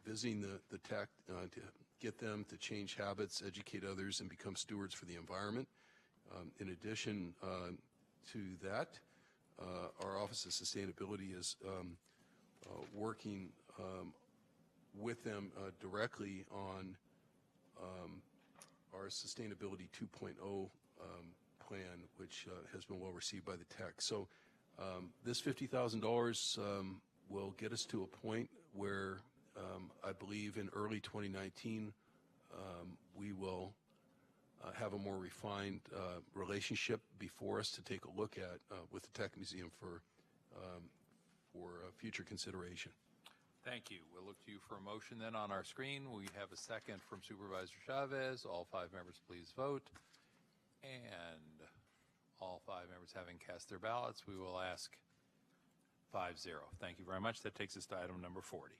visiting the Tech to get them to change habits, educate others, and become stewards for the environment. In addition to that, our Office of Sustainability is working with them directly on our Sustainability 2.0 plan, which has been well received by the Tech. So this $50,000 will get us to a point where I believe in early 2019 we will have a more refined relationship before us to take a look at with the Tech Museum for future consideration. Thank you. We'll look to you for a motion then on our screen. We have a second from Supervisor Chavez. All 5 members please vote. And all 5 members having cast their ballots, we will ask 5-0. Thank you very much. That takes us to item number 40.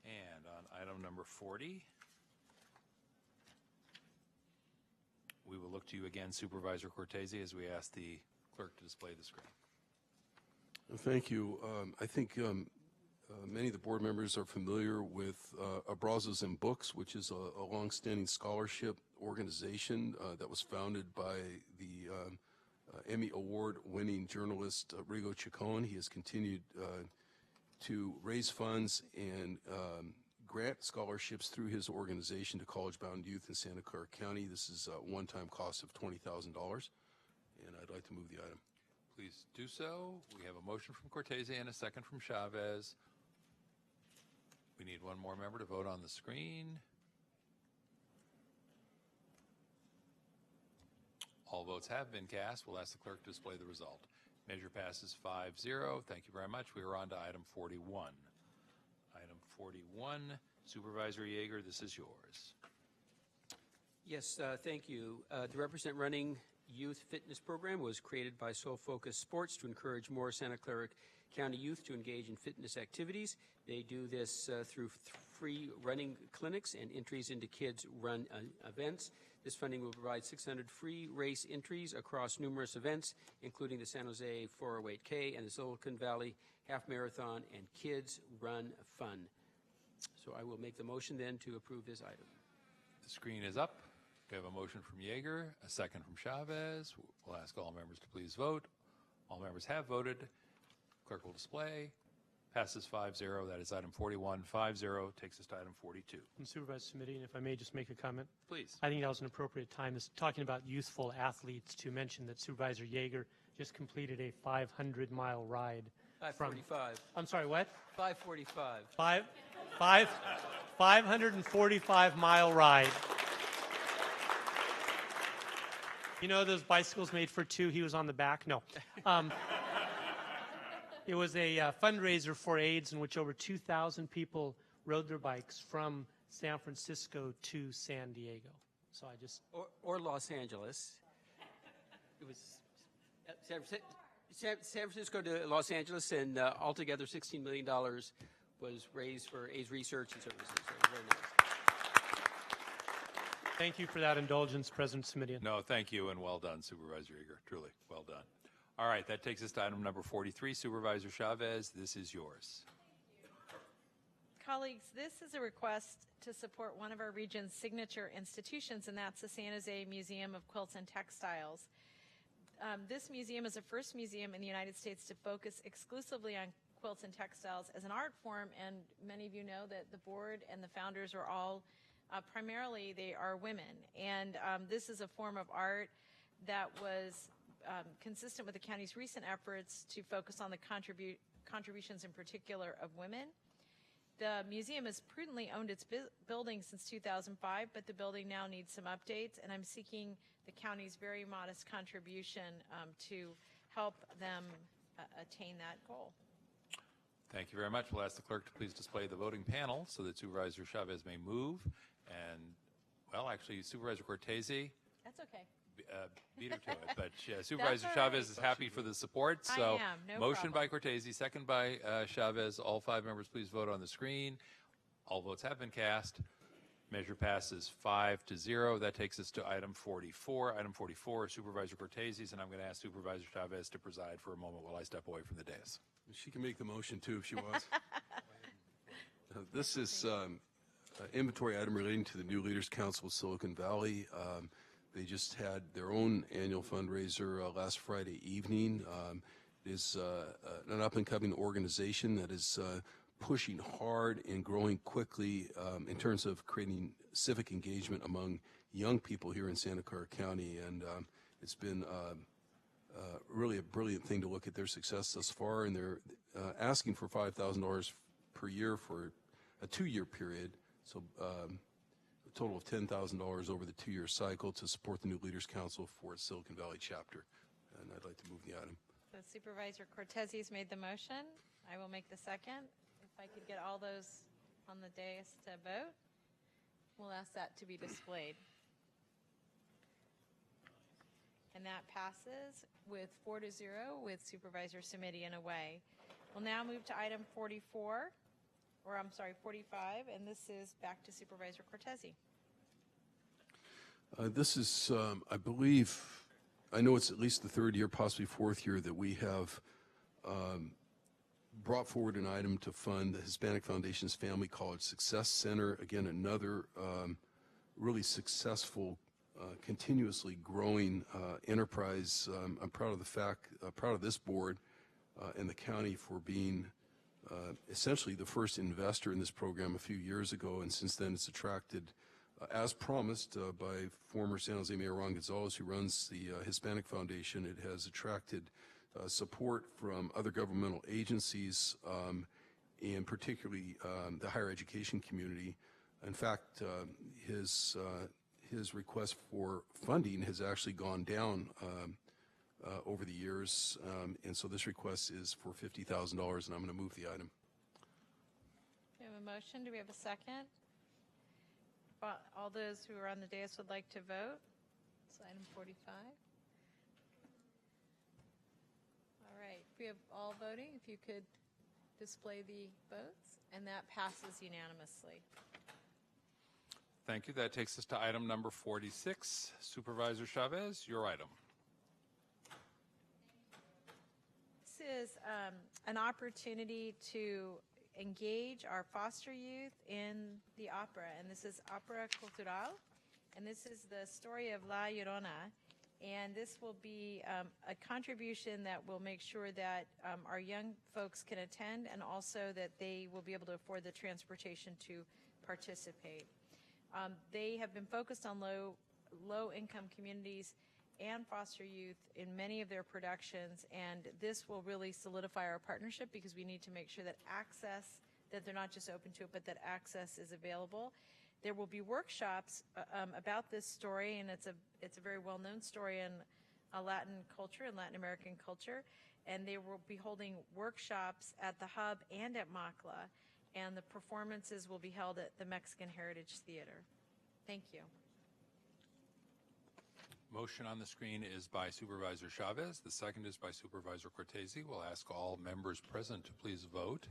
And on item number 40, we will look to you again, Supervisor Cortese, as we ask the clerk to display the screen. Thank you. I think many of the board members are familiar with Abrazos in Books, which is a longstanding scholarship organization that was founded by the Emmy Award-winning journalist Rigo Chacon. He has continued to raise funds and grant scholarships through his organization to college-bound youth in Santa Clara County. This is a one-time cost of $20,000, and I'd like to move the item. Please do so. We have a motion from Cortese and a second from Chavez. We need one more member to vote on the screen. All votes have been cast. We'll ask the clerk to display the result. Measure passes 5-0. Thank you very much. We are on to item 41. Item 41, Supervisor Yeager, this is yours. Yes, thank you. The Represent Running Youth Fitness Program was created by Soul Focus Sports to encourage more Santa Clara County youth to engage in fitness activities. They do this through free running clinics and entries into kids' run events. This funding will provide 600 free race entries across numerous events, including the San Jose 408K and the Silicon Valley Half Marathon and Kids Run Fun. So I will make the motion then to approve this item. The screen is up. We have a motion from Yeager, a second from Chavez. We'll ask all members to please vote. All members have voted. Clerk will display. Passes 5-0. That is item 41. 5-0 takes us to item 42. And Supervisor Midian, if I may just make a comment. Please. I think that was an appropriate time, is talking about youthful athletes, to mention that Supervisor Yeager just completed a 500-mile ride. 545. I'm sorry, what? 545. 545-mile ride. You know those bicycles made for two? He was on the back? No. It was a fundraiser for AIDS in which over 2,000 people rode their bikes from San Francisco to San Diego. So I just... Or Los Angeles. It was San Francisco to Los Angeles, and altogether $16 million was raised for AIDS research and services. So very nice. Thank you for that indulgence, President Midian. No, thank you, and well done, Supervisor Yeager. Truly, well done. All right, that takes us to item number 43. Supervisor Chavez, this is yours. Colleagues, this is a request to support one of our region's signature institutions, and that's the San Jose Museum of Quilts and Textiles. This museum is the first museum in the United States to focus exclusively on quilts and textiles as an art form, and many of you know that the board and the founders are all primarily they are women, and this is a form of art that was consistent with the county's recent efforts to focus on the contributions in particular of women. The museum has prudently owned its building since 2005, but the building now needs some updates, and I'm seeking the county's very modest contribution to help them attain that goal. Thank you very much. We'll ask the clerk to please display the voting panel so that Supervisor Chavez may move. And, well, actually, Supervisor Cortese. That's okay. Beat her to it, but Supervisor Chavez is happy for the support. So motion by Cortese, second by Chavez. All 5 members, please vote on the screen. All votes have been cast. Measure passes 5-0. That takes us to item 44. Item 44 is Supervisor Cortese's, and I'm going to ask Supervisor Chavez to preside for a moment while I step away from the dais. She can make the motion too if she wants. This is inventory item relating to the New Leaders Council of Silicon Valley. They just had their own annual fundraiser last Friday evening. It is an up-and-coming organization that is pushing hard and growing quickly in terms of creating civic engagement among young people here in Santa Clara County. And it's been really a brilliant thing to look at their success thus far. And they're asking for $5,000 per year for a 2-year period. So a total of $10,000 over the 2-year cycle to support the New Leaders Council for its Silicon Valley chapter. And I'd like to move the item. So Supervisor Cortese's made the motion. I will make the second. If I could get all those on the dais to vote, we'll ask that to be displayed. And that passes with 4-0 with Supervisor Midian away. We'll now move to item 45, and this is back to Supervisor Cortese. This is, I believe, I know it's at least the 3rd year, possibly 4th year, that we have brought forward an item to fund the Hispanic Foundation's Family College Success Center. Again, another really successful, continuously growing enterprise. I'm proud of the fact, proud of this board and the county for being essentially the first investor in this program a few years ago, and since then it's attracted, as promised by former San Jose Mayor Ron Gonzalez, who runs the Hispanic Foundation, it has attracted support from other governmental agencies, and particularly the higher education community. In fact, his request for funding has actually gone down over the years, and so this request is for $50,000, and I'm going to move the item. We have a motion. Do we have a second? All those who are on the dais would like to vote. It's item 45. All right. We have all voting. If you could display the votes, and that passes unanimously. Thank you. That takes us to item number 46. Supervisor Chavez, your item. This is an opportunity to engage our foster youth in the opera, and this is Opera Cultural, and this is the story of La Llorona, and this will be a contribution that will make sure that our young folks can attend, and also that they will be able to afford the transportation to participate. They have been focused on low-income communities and foster youth in many of their productions, and this will really solidify our partnership because we need to make sure that access, that they're not just open to it, but that access is available. There will be workshops about this story, and it's a very well-known story in Latin culture and Latin American culture, and they will be holding workshops at the Hub and at Makla, and the performances will be held at the Mexican Heritage Theater. Thank you. Motion on the screen is by Supervisor Chavez. The second is by Supervisor Cortese. We'll ask all members present to please vote.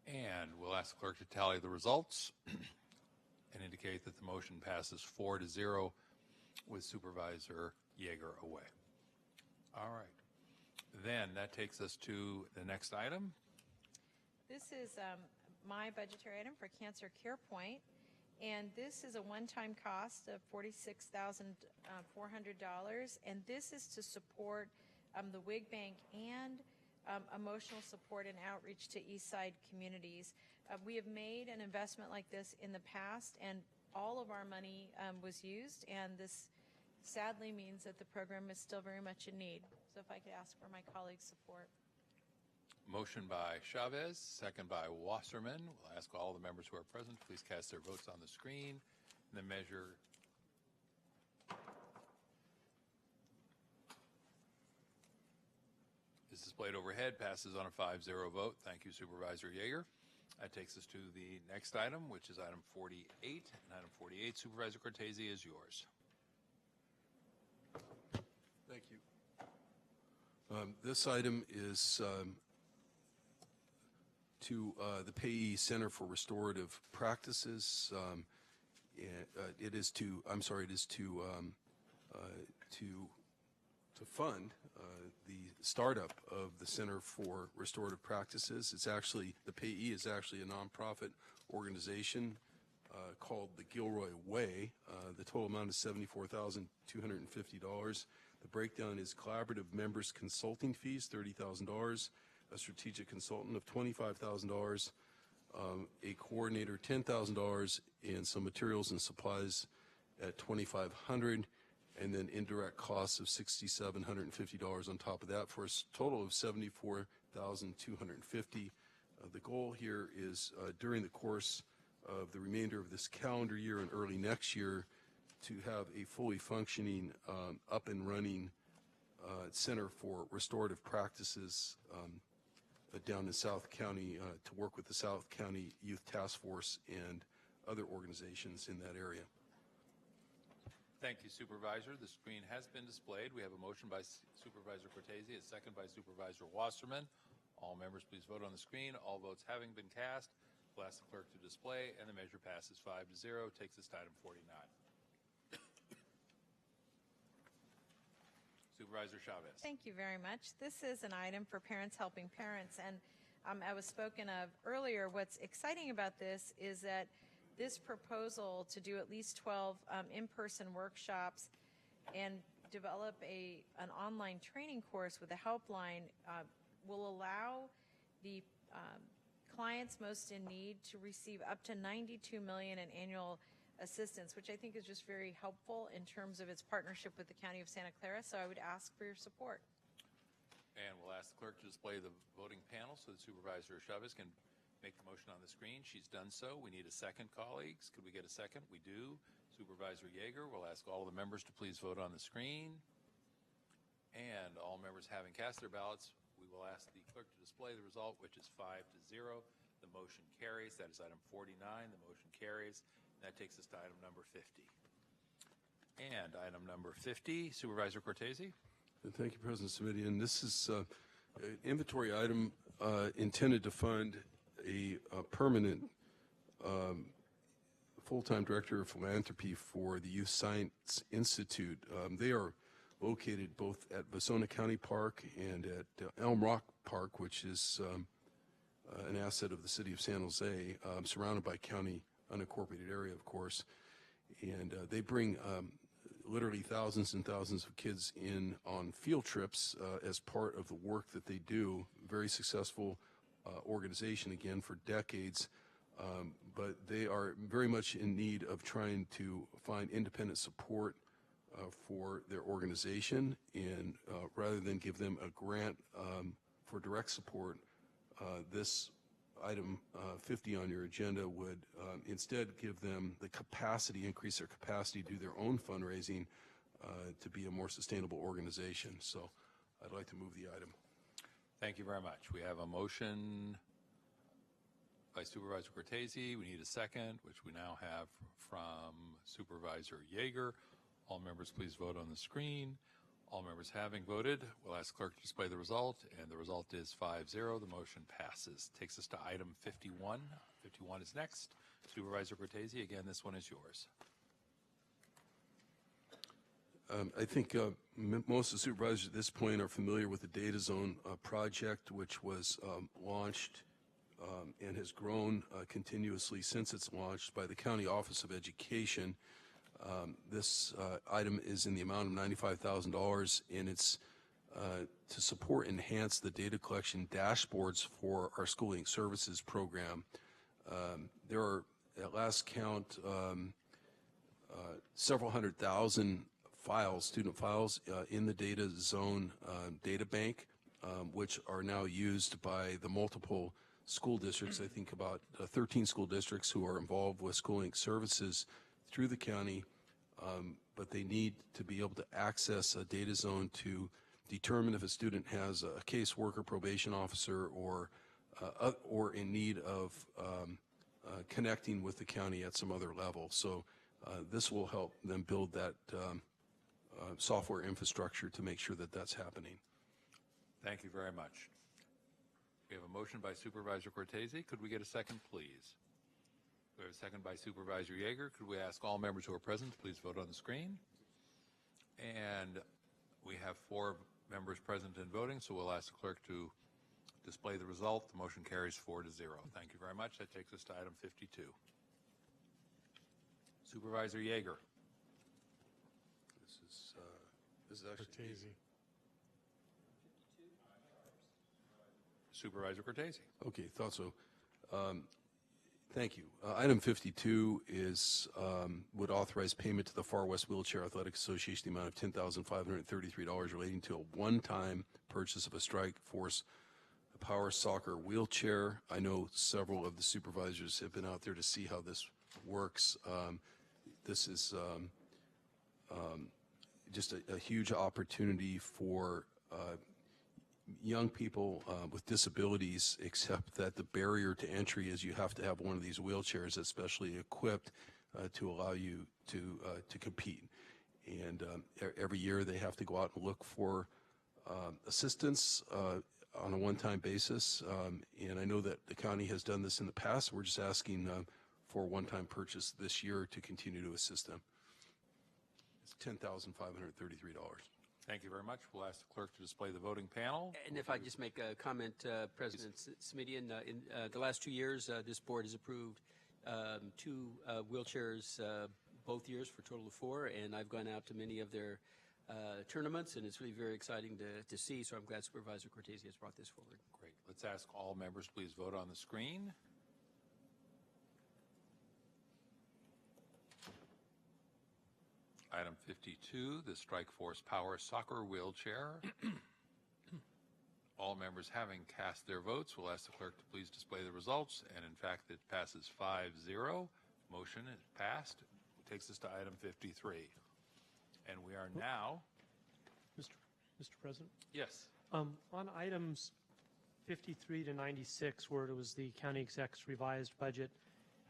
And we'll ask the clerk to tally the results and indicate that the motion passes 4-0 with Supervisor Yeager away. All right. Then that takes us to the next item. This is my budgetary item for Cancer Care Point. And this is a one-time cost of $46,400, and this is to support the Wig Bank and emotional support and outreach to East Side communities. We have made an investment like this in the past, and all of our money was used, and this sadly means that the program is still very much in need. So if I could ask for my colleagues' support. Motion by Chavez, second by Wasserman. We'll ask all the members who are present to please cast their votes on the screen. And the measure is displayed overhead, passes on a 5-0 vote. Thank you, Supervisor Yeager. That takes us to the next item, which is item 48. And item 48, Supervisor Cortese, is yours. Thank you. This item is to the Payee Center for Restorative Practices. It is to fund the startup of the Center for Restorative Practices. It's actually, the Payee is actually a nonprofit organization called the Gilroy Way. The total amount is $74,250. The breakdown is collaborative members consulting fees, $30,000, a strategic consultant of $25,000, a coordinator $10,000, and some materials and supplies at $2,500, and then indirect costs of $6,750 on top of that, for a total of $74,250. The goal here is during the course of the remainder of this calendar year and early next year to have a fully functioning, up and running Center for Restorative Practices down in South County to work with the South County Youth Task Force and other organizations in that area. Thank you, Supervisor. The screen has been displayed. We have a motion by Supervisor Cortese, a second by Supervisor Wasserman. All members, please vote on the screen. All votes having been cast, we'll ask the clerk to display, and the measure passes 5-0. Takes us to item 49. Supervisor Chavez. Thank you very much. This is an item for Parents Helping Parents, and I was spoken of earlier. What's exciting about this is that this proposal to do at least 12 in-person workshops and develop an online training course with a helpline will allow the clients most in need to receive up to $92 million in annual assistance, which I think is just very helpful in terms of its partnership with the County of Santa Clara. So I would ask for your support. And we'll ask the clerk to display the voting panel so that Supervisor Chavez can make the motion on the screen. She's done so. We need a second, colleagues. Could we get a second? We do. Supervisor Yeager, we'll ask all of the members to please vote on the screen. And all members having cast their ballots, we will ask the clerk to display the result, which is 5-0. The motion carries. That is item 49. The motion carries. That takes us to item number 50. And item number 50, Supervisor Cortese. Thank you, President Midian. This is an inventory item intended to fund a permanent full-time director of philanthropy for the Youth Science Institute. They are located both at Vasona County Park and at Elm Rock Park, which is an asset of the city of San Jose, surrounded by county unincorporated area, of course. And they bring literally thousands and thousands of kids in on field trips as part of the work that they do. Very successful organization, again, for decades. But they are very much in need of trying to find independent support for their organization, and rather than give them a grant for direct support, this item 50 on your agenda would instead give them the capacity, increase their capacity to do their own fundraising to be a more sustainable organization. So I'd like to move the item. Thank you very much. We have a motion by Supervisor Cortese. We need a second, which we now have from Supervisor Yeager. All members please vote on the screen. All members having voted, we'll ask clerk to display the result, and the result is 5-0. The motion passes. Takes us to item 51. 51 is next. Supervisor Cortese, again, this one is yours. I think most of the supervisors at this point are familiar with the Data Zone project, which was launched and has grown continuously since its launch by the County Office of Education. This item is in the amount of $95,000, and it's to support and enhance the data collection dashboards for our schooling services program. There are, at last count, several 100,000 files, student files, in the Data Zone data bank, which are now used by the multiple school districts. I think about 13 school districts who are involved with schooling services through the county, but they need to be able to access a Data Zone to determine if a student has a caseworker, probation officer, or in need of connecting with the county at some other level. So this will help them build that software infrastructure to make sure that that's happening. Thank you very much. We have a motion by Supervisor Cortese. Could we get a second, please? We have a second by Supervisor Yeager. Could we ask all members who are present to please vote on the screen? And we have 4 members present and voting, so we'll ask the clerk to display the result. The motion carries 4-0. Thank you very much. That takes us to item 52. Supervisor Yeager. This is actually Cortese. Supervisor Cortese. Okay, thought so. Thank you. Item 52 is would authorize payment to the Far West Wheelchair Athletic Association the amount of $10,533 relating to a one-time purchase of a Strike Force Power Soccer wheelchair. I know several of the supervisors have been out there to see how this works. This is just a huge opportunity for young people with disabilities, except that the barrier to entry is you have to have one of these wheelchairs that's specially equipped to allow you to compete. And every year they have to go out and look for assistance on a one-time basis. And I know that the county has done this in the past. We're just asking for a one-time purchase this year to continue to assist them. It's $10,533. Thank you very much. We'll ask the clerk to display the voting panel. And if I just make a comment, President Midian, in the last 2 years, this board has approved 2 wheelchairs both years for a total of 4, and I've gone out to many of their tournaments, and it's really very exciting to see, so I'm glad Supervisor Cortese has brought this forward. Great. Let's ask all members please vote on the screen. Item 52, the Strike Force Power Soccer Wheelchair. All members having cast their votes will ask the clerk to please display the results, and in fact, it passes 5-0. Motion is passed. It takes us to item 53. And we are now... Mr. President? Yes. On items 53 to 96, where it was the county exec's revised budget,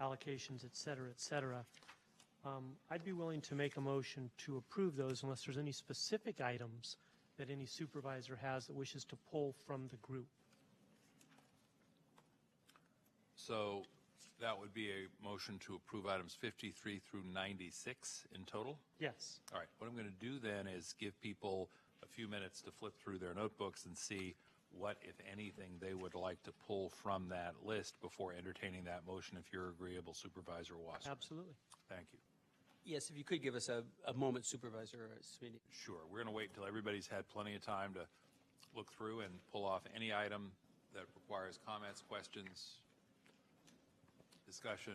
allocations, et cetera, I'd be willing to make a motion to approve those unless there's any specific items that any supervisor has that wishes to pull from the group. So that would be a motion to approve items 53 through 96 in total? Yes. All right. What I'm going to do then is give people a few minutes to flip through their notebooks and see what, if anything, they would like to pull from that list before entertaining that motion, if you're agreeable, Supervisor Wasserman. Absolutely. Thank you. Yes, if you could give us a moment, Supervisor Smitty. Sure. We're going to wait until everybody's had plenty of time to look through and pull off any item that requires comments, questions, discussion.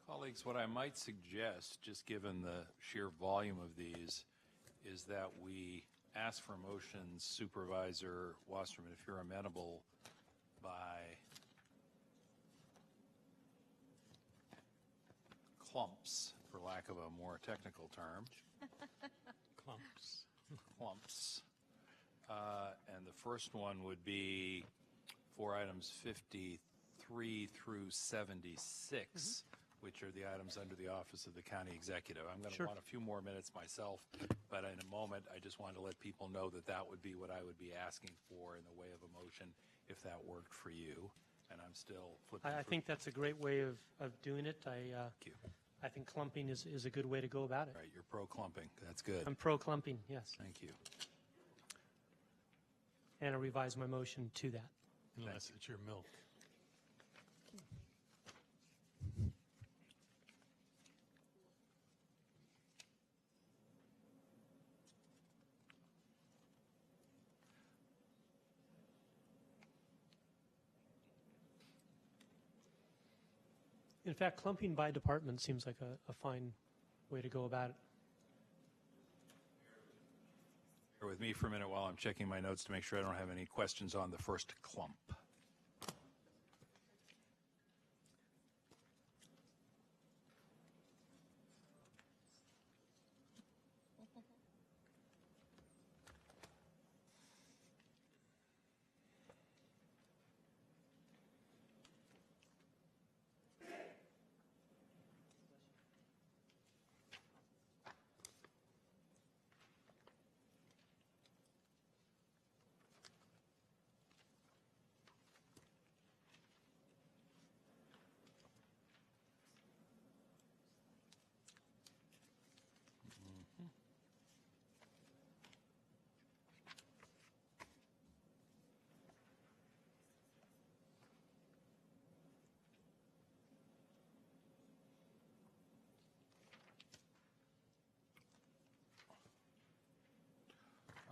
Colleagues, what I might suggest, just given the sheer volume of these, is that we ask for motions, Supervisor Wasserman, if you're amenable, by clumps, for lack of a more technical term. Clumps. Clumps. And the first one would be for items 53 through 76, which are the items under the Office of the County Executive. I'm going to want a few more minutes myself, but in a moment, I just wanted to let people know that that would be what I would be asking for in the way of a motion, if that worked for you. And I'm still flipping I think that's a great way of doing it. Thank you. I think clumping is a good way to go about it. Right, you're pro-clumping. That's good. I'm pro-clumping, yes. Thank you. And I revise my motion to that. Unless it's your milk. In fact, clumping by department seems like a fine way to go about it. Bear with me for a minute while I'm checking my notes to make sure I don't have any questions on the first clump.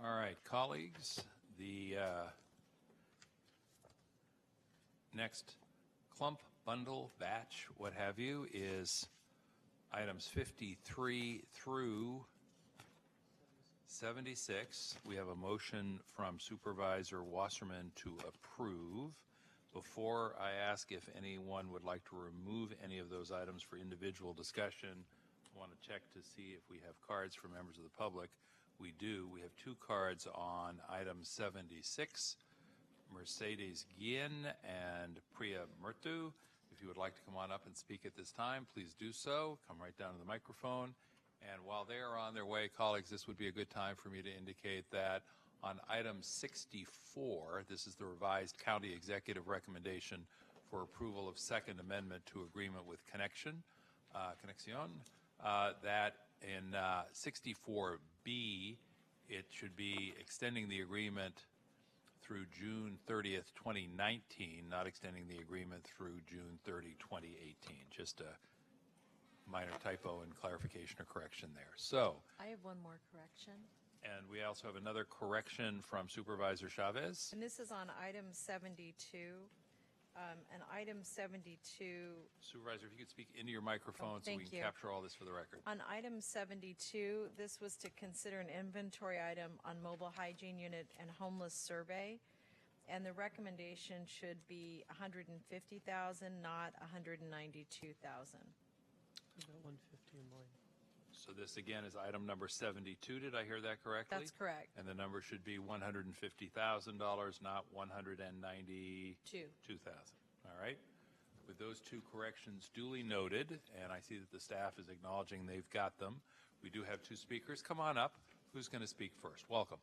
All right, colleagues, the next clump, bundle, batch, what have you, is items 53 through 76. We have a motion from Supervisor Wasserman to approve. Before I ask if anyone would like to remove any of those items for individual discussion, I want to check to see if we have cards for members of the public. We do. We have 2 cards on item 76, Mercedes Guillen and Priya Murthu. If you would like to come on up and speak at this time, please do so. Come right down to the microphone. And while they are on their way, colleagues, this would be a good time for me to indicate that on item 64, this is the revised county executive recommendation for approval of Second Amendment to Agreement with Connexion, that in 64B, it should be extending the agreement through June 30th, 2019, not extending the agreement through June 30, 2018. Just a minor typo and clarification or correction there. So, I have one more correction. and we also have another correction from Supervisor Chavez. And this is on item 72. And item 72. Supervisor, if you could speak into your microphone so we can capture all this for the record. On item 72, this was to consider an inventory item on mobile hygiene unit and homeless survey. And the recommendation should be $150,000, not $192,000. About 150 in mine. So this again is item number 72. Did I hear that correctly? That's correct. And the number should be $150,000, not $192,000. All right. With those 2 corrections duly noted, and I see that the staff is acknowledging they've got them, we do have 2 speakers. Come on up. Who's going to speak first? Welcome.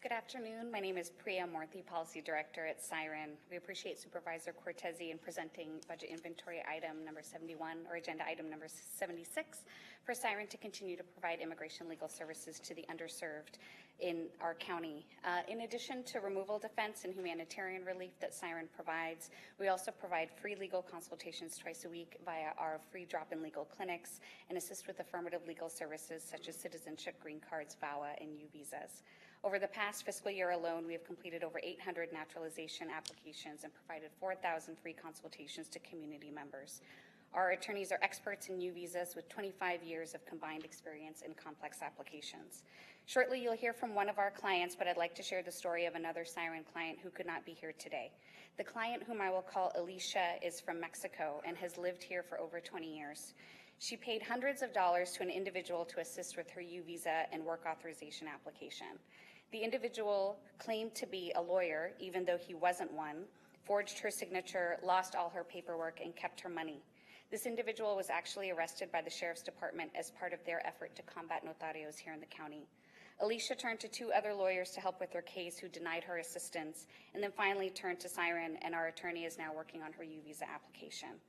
Good afternoon. My name is Priya Murthy, Policy Director at Siren. We appreciate Supervisor Cortese in presenting budget inventory item number 71, or agenda item number 76, for Siren to continue to provide immigration legal services to the underserved in our county. In addition to removal defense and humanitarian relief that Siren provides, we also provide free legal consultations twice a week via our free drop-in legal clinics and assist with affirmative legal services such as citizenship, green cards, VAWA, and U visas. Over the past fiscal year alone, we have completed over 800 naturalization applications and provided 4,000 free consultations to community members. Our attorneys are experts in U visas with 25 years of combined experience in complex applications. Shortly, you'll hear from one of our clients, but I'd like to share the story of another Siren client who could not be here today. The client, whom I will call Alicia, is from Mexico and has lived here for over 20 years. She paid hundreds of dollars to an individual to assist with her U visa and work authorization application. The individual claimed to be a lawyer, even though he wasn't one, forged her signature, lost all her paperwork, and kept her money. This individual was actually arrested by the Sheriff's Department as part of their effort to combat notarios here in the county. Alicia turned to 2 other lawyers to help with her case who denied her assistance, and then finally turned to Siren, and our attorney is now working on her U visa application.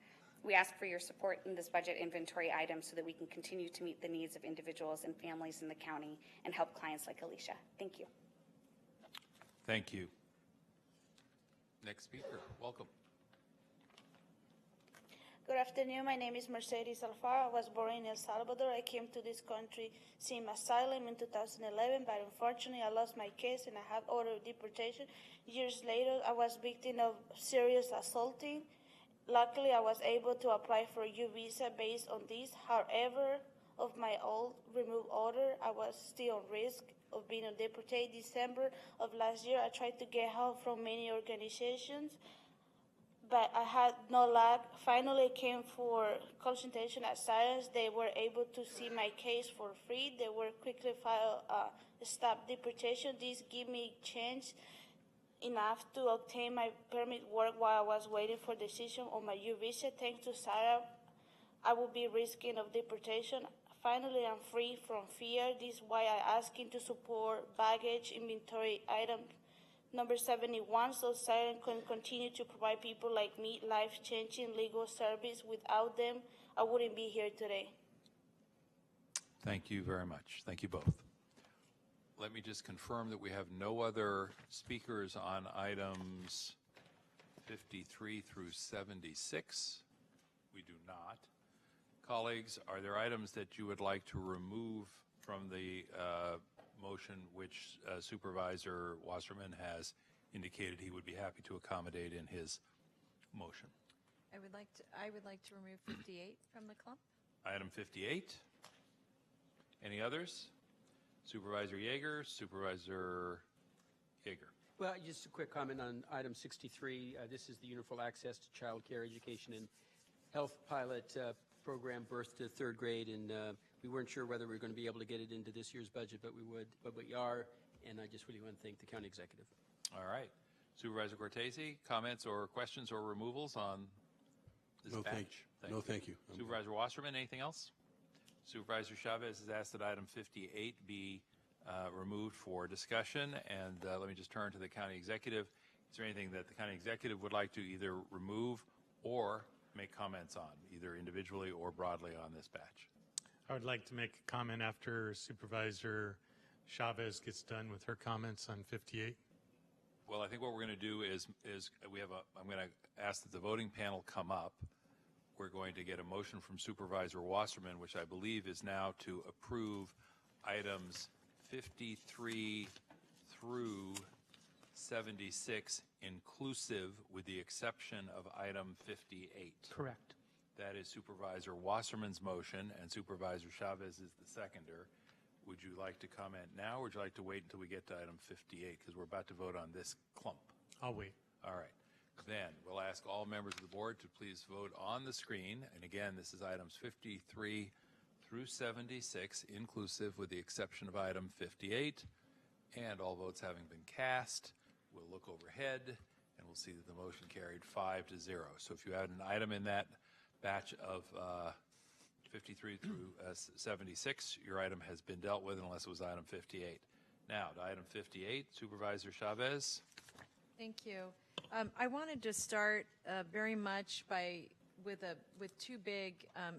We ask for your support in this budget inventory item so that we can continue to meet the needs of individuals and families in the county and help clients like Alicia. Thank you. Thank you. Next speaker, welcome. Good afternoon. My name is Mercedes Alfaro. I was born in El Salvador. I came to this country seeking asylum in 2011, but unfortunately I lost my case and I had order of deportation. Years later, I was victim of serious assaulting. Luckily, I was able to apply for a U visa based on this. However, of my old removed order, I was still on risk of being deported. December of last year, I tried to get help from many organizations, but I had no luck. Finally, I came for consultation at Sirens. They were able to see my case for free. They were quickly file stop deportation. This gave me chance enough to obtain my permit work while I was waiting for decision on my U visa. Thanks to Sarah, I would be risking of deportation. Finally, I'm free from fear. This is why I ask him to support baggage inventory item number 71, so Siren can continue to provide people like me life-changing legal service. Without them, I wouldn't be here today. Thank you very much. Thank you both. Let me just confirm that we have no other speakers on items 53 through 76. We do not. Colleagues, are there items that you would like to remove from the motion, which Supervisor Wasserman has indicated he would be happy to accommodate in his motion. I would like to remove 58 from the clump. Item 58. Any others? Supervisor Yeager, Supervisor Yeager. Well, just a quick comment on item 63. This is the Universal Access to Child Care Education and Health Pilot program, birth to third grade, and we weren't sure whether we were going to be able to get it into this year's budget, but we are, and I just really want to thank the county executive. All right. Supervisor Cortese, comments or questions or removals on this batch? No, thank you. Supervisor Wasserman, anything else? Supervisor Chavez has asked that item 58 be removed for discussion, and let me just turn to the county executive. Is there anything that the county executive would like to either remove or make comments on, either individually or broadly on this batch? I would like to make a comment after Supervisor Chavez gets done with her comments on 58. Well, I think what we're going to do is I'm going to ask that the voting panel come up. We're going to get a motion from Supervisor Wasserman, which I believe is now to approve items 53 through 76 inclusive, with the exception of item 58. Correct. That is Supervisor Wasserman's motion, and Supervisor Chavez is the seconder. Would you like to comment now, or would you like to wait until we get to item 58, because we're about to vote on this clump? I'll wait. All right. Then we'll ask all members of the board to please vote on the screen. And again, this is items 53 through 76, inclusive, with the exception of item 58. And all votes having been cast, we'll look overhead and we'll see that the motion carried 5-0. So if you had an item in that batch of 53 through 76, your item has been dealt with unless it was item 58. Now to item 58, Supervisor Chavez. Thank you. I wanted to start very much with two big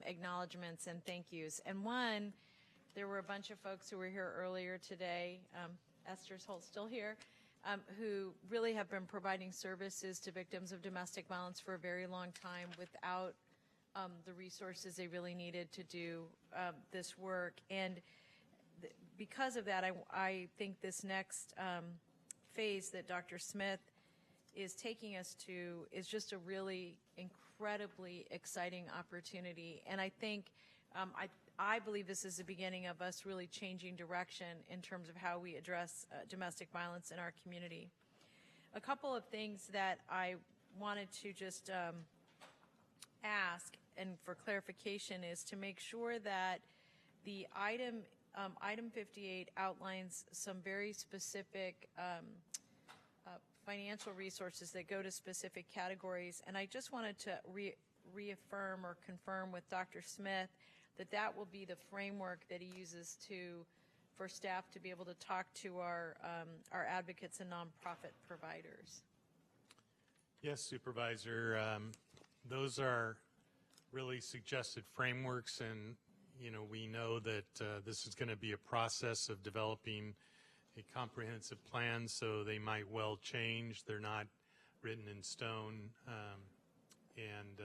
acknowledgments and thank yous. And one, there were a bunch of folks who were here earlier today, Esther's still here, who really have been providing services to victims of domestic violence for a very long time without the resources they really needed to do this work. And because of that, I think this next phase that Dr. Smith is taking us to is just a really incredibly exciting opportunity. And I think, I believe this is the beginning of us really changing direction in terms of how we address domestic violence in our community. A couple of things that I wanted to just ask and for clarification is to make sure that the item 58 outlines some very specific financial resources that go to specific categories, and I just wanted to reaffirm or confirm with Dr. Smith that that will be the framework that he uses for staff to be able to talk to our advocates and nonprofit providers. Yes, Supervisor. Those are really suggested frameworks, and we know that this is going to be a process of developing a comprehensive plan, so they might well change. They're not written in stone, and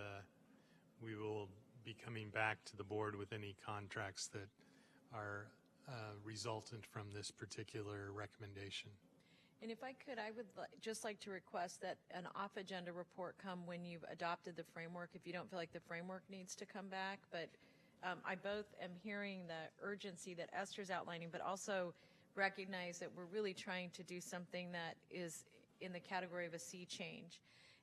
we will be coming back to the board with any contracts that are resultant from this particular recommendation. And if I could, I would just like to request that an off-agenda report come when you've adopted the framework, if you don't feel like the framework needs to come back. But I both am hearing the urgency that Esther's outlining, but also recognize that we're really trying to do something that is in the category of a sea change.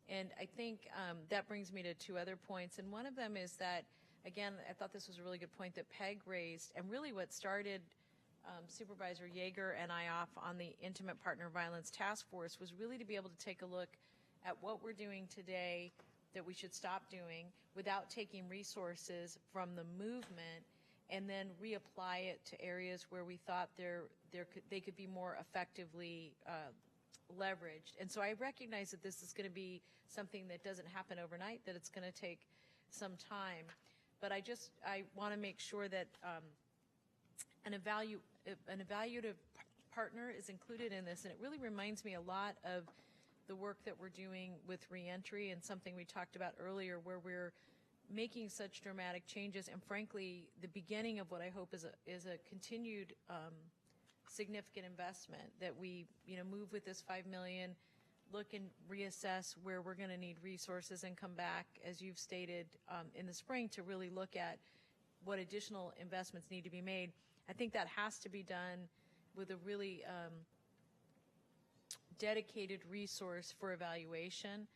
And I think that brings me to two other points. And one of them is that, again, I thought this was a really good point that Peg raised, and really what started Supervisor Yeager and I off on the Intimate Partner Violence Task Force was really to be able to take a look at what we're doing today that we should stop doing without taking resources from the movement and then reapply it to areas where we thought they could be more effectively leveraged. And so I recognize that this is going to be something that doesn't happen overnight, that it's going to take some time. But I want to make sure that an evaluative partner is included in this, and it really reminds me a lot of the work that we're doing with reentry and something we talked about earlier, where we're making such dramatic changes, and frankly, the beginning of what I hope is a continued significant investment, that we, move with this $5 million, look and reassess where we're going to need resources and come back, as you've stated, in the spring to really look at what additional investments need to be made. I think that has to be done with a really dedicated resource for evaluation,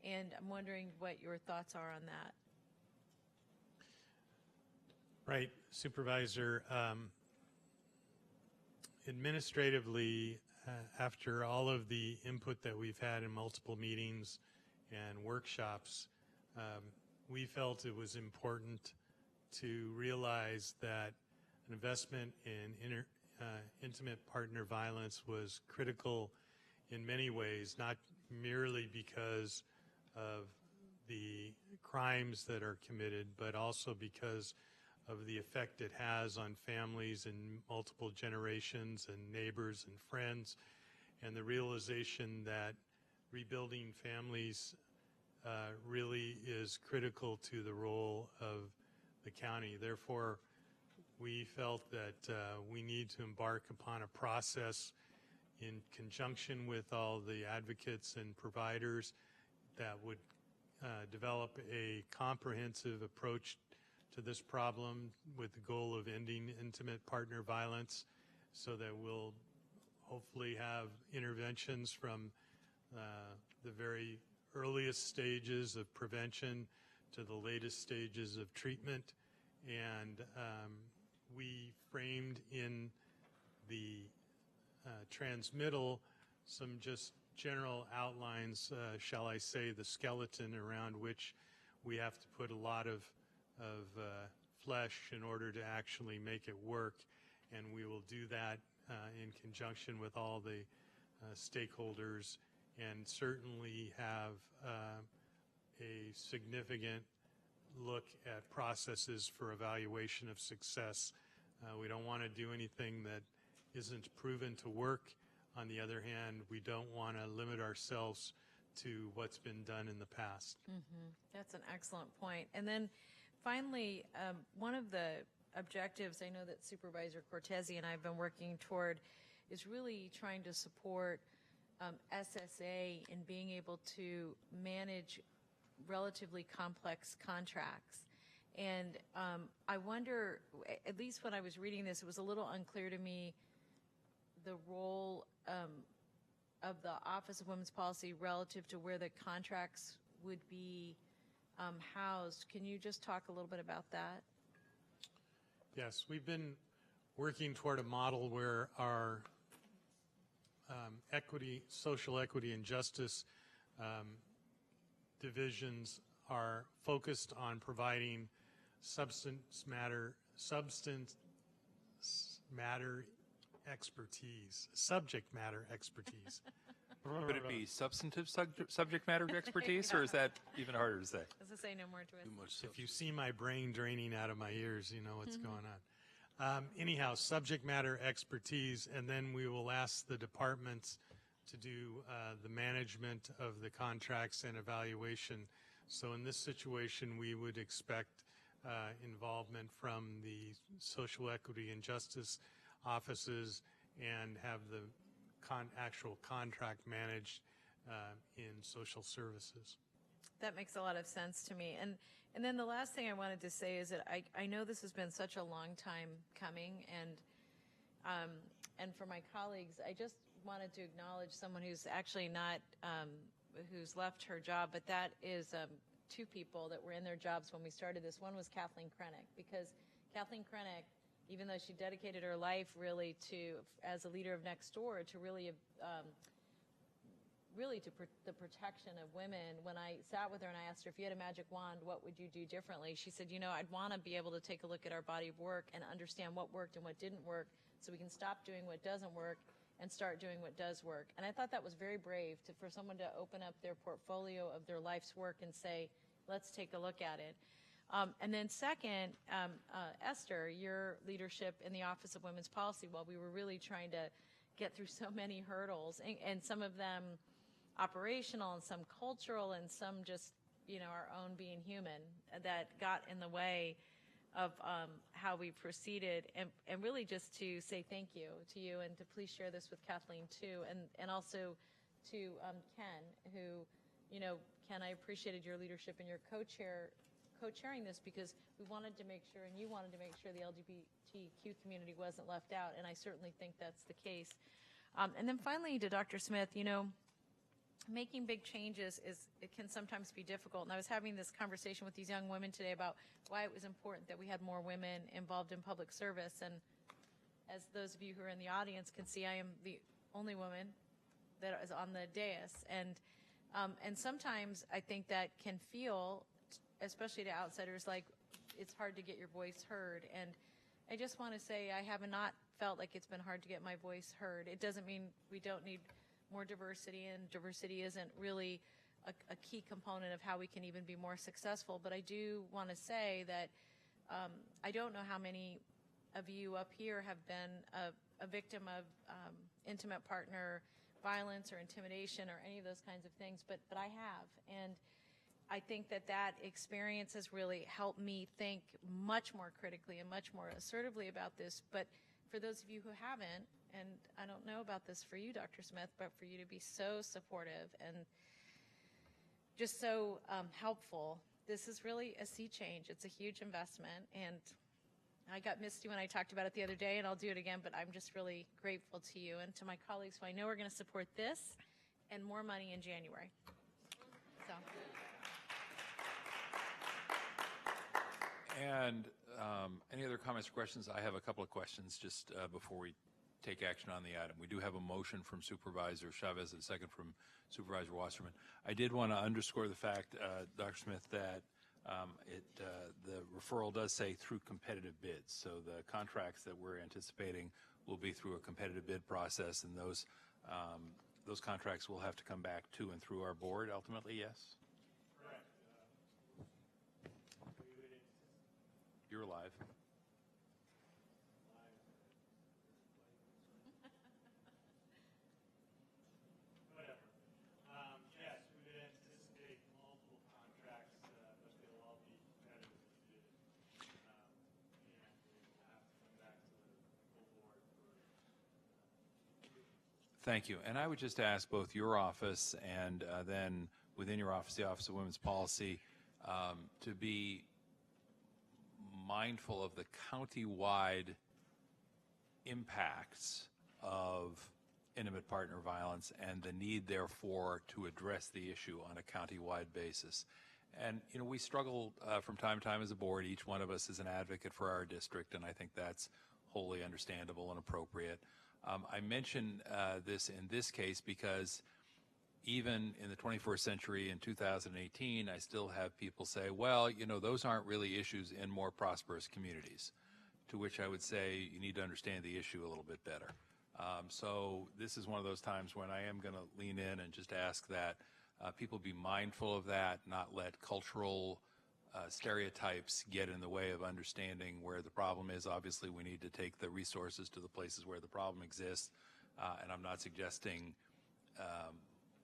and I'm wondering what your thoughts are on that. Right, Supervisor. Administratively, after all of the input that we've had in multiple meetings and workshops, we felt it was important to realize that an investment in intimate partner violence was critical in many ways, not merely because of the crimes that are committed, but also because of the effect it has on families in multiple generations and neighbors and friends, and the realization that rebuilding families really is critical to the role of the county. Therefore, we felt that we need to embark upon a process in conjunction with all the advocates and providers that would develop a comprehensive approach to this problem with the goal of ending intimate partner violence, so that we'll hopefully have interventions from the very earliest stages of prevention to the latest stages of treatment. And we framed in the transmittal some just general outlines, shall I say, the skeleton around which we have to put a lot of flesh in order to actually make it work, and we will do that in conjunction with all the stakeholders, and certainly have a significant look at processes for evaluation of success. We don't want to do anything that isn't proven to work. On the other hand, we don't want to limit ourselves to what's been done in the past. Mm-hmm. That's an excellent point. And then finally, one of the objectives I know that Supervisor Cortese and I have been working toward is really trying to support SSA in being able to manage relatively complex contracts. And I wonder, at least when I was reading this, it was a little unclear to me the role of the Office of Women's Policy relative to where the contracts would be housed. Can you just talk a little bit about that? Yes, we've been working toward a model where our social equity and justice divisions are focused on providing subject matter expertise. Would it be substantive subject matter expertise, or is that even harder to say? As I say, no more to it. If you see my brain draining out of my ears, you know what's going on. Anyhow, subject matter expertise, and then we will ask the departments to do the management of the contracts and evaluation. So in this situation, we would expect involvement from the social equity and justice offices and have the actual contract managed in social services. That makes a lot of sense to me. And then the last thing I wanted to say is that I know this has been such a long time coming, and for my colleagues, I just wanted to acknowledge someone who's actually not, who's left her job, but that is two people that were in their jobs when we started this. One was Kathleen Krennick, because Kathleen Krennick, even though she dedicated her life really to, as a leader of Next Door, to really to the protection of women. When I sat with her and I asked her, if you had a magic wand, what would you do differently? She said, I'd want to be able to take a look at our body of work and understand what worked and what didn't work, so we can stop doing what doesn't work and start doing what does work. And I thought that was very brave for someone to open up their portfolio of their life's work and say, let's take a look at it. And then second, Esther, your leadership in the Office of Women's Policy, while we were really trying to get through so many hurdles, and some of them operational and some cultural and some just, our own being human, that got in the way. of how we proceeded, and really just to say thank you to you, and to please share this with Kathleen too, and also to Ken, who, Ken, I appreciated your leadership and your co-chairing this, because we wanted to make sure, and you wanted to make sure, the LGBTQ community wasn't left out, and I certainly think that's the case. And then finally, to Dr. Smith, making big changes it can sometimes be difficult. And I was having this conversation with these young women today about why it was important that we had more women involved in public service. And as those of you who are in the audience can see, I am the only woman that is on the dais. And sometimes I think that can feel, especially to outsiders, like it's hard to get your voice heard. And I just want to say I have not felt like it's been hard to get my voice heard. It doesn't mean we don't need more diversity, and diversity isn't really a key component of how we can even be more successful. But I do want to say that I don't know how many of you up here have been a victim of intimate partner violence or intimidation or any of those kinds of things, but I have. And I think that experience has really helped me think much more critically and much more assertively about this. But for those of you who haven't, and I don't know about this for you, Dr. Smith, but for you to be so supportive and just so helpful, this is really a sea change. It's a huge investment, and I got misty when I talked about it the other day, and I'll do it again, but I'm just really grateful to you and to my colleagues who I know are going to support this and more money in January. So. And any other comments or questions? I have a couple of questions just before we take action on the item. We do have a motion from Supervisor Chavez and a second from Supervisor Wasserman. I did want to underscore the fact, Dr. Smith, that the referral does say through competitive bids. So the contracts that we're anticipating will be through a competitive bid process, and those contracts will have to come back to and through our board ultimately, yes? Correct. You're live. Thank you. And I would just ask both your office and then within your office, the Office of Women's Policy, to be mindful of the county-wide impacts of intimate partner violence and the need, therefore, to address the issue on a county-wide basis. And, we struggle from time to time as a board. Each one of us is an advocate for our district, and I think that's wholly understandable and appropriate. I mention this in this case because even in the 21st century in 2018, I still have people say, well, those aren't really issues in more prosperous communities, to which I would say you need to understand the issue a little bit better. So this is one of those times when I am going to lean in and just ask that people be mindful of that, not let cultural stereotypes get in the way of understanding where the problem is. Obviously, we need to take the resources to the places where the problem exists, and I'm not suggesting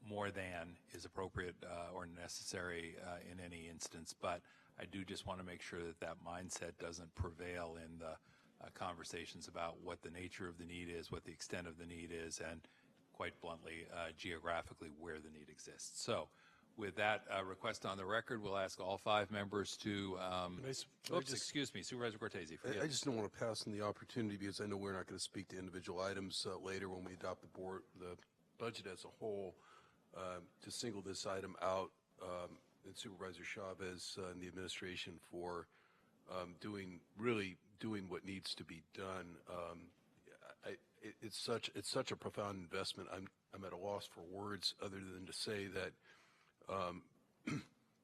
more than is appropriate or necessary in any instance, but I do just want to make sure that mindset doesn't prevail in the conversations about what the nature of the need is, what the extent of the need is, and quite bluntly, geographically where the need exists. So, with that request on the record, we'll ask all 5 members to, excuse me, Supervisor Cortese. I just don't want to pass on the opportunity because I know we're not going to speak to individual items later when we adopt the budget as a whole, to single this item out, and Supervisor Chavez and the administration for doing what needs to be done. It's such a profound investment. I'm at a loss for words other than to say that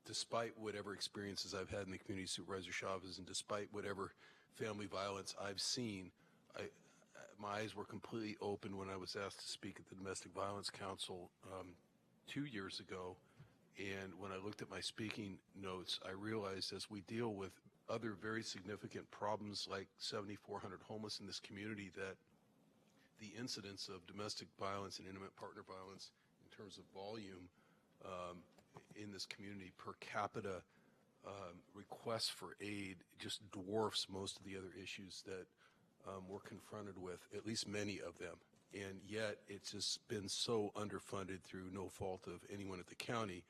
despite whatever experiences I've had in the community, Supervisor Chavez, and despite whatever family violence I've seen, my eyes were completely open when I was asked to speak at the Domestic Violence Council 2 years ago. And when I looked at my speaking notes, I realized as we deal with other very significant problems like 7,400 homeless in this community, that the incidence of domestic violence and intimate partner violence in terms of volume in this community per capita request for aid just dwarfs most of the other issues that we're confronted with, at least many of them. And yet it's just been so underfunded through no fault of anyone at the county.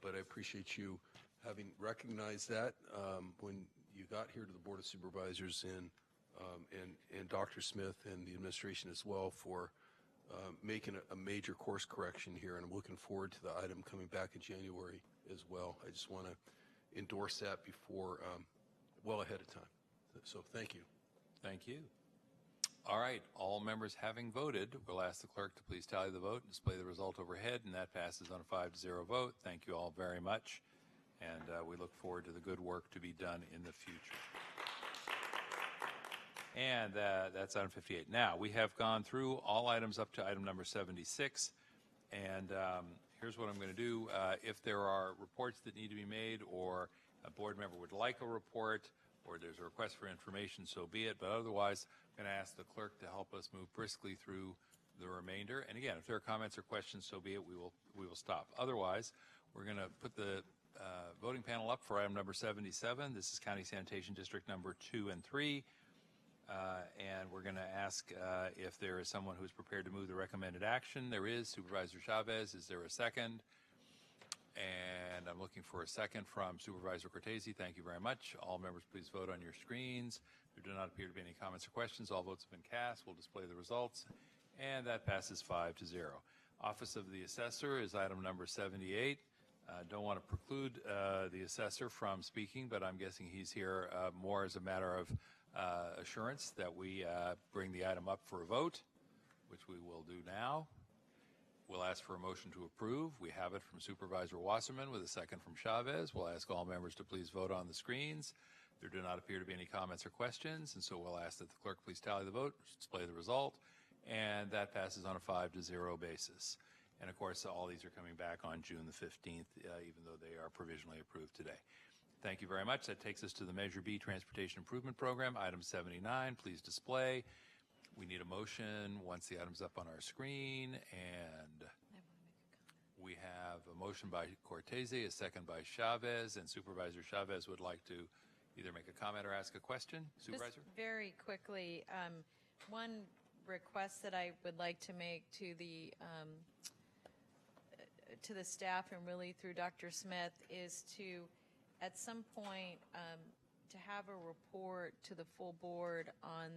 But I appreciate you having recognized that when you got here to the Board of Supervisors and Dr. Smith and the administration as well for making a major course correction here. And I'm looking forward to the item coming back in January as well. I just want to endorse that before, well ahead of time. So thank you. Thank you. All right, all members having voted, we'll ask the clerk to please tally the vote and display the result overhead, and that passes on a 5-0 vote. Thank you all very much, and we look forward to the good work to be done in the future. And that's item 58. Now, we have gone through all items up to item number 76, and here's what I'm going to do. If there are reports that need to be made, or a board member would like a report, or there's a request for information, so be it. But otherwise, I'm going to ask the clerk to help us move briskly through the remainder. And again, if there are comments or questions, so be it. We will stop. Otherwise, we're going to put the voting panel up for item number 77. This is County Sanitation District number 2 and 3. And we're going to ask if there is someone who's prepared to move the recommended action. There is. Supervisor Chavez, is there a second? And I'm looking for a second from Supervisor Cortese. Thank you very much. All members, please vote on your screens. There do not appear to be any comments or questions. All votes have been cast. We'll display the results. And that passes 5-0. Office of the Assessor is item number 78. Don't want to preclude the assessor from speaking, but I'm guessing he's here more as a matter of assurance that we bring the item up for a vote, which we will do now. We'll ask for a motion to approve. We have it from Supervisor Wasserman with a second from Chavez. We'll ask all members to please vote on the screens. There do not appear to be any comments or questions, and so we'll ask that the clerk please tally the vote, display the result, and that passes on a 5-0 basis. And of course, all these are coming back on June the 15th, even though they are provisionally approved today. Thank you very much. That takes us to the Measure B Transportation Improvement Program, item 79. Please display. We need a motion once the item's up on our screen, and we have a motion by Cortese, a second by Chavez, and Supervisor Chavez would like to either make a comment or ask a question. Supervisor? Just very quickly, one request that I would like to make to the staff and really through Dr. Smith is to, at some point, to have a report to the full board on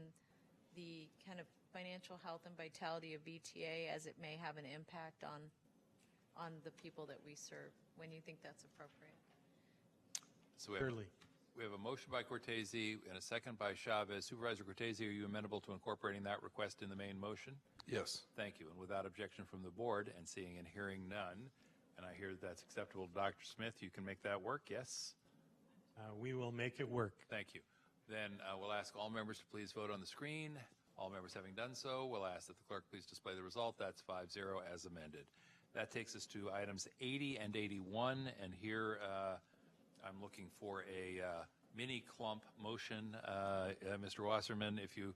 the kind of financial health and vitality of VTA as it may have an impact on the people that we serve, when you think that's appropriate. So we have a motion by Cortese and a second by Chavez. Supervisor Cortese, are you amenable to incorporating that request in the main motion? Yes. Thank you. And without objection from the board and seeing and hearing none, and I hear that's acceptable to Dr. Smith, you can make that work, yes? We will make it work. Thank you. Then we'll ask all members to please vote on the screen. All members having done so, we'll ask that the clerk please display the result. That's 5-0 as amended. That takes us to items 80 and 81, and here I'm looking for a mini clump motion. Mr. Wasserman, if you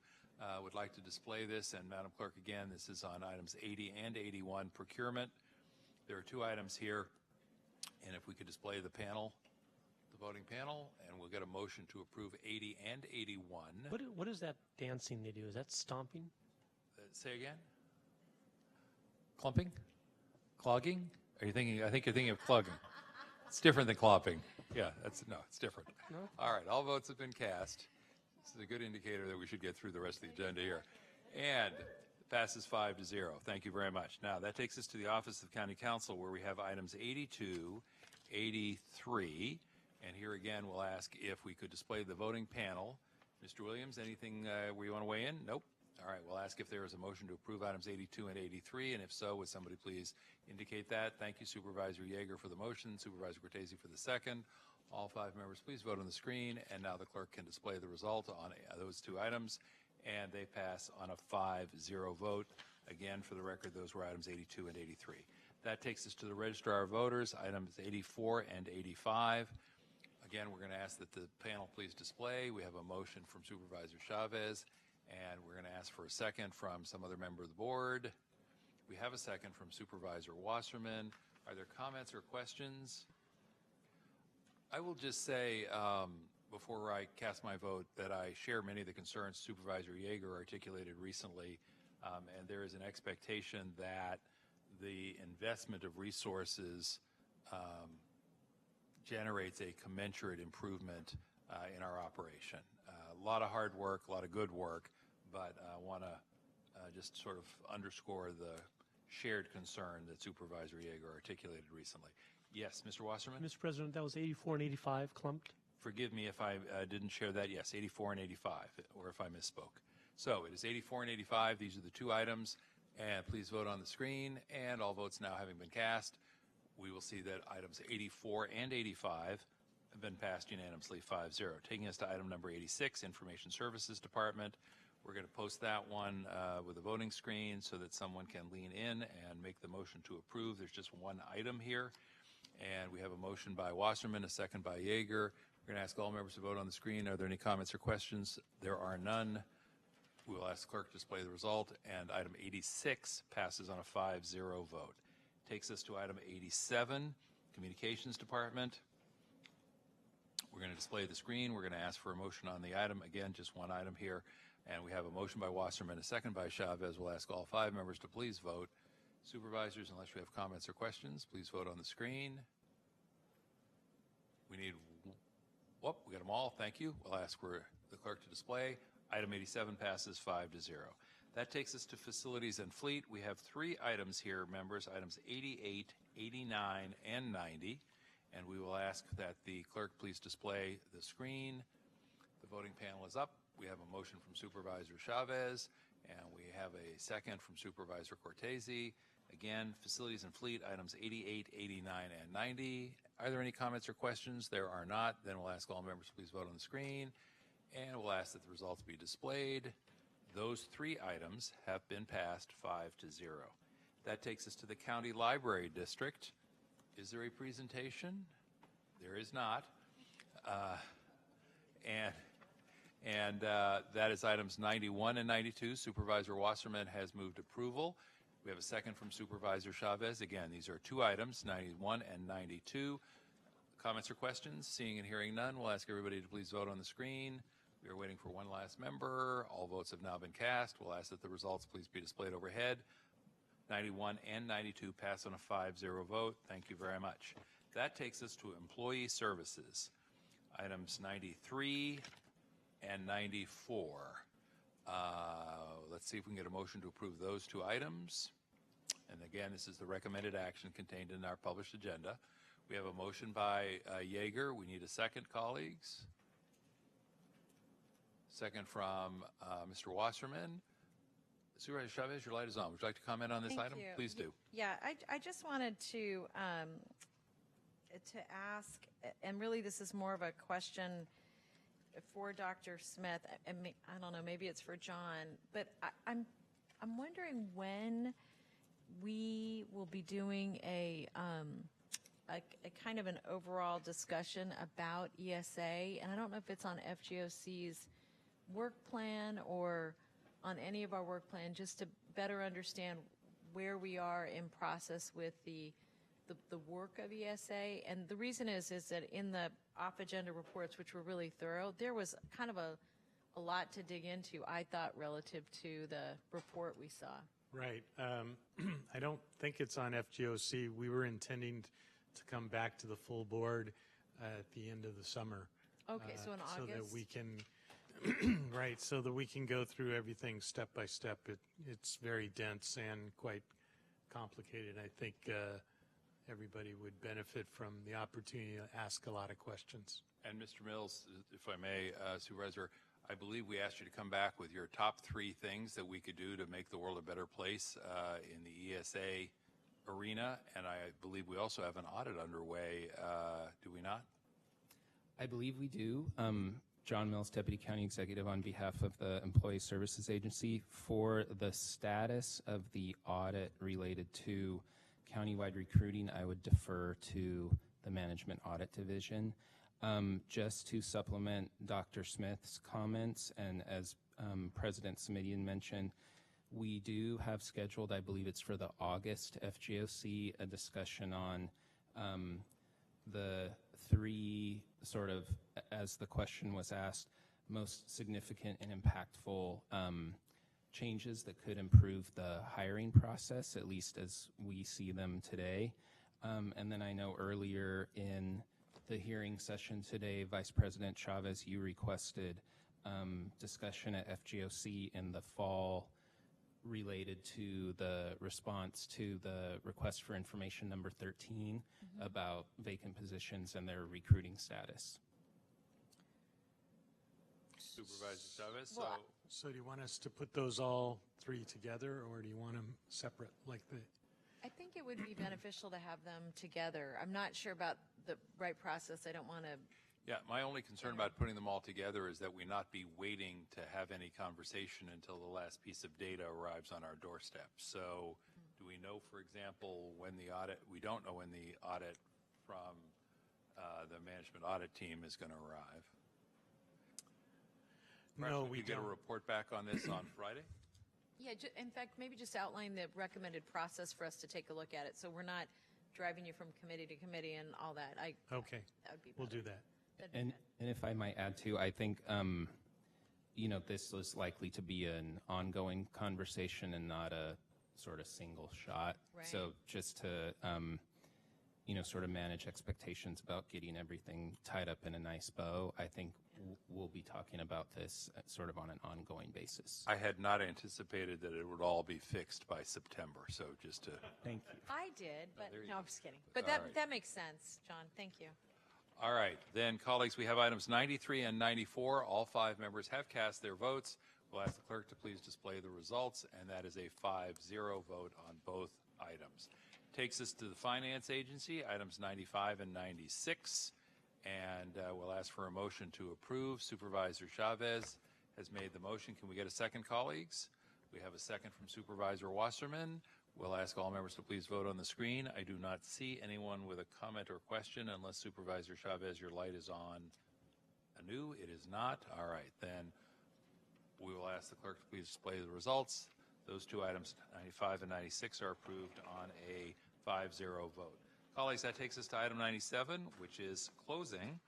would like to display this, and Madam Clerk, again, this is on items 80 and 81, procurement. There are two items here, and if we could display the panel, the voting panel, and we'll get a motion to approve 80 and 81. What is that dancing they do? Is that stomping? Say again? Clumping? Clogging? Are you thinking? I think you're thinking of clogging. It's different than clopping. Yeah, no, it's different. No? All right, all votes have been cast. This is a good indicator that we should get through the rest of the agenda here. And it passes 5-0. Thank you very much. Now, that takes us to the Office of County Council, where we have items 82, 83, and here again, we'll ask if we could display the voting panel. Mr. Williams, anything where you want to weigh in? Nope. All right, we'll ask if there is a motion to approve items 82 and 83, and if so, would somebody please indicate that? Thank you, Supervisor Yeager, for the motion, Supervisor Cortese for the second. All five members, please vote on the screen, and now the clerk can display the result on those two items, and they pass on a 5-0 vote. Again, for the record, those were items 82 and 83. That takes us to the Registrar of Voters, items 84 and 85. Again, we're going to ask that the panel please display. We have a motion from Supervisor Chavez, and we're going to ask for a second from some other member of the board. We have a second from Supervisor Wasserman. Are there comments or questions? I will just say, before I cast my vote, that I share many of the concerns Supervisor Yeager articulated recently, and there is an expectation that the investment of resources generates a commensurate improvement in our operation. A lot of hard work, a lot of good work, but I want to just sort of underscore the shared concern that Supervisor Yeager articulated recently. Yes, Mr. Wasserman? Mr. President, that was 84 and 85 clumped. Forgive me if I didn't share that. Yes, 84 and 85, or if I misspoke. So it is 84 and 85. These are the two items. And please vote on the screen. And all votes now having been cast, we will see that items 84 and 85 have been passed unanimously 5-0. Taking us to item number 86, Information Services Department. We're going to post that one with a voting screen so that someone can lean in and make the motion to approve. There's just one item here. And we have a motion by Wasserman, a second by Yeager. We're going to ask all members to vote on the screen. Are there any comments or questions? There are none. We will ask the clerk to display the result. And item 86 passes on a 5-0 vote. Takes us to item 87, Communications Department. We're going to display the screen. We're going to ask for a motion on the item. Again, just one item here. And we have a motion by Wasserman, a second by Chavez. We'll ask all 5 members to please vote. Supervisors, unless you have comments or questions, please vote on the screen. We need, whoop, we got them all. Thank you. We'll ask for the clerk to display. Item 87 passes 5-0. That takes us to Facilities and Fleet. We have 3 items here, members, items 88, 89, and 90. And we will ask that the clerk please display the screen. The voting panel is up. We have a motion from Supervisor Chavez, and we have a second from Supervisor Cortese. Again, Facilities and Fleet, items 88, 89, and 90. Are there any comments or questions? There are not. Then we'll ask all members to please vote on the screen, and we'll ask that the results be displayed. Those 3 items have been passed 5-0. That takes us to the County Library District. Is there a presentation? There is not. And that is items 91 and 92. Supervisor Wasserman has moved approval. We have a second from Supervisor Chavez. Again, these are 2 items, 91 and 92. Comments or questions? Seeing and hearing none, we'll ask everybody to please vote on the screen. We are waiting for one last member. All votes have now been cast. We'll ask that the results please be displayed overhead. 91 and 92 pass on a 5-0 vote. Thank you very much. That takes us to Employee Services. Items 93 and 94. Let's see if we can get a motion to approve those 2 items. And again, this is the recommended action contained in our published agenda. We have a motion by Yeager. We need a second, colleagues. Second from Mr. Wasserman. Supervisor Chavez, your light is on. Would you like to comment on this item? Thank you. Please do. Yeah, I just wanted to ask, and really this is more of a question for Dr. Smith. I don't know, maybe it's for John, but I'm wondering when we will be doing a kind of an overall discussion about ESA, and I don't know if it's on FGOC's work plan or on any of our work plan, just to better understand where we are in process with the work of ESA. And the reason is that in the off-agenda reports, which were really thorough, there was kind of a lot to dig into, I thought, relative to the report we saw. Right. I don't think it's on FGOC. We were intending to come back to the full board at the end of the summer. Okay, so in August? So that we can, right, so that we can go through everything step by step. It's very dense and quite complicated. I think everybody would benefit from the opportunity to ask a lot of questions. And Mr. Mills, if I may, Supervisor, I believe we asked you to come back with your top 3 things that we could do to make the world a better place in the ESA arena, and I believe we also have an audit underway, do we not? I believe we do. John Mills, Deputy County Executive on behalf of the Employee Services Agency. For the status of the audit related to countywide recruiting, I would defer to the Management Audit Division. Just to supplement Dr. Smith's comments, and as President Midian mentioned, we do have scheduled, I believe it's for the August FGOC, a discussion on the three sort of, as the question was asked, most significant and impactful changes that could improve the hiring process, at least as we see them today. And then I know earlier in the hearing session today, Vice President Chavez, you requested discussion at FGOC in the fall related to the response to the request for information number 13 about vacant positions and their recruiting status. Supervisor Chavez, So do you want us to put those all three together, or do you want them separate like the? I think it would be beneficial to have them together. I'm not sure about the right process. I don't want to. Yeah, my only concern about putting them all together is that we not be waiting to have any conversation until the last piece of data arrives on our doorstep. So do we know, for example, when the audit, we don't know when the audit from the management audit team is going to arrive? No, we don't. Get a report back on this on Friday? Yeah, in fact, maybe just outline the recommended process for us to take a look at it, so we're not driving you from committee to committee and all that. Okay, that would be we'll do that. And if I might add too, I think, you know, this is likely to be an ongoing conversation and not a sort of single shot. Right. So just to, you know, sort of manage expectations about getting everything tied up in a nice bow, I think we'll be talking about this sort of on an ongoing basis. I had not anticipated that it would all be fixed by September, so just to... Thank you. I did, but no, I'm just kidding. But All right. that makes sense, John. Thank you. All right, then, colleagues, we have items 93 and 94. All 5 members have cast their votes. We'll ask the clerk to please display the results, and that is a 5-0 vote on both items. Takes us to the Finance Agency, items 95 and 96. And we'll ask for a motion to approve. Supervisor Chavez has made the motion. Can we get a second, colleagues? We have a second from Supervisor Wasserman. We'll ask all members to please vote on the screen. I do not see anyone with a comment or question unless Supervisor Chavez, your light is on anew. It is not. All right, then we will ask the clerk to please display the results. Those two items, 95 and 96, are approved on a 5-0 vote. Colleagues, that takes us to item 97, which is closing,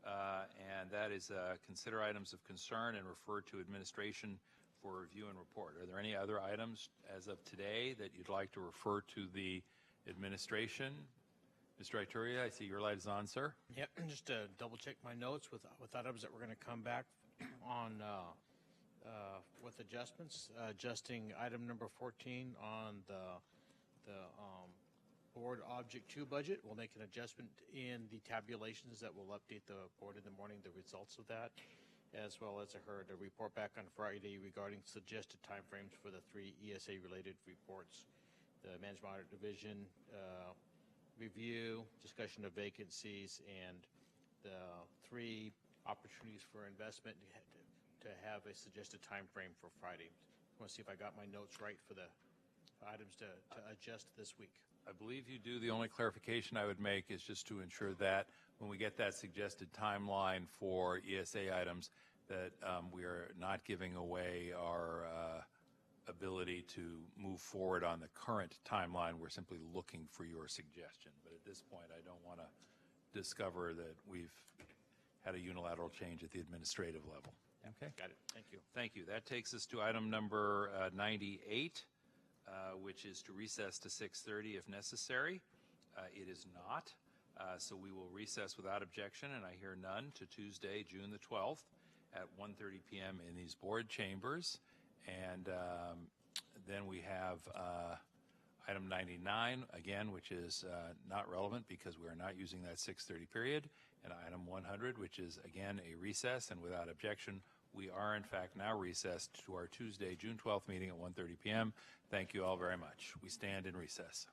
and that is consider items of concern and refer to administration for review and report. Are there any other items as of today that you'd like to refer to the administration? Mr. Ituria, I see your light is on, sir. Yep, just to double check my notes with items that we're going to come back on with adjustments. Adjusting item number 14 on the board object 2 budget. We'll make an adjustment in the tabulations that will update the board in the morning, the results of that, as well as I heard a report back on Friday regarding suggested timeframes for the 3 ESA-related reports. The Management Audit Division review, discussion of vacancies, and the 3 opportunities for investment to have a suggested timeframe for Friday. I want to see if I got my notes right for the items to adjust this week. I believe you do. The only clarification I would make is just to ensure that when we get that suggested timeline for ESA items, that we are not giving away our ability to move forward on the current timeline. We're simply looking for your suggestion. But at this point, I don't want to discover that we've had a unilateral change at the administrative level. Okay? Got it. Thank you. Thank you. That takes us to item number 98. Which is to recess to 6:30 if necessary. It is not, so we will recess without objection, and I hear none, to Tuesday, June the 12th at 1:30 p.m. in these board chambers. And then we have item 99, again, which is not relevant because we are not using that 6:30 period, and item 100, which is, again, a recess, and without objection, we are, in fact, now recessed to our Tuesday, June 12th meeting at 1:30 p.m. Thank you all very much. We stand in recess.